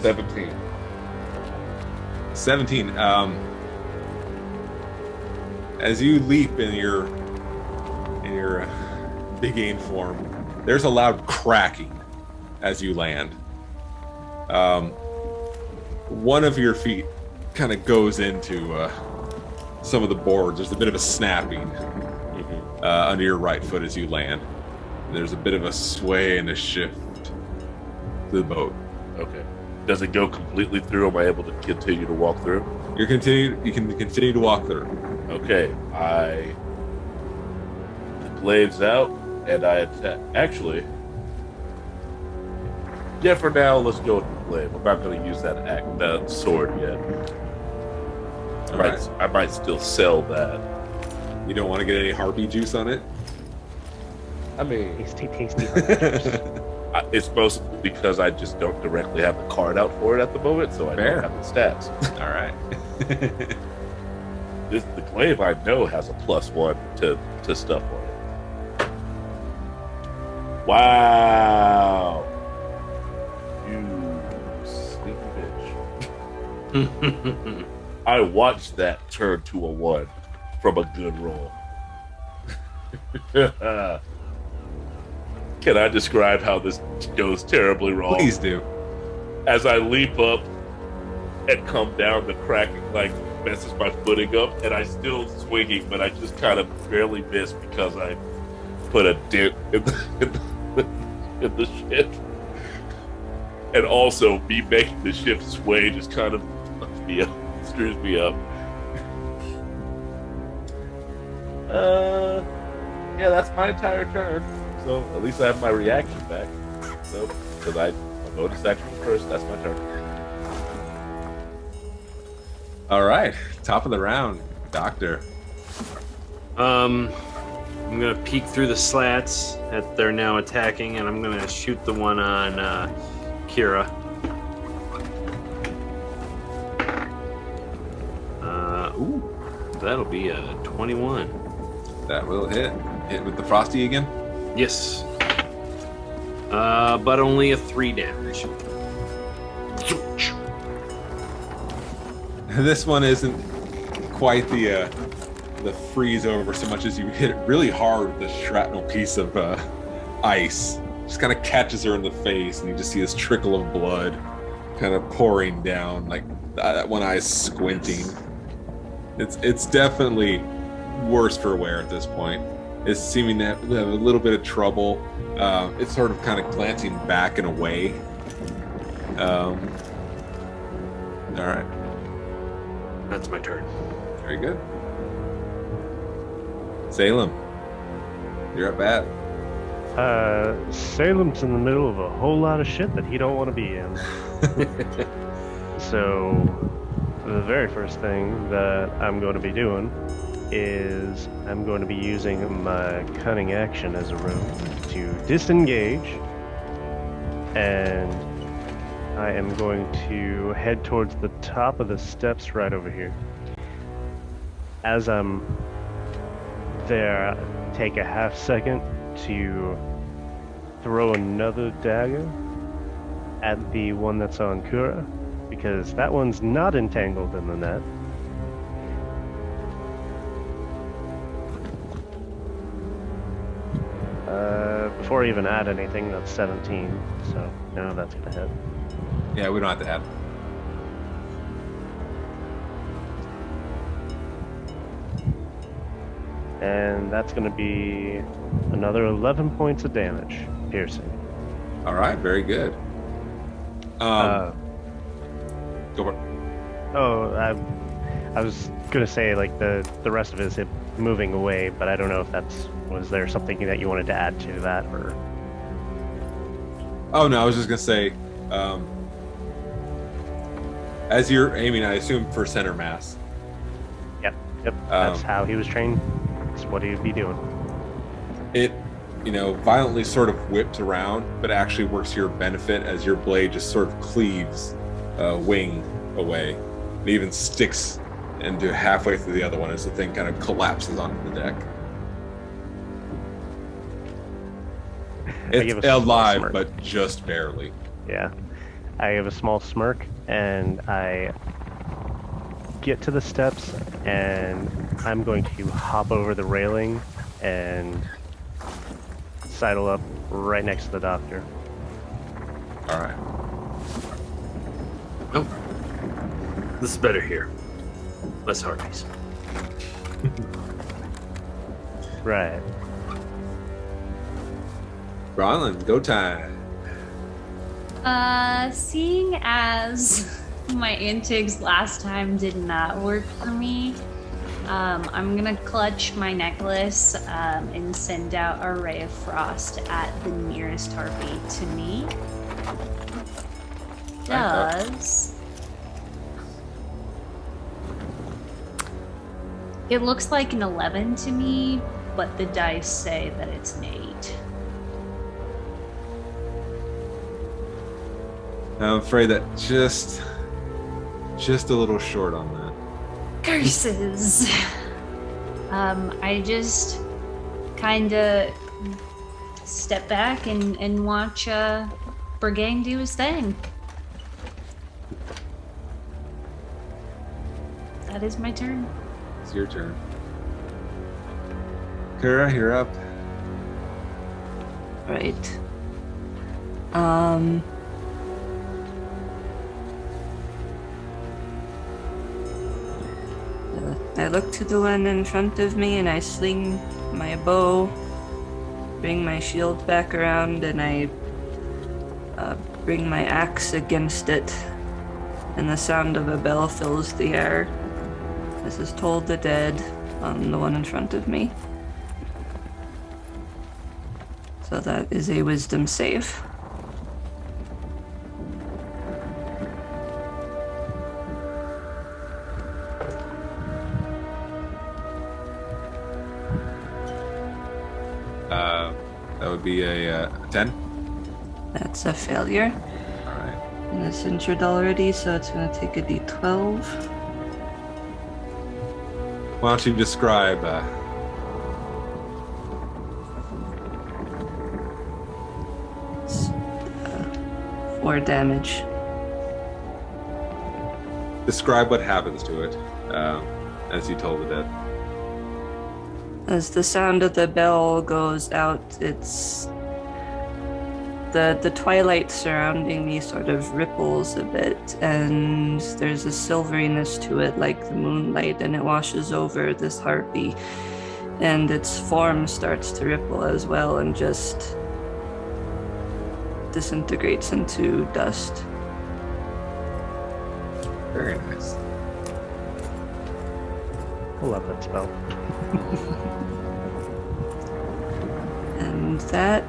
17. 17. As you leap in your big game form, there's a loud cracking as you land. One of your feet kind of goes into some of the boards. There's a bit of a snapping under your right foot as you land. There's a bit of a sway and a shift to the boat. Okay. Does it go completely through? Am I able to continue to walk through? You can continue to walk through. Okay. The glaive's out, and I attack. Actually, yeah. For now, let's go with the glaive. I'm not going to use that sword yet. I might still sell that. You don't want to get any harpy juice on it? I mean, Tasty. it's mostly because I just don't directly have the card out for it at the moment, so I Fair. don't have the stats. All right. The glaive I know has a +1 to stuff on it. Wow. You sneaky bitch. I watched that turn to a 1 from a good roll. Can I describe how this goes terribly wrong? Please do. As I leap up and come down, the cracking messes my footing up, and I still swinging, but I just kind of barely miss because I put a dent in the ship. And also, me making the ship sway just kind of screws me up. Yeah, that's my entire turn. So at least I have my reaction back. So, because my bonus action first, that's my turn. All right. Top of the round, Doctor. I'm gonna peek through the slats that they're now attacking, and I'm gonna shoot the one on Kira. That'll be a 21. That will hit. Hit with the frosty again. Yes. But only a 3 damage. This one isn't quite the freeze over so much as you hit it really hard with the shrapnel piece of ice. Just kind of catches her in the face, and you just see this trickle of blood kind of pouring down, like that one eye's squinting. It's definitely worse for wear at this point. It's seeming to have a little bit of trouble. It's sort of kind of glancing back and away. All right. That's my turn. Very good. Salem, you're at bat. Salem's in the middle of a whole lot of shit that he don't want to be in. So, the very first thing that I'm going to be doing is I'm going to be using my cunning action as a rogue to disengage, and I am going to head towards the top of the steps right over here. As I'm there, take a half second to throw another dagger at the one that's on Kura, because that one's not entangled in the net. Before I even add anything, that's 17, so now that's gonna hit. Yeah, we don't have to add. And that's gonna be another 11 points of damage, piercing. All right, very good. Go for it. Oh, I was gonna say like the rest of it is him moving away, but I don't know if was there something that you wanted to add to that, or? Oh no, I was just gonna say, as you're aiming, I assume for center mass. Yep. That's how he was trained. That's what he'd be doing. It, violently sort of whips around, but actually works to your benefit as your blade just sort of cleaves wing away. It even sticks into halfway through the other one as the thing kind of collapses onto the deck. It's alive, smirk. but just barely. Yeah. I have a small smirk, and I get to the steps, and I'm going to hop over the railing and sidle up right next to the doctor. All right. Oh, this is better here. Less harpies. Right. Bronlin, go time. Seeing as my antics last time did not work for me, I'm gonna clutch my necklace and send out a ray of frost at the nearest harpy to me. It looks like an 11 to me, but the dice say that it's an 8. I'm afraid that just a little short on that. Curses. I just kind of step back and watch Bergang do his thing. That is my turn. It's your turn. Kura, you're up. Right. I look to the one in front of me and I sling my bow, bring my shield back around, and I bring my axe against it, and the sound of a bell fills the air. This is Toll the Dead on the one in front of me. So that is a wisdom save. That would be a 10. That's a failure. All right. And it's injured already, so it's going to take a d12. Why don't you describe 4 damage. Describe what happens to it as you told the dead. As the sound of the bell goes out, it's the twilight surrounding me sort of ripples a bit, and there's a silveriness to it like the moonlight, and it washes over this harpy, and its form starts to ripple as well and just disintegrates into dust. Very nice. I love that spell. And And that...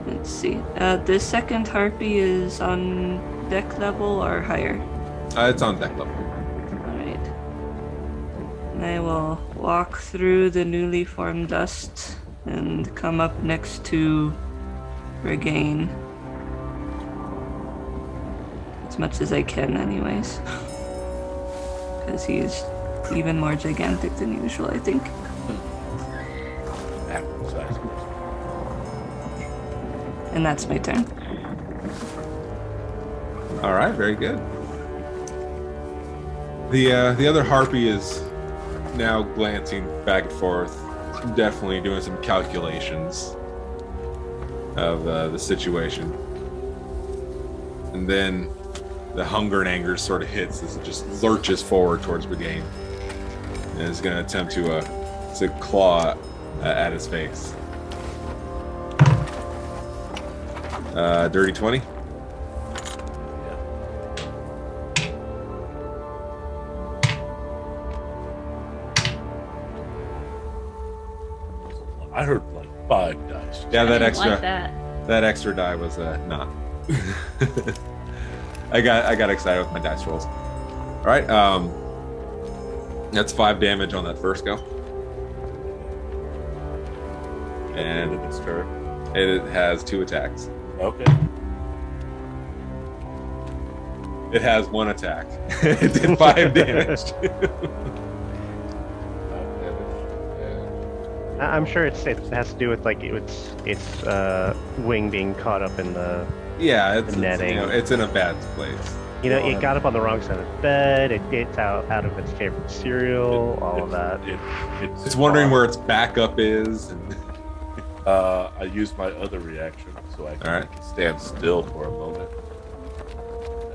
Let's see. The second harpy is on deck level or higher? It's on deck level. Alright. And I will walk through the newly formed dust and come up next to Regain. As much as I can, anyways. Because he's even more gigantic than usual, I think. And that's my turn. All right, very good. The other harpy is now glancing back and forth, definitely doing some calculations of the situation. And then the hunger and anger sort of hits as it just lurches forward towards Regain. And is going to attempt to claw at his face. Dirty 20. I heard like 5 dice. Yeah, that I didn't extra like that. that extra die was not. I got excited with my dice rolls. All right, that's 5 damage on that first go. And End of its turn. it has 2 attacks. Okay. It has 1 attack. It did 5 damage. I'm sure it has to do with like its wing being caught up in the Yeah, it's netting. it's in a bad place. it got up on the wrong side of the bed. It's out of its favorite cereal. All of that. It's wondering where its backup is. And... I used my other reaction, so I can stand still for a moment.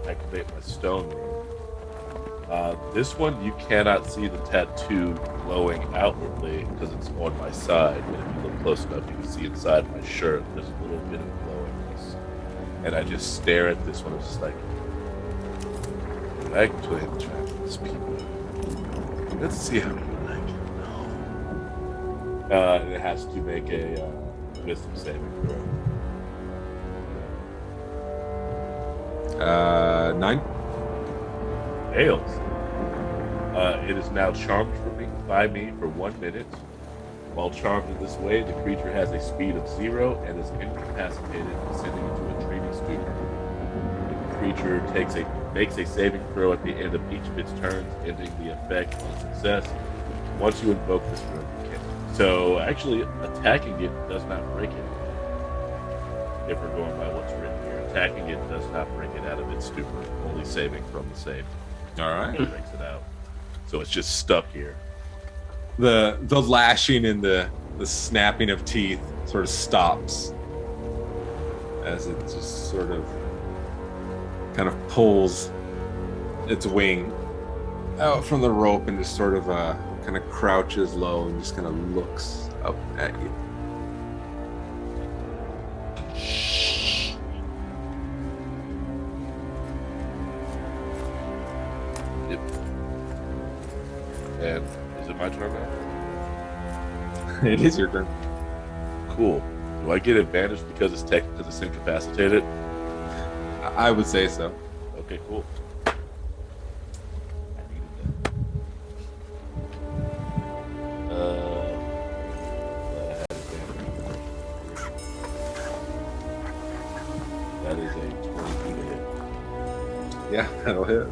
Activate my stone room. This one you cannot see the tattoo glowing outwardly because it's on my side. But if you look close enough, you can see inside my shirt. There's a little bit of glowingness, and I just stare at this one. I'm just like, I can play the trap with these people. Let's see how you like it. No. It has to make a wisdom saving throw. 9. Fails. It is now charmed by me for 1 minute. While charmed in this way, the creature has a speed of 0 and is incapacitated, descending into a retreating stupor. The creature makes a saving throw at the end of each of its turns, ending the effect on success. Once you invoke this room, you can. So actually, attacking it does not break it. If we're going by what's written here, attacking it does not break it out of its stupor. Only saving from the save. All right. Breaks it out. So it's just stuck here. The lashing and the snapping of teeth sort of stops as it just sort of kind of pulls its wing out from the rope and just sort of kind of crouches low and just kind of looks up at you. Yep. And is it my turn now? It is your turn. Cool. Do I get advantage because it's incapacitated? I would say so. Okay, cool. I needed that. That is a 22 to hit. Yeah, that'll hit.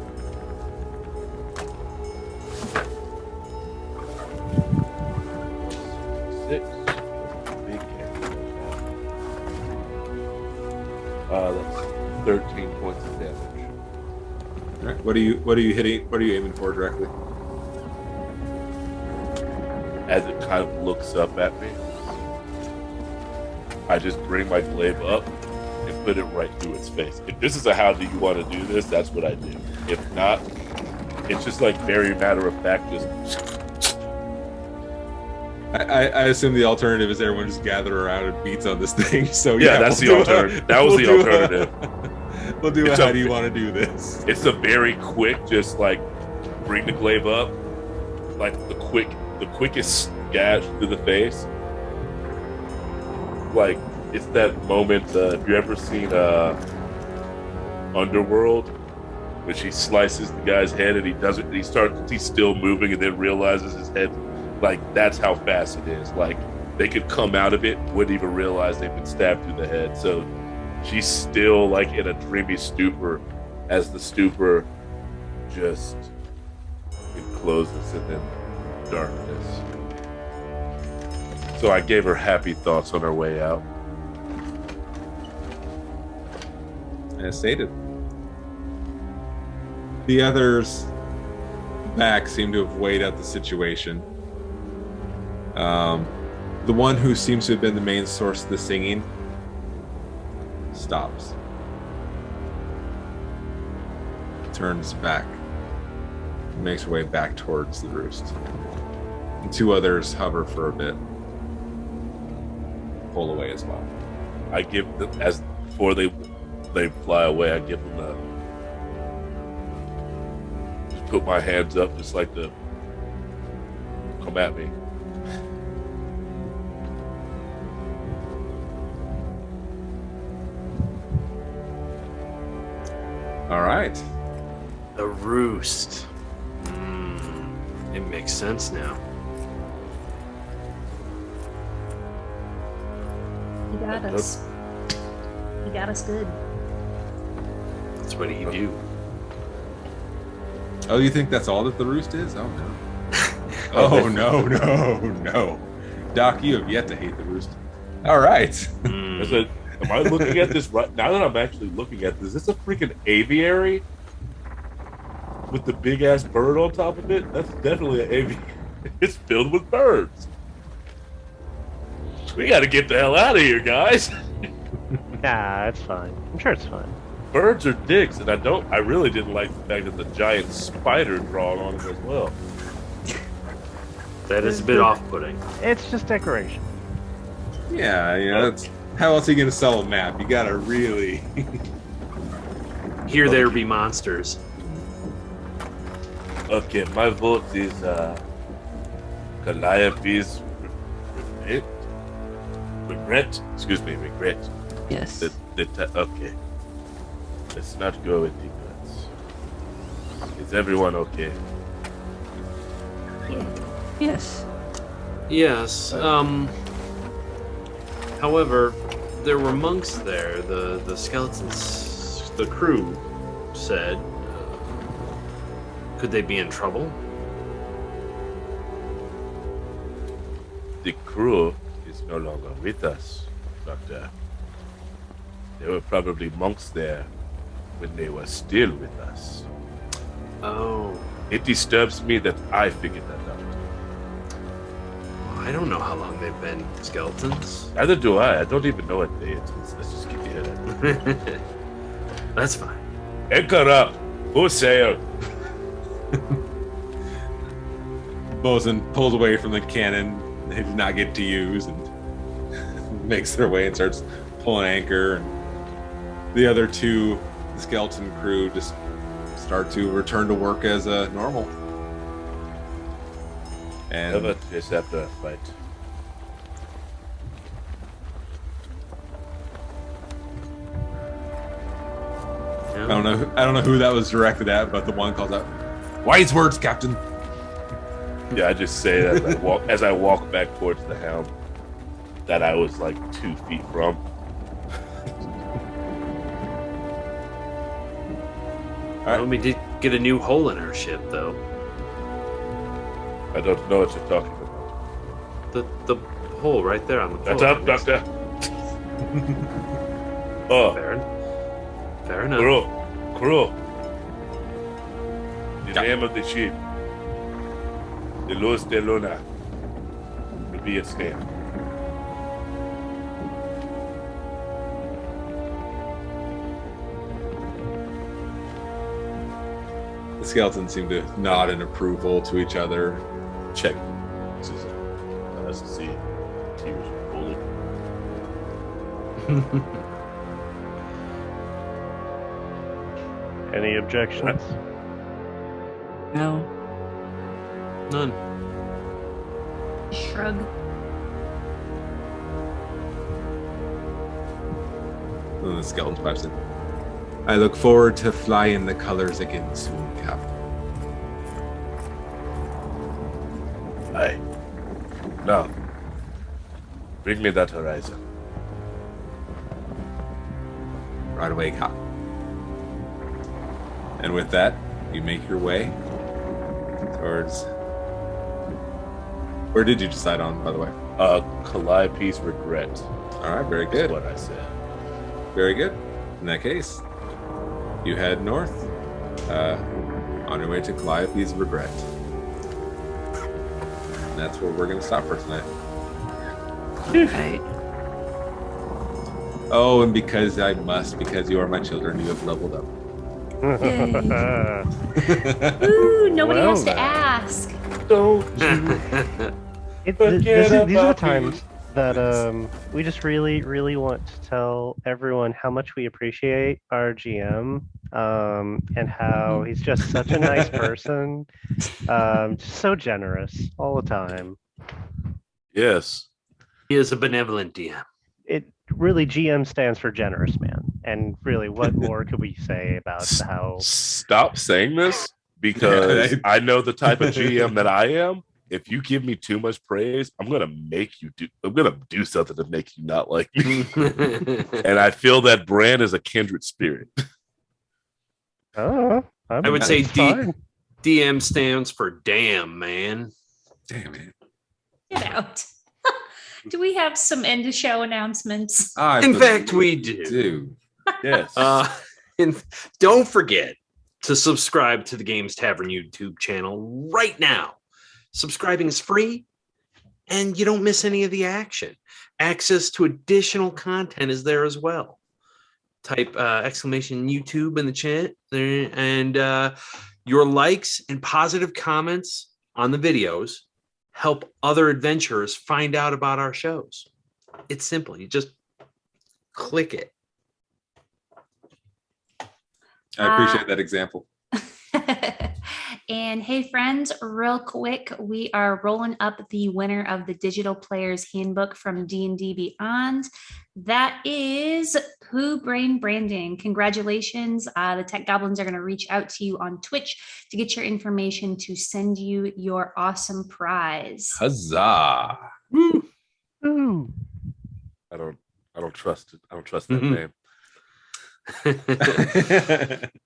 Six. Big damage. That's 13 points of damage. All right. What are you hitting? What are you aiming for directly? As it kind of looks up at me, I just bring my glaive up and put it right through its face. If this is a how do you want to do this, that's what I do. If not, it's just like very matter of fact, just... I assume the alternative is everyone just gather around and beats on this thing. So yeah, that's the alternative. That was the alternative. We'll do how do you want to do this? It's a very quick, just like bring the glaive up, like the quickest gash through the face. Like, it's that moment. Have you ever seen Underworld? When she slices the guy's head and he's still moving and then realizes his head. Like, that's how fast it is. Like, they could come out of it, wouldn't even realize they've been stabbed through the head. So she's still like in a dreamy stupor as the stupor just encloses and then darkness. So I gave her happy thoughts on her way out. As stated. The others back seem to have weighed out the situation. The one who seems to have been the main source of the singing stops. Turns back. Makes her way back towards the roost. And two others hover for a bit. Pull away as well. I give them, as before they fly away, I give them just put my hands up, just like to come at me. All right. The roost. It makes sense now. You got us. You got us good. That's what you do. Oh, you think that's all that the roost is? Oh no. Oh no. Doc, you have yet to hate the roost. All right. Am I looking at this right now that I'm actually looking at this? Is this a freaking aviary with the big ass bird on top of it? That's definitely an aviary. It's filled with birds. We got to get the hell out of here, guys. Nah, it's fine. I'm sure it's fine. Birds are dicks, and I really didn't like the fact that the giant spider drawn on them as well. That is a bit off-putting. It's just decoration. Yeah, that's how else are you gonna sell a map? You gotta really Here there be monsters. Okay, my vote is Calliope's regret. Excuse me, regret. Yes. Okay. Let's not go with ignorance. Is everyone okay? Yes. Yes. However, there were monks there. The skeletons, the crew said, could they be in trouble? The crew is no longer with us, Doctor. There were probably monks there when they were still with us. Oh. It disturbs me that I figured that out. I don't know how long they've been skeletons. Neither do I. I don't even know what day it is. Let's just get the hell out. That's fine. Anchor up. Full sail. Bosun pulls away from the cannon they did not get to use and makes their way and starts pulling anchor, and the other two, the skeleton crew, just start to return to work as normal. And Never is after a fight. I don't know who that was directed at, but the one calls out, "Wise words, Captain." Yeah, I just say that as I walk back towards the helm that I was like 2 feet from. Well, we did get a new hole in our ship, though. I don't know what you're talking about. The hole right there on the floor. That's up, Doctor. Oh, Fair enough. Crew. The name of the ship. The Luz de Luna. Will be its name. The skeletons seem to nod in approval to each other. Check. This is us to see. Tears are pulling. Any objections? No. None. Shrug. And the skeleton pipes in. I look forward to flying the colors again soon, Cap. Aye. No. Bring me that horizon. Right away, Cap. And with that, you make your way towards. Where did you decide on, by the way? Calliope's regret. All right, very Is good. what I said. Very good. In that case, you head north on your way to Calliope's regret. And that's where we're going to stop for tonight. Right. Oh, and because you are my children, you have leveled up. Ooh, nobody Well, has to then. ask. Don't you These are the about times that we just really want to tell everyone how much we appreciate our GM and how he's just such a nice person, just so generous all the time. Yes. He is a benevolent DM. It really GM stands for generous man, and really, what more could we say about how? Stop saying this because Yeah. I know the type of GM that I am. If you give me too much praise, I'm gonna do something to make you not like me. And I feel that Brand is a kindred spirit. Oh, I would say it's fine. DM stands for damn, man. Damn it. Get out. Do we have some end of show announcements? In fact, we do. do. Yes. And don't forget to subscribe to the Games Tavern YouTube channel right now. Subscribing is free, and you don't miss any of the action. Access to additional content is there as well. Type exclamation YouTube in the chat there, and your likes and positive comments on the videos help other adventurers find out about our shows. It's simple. You just click it. I appreciate that example. And hey, friends, real quick, we are rolling up the winner of the Digital Player's Handbook from D&D Beyond. That is Pooh Brain Branding. Congratulations. The Tech Goblins are going to reach out to you on Twitch to get your information to send you your awesome prize. Huzzah. Ooh. I don't trust it. I don't trust that name.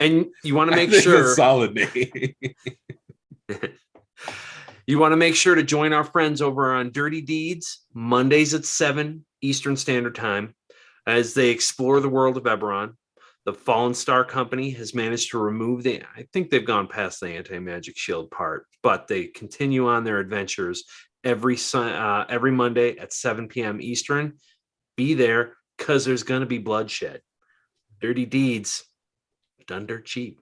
And you want to make I think sure that's a solid name. you want to make sure to join our friends over on Dirty Deeds Mondays at 7 Eastern Standard Time as they explore the world of Eberron. The Fallen Star Company has managed to remove I think they've gone past the anti-magic shield part, but they continue on their adventures every Monday at 7 p.m. Eastern. Be there because there's going to be bloodshed. Dirty Deeds, done dirt cheap.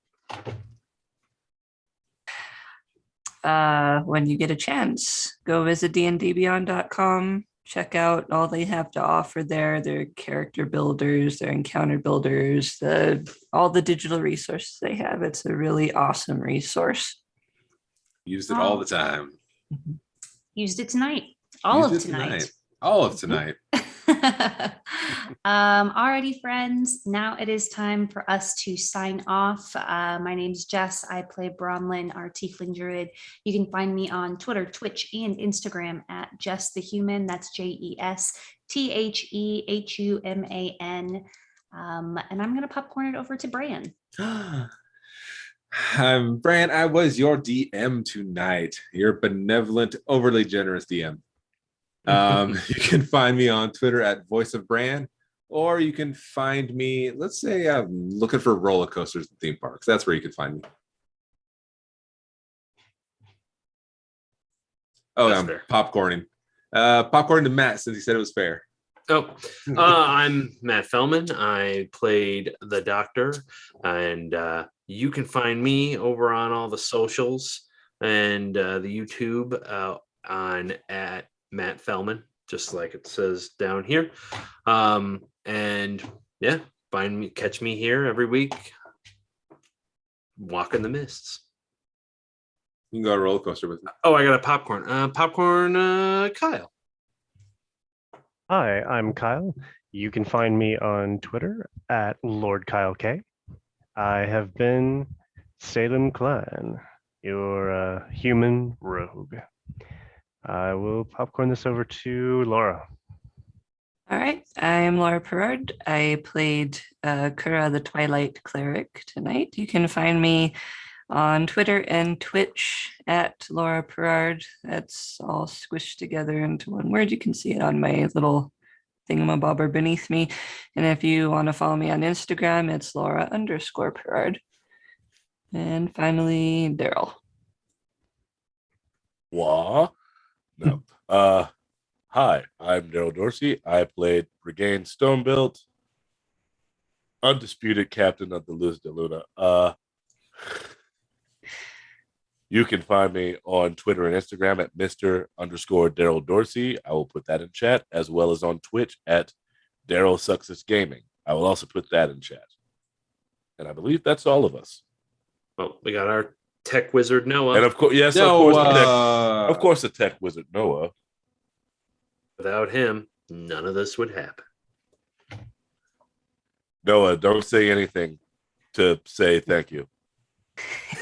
When you get a chance, go visit dndbeyond.com. Check out all they have to offer there. Their character builders, their encounter builders, all the digital resources they have. It's a really awesome resource. Used it all the time. Used it tonight. All Used of it tonight. All of tonight. Alrighty, friends. Now it is time for us to sign off. My name's Jess. I play Bronlyn, our Tiefling Druid. You can find me on Twitter, Twitch, and Instagram at Jess the Human. That's JESTHEHUMAN. And I'm gonna popcorn it over to Bran. I'm Bran. I was your DM tonight. Your benevolent, overly generous DM. You can find me on Twitter at Voice of Bran, or you can find me, let's say, looking for roller coasters and theme parks. That's where you can find me. Oh, That's I'm fair. popcorning. Popcorn to Matt since he said it was fair. I'm Matt Fellman. I played the Doctor, and you can find me over on all the socials and the YouTube on at Matt Fellman, just like it says down here. And yeah, catch me here every week, walking the mists. You can go roller coaster with me. Oh, I got a popcorn. Kyle. Hi, I'm Kyle. You can find me on Twitter at Lord Kyle K. I have been Salem Klein, your human rogue. I will popcorn this over to Laura. All right, I'm Laura Perard. I played Kura the Twilight Cleric tonight. You can find me on Twitter and Twitch at Laura Perard. That's all squished together into one word. You can see it on my little thingamabobber beneath me. And if you want to follow me on Instagram, it's Laura_Perard. And finally, Daryl. Wah. No. Hi, I'm Daryl Dorsey. I played Regain Stonebuilt, undisputed captain of the Luz de Luna. You can find me on Twitter and Instagram at Mr_Daryl Dorsey. I will put that in chat, as well as on Twitch at Daryl Success Gaming. I will also put that in chat. And I believe that's all of us. Well, we got our tech wizard Noah. And of course, yes, of course, the tech wizard Noah. Without him, none of this would happen. Noah, don't say anything to say thank you.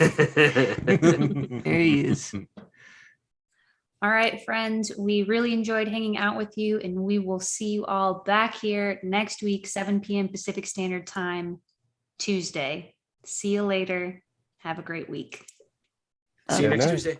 There he is. All right, friends, we really enjoyed hanging out with you, and we will see you all back here next week, 7 p.m. Pacific Standard Time, Tuesday. See you later. Have a great week. See you next night. Tuesday.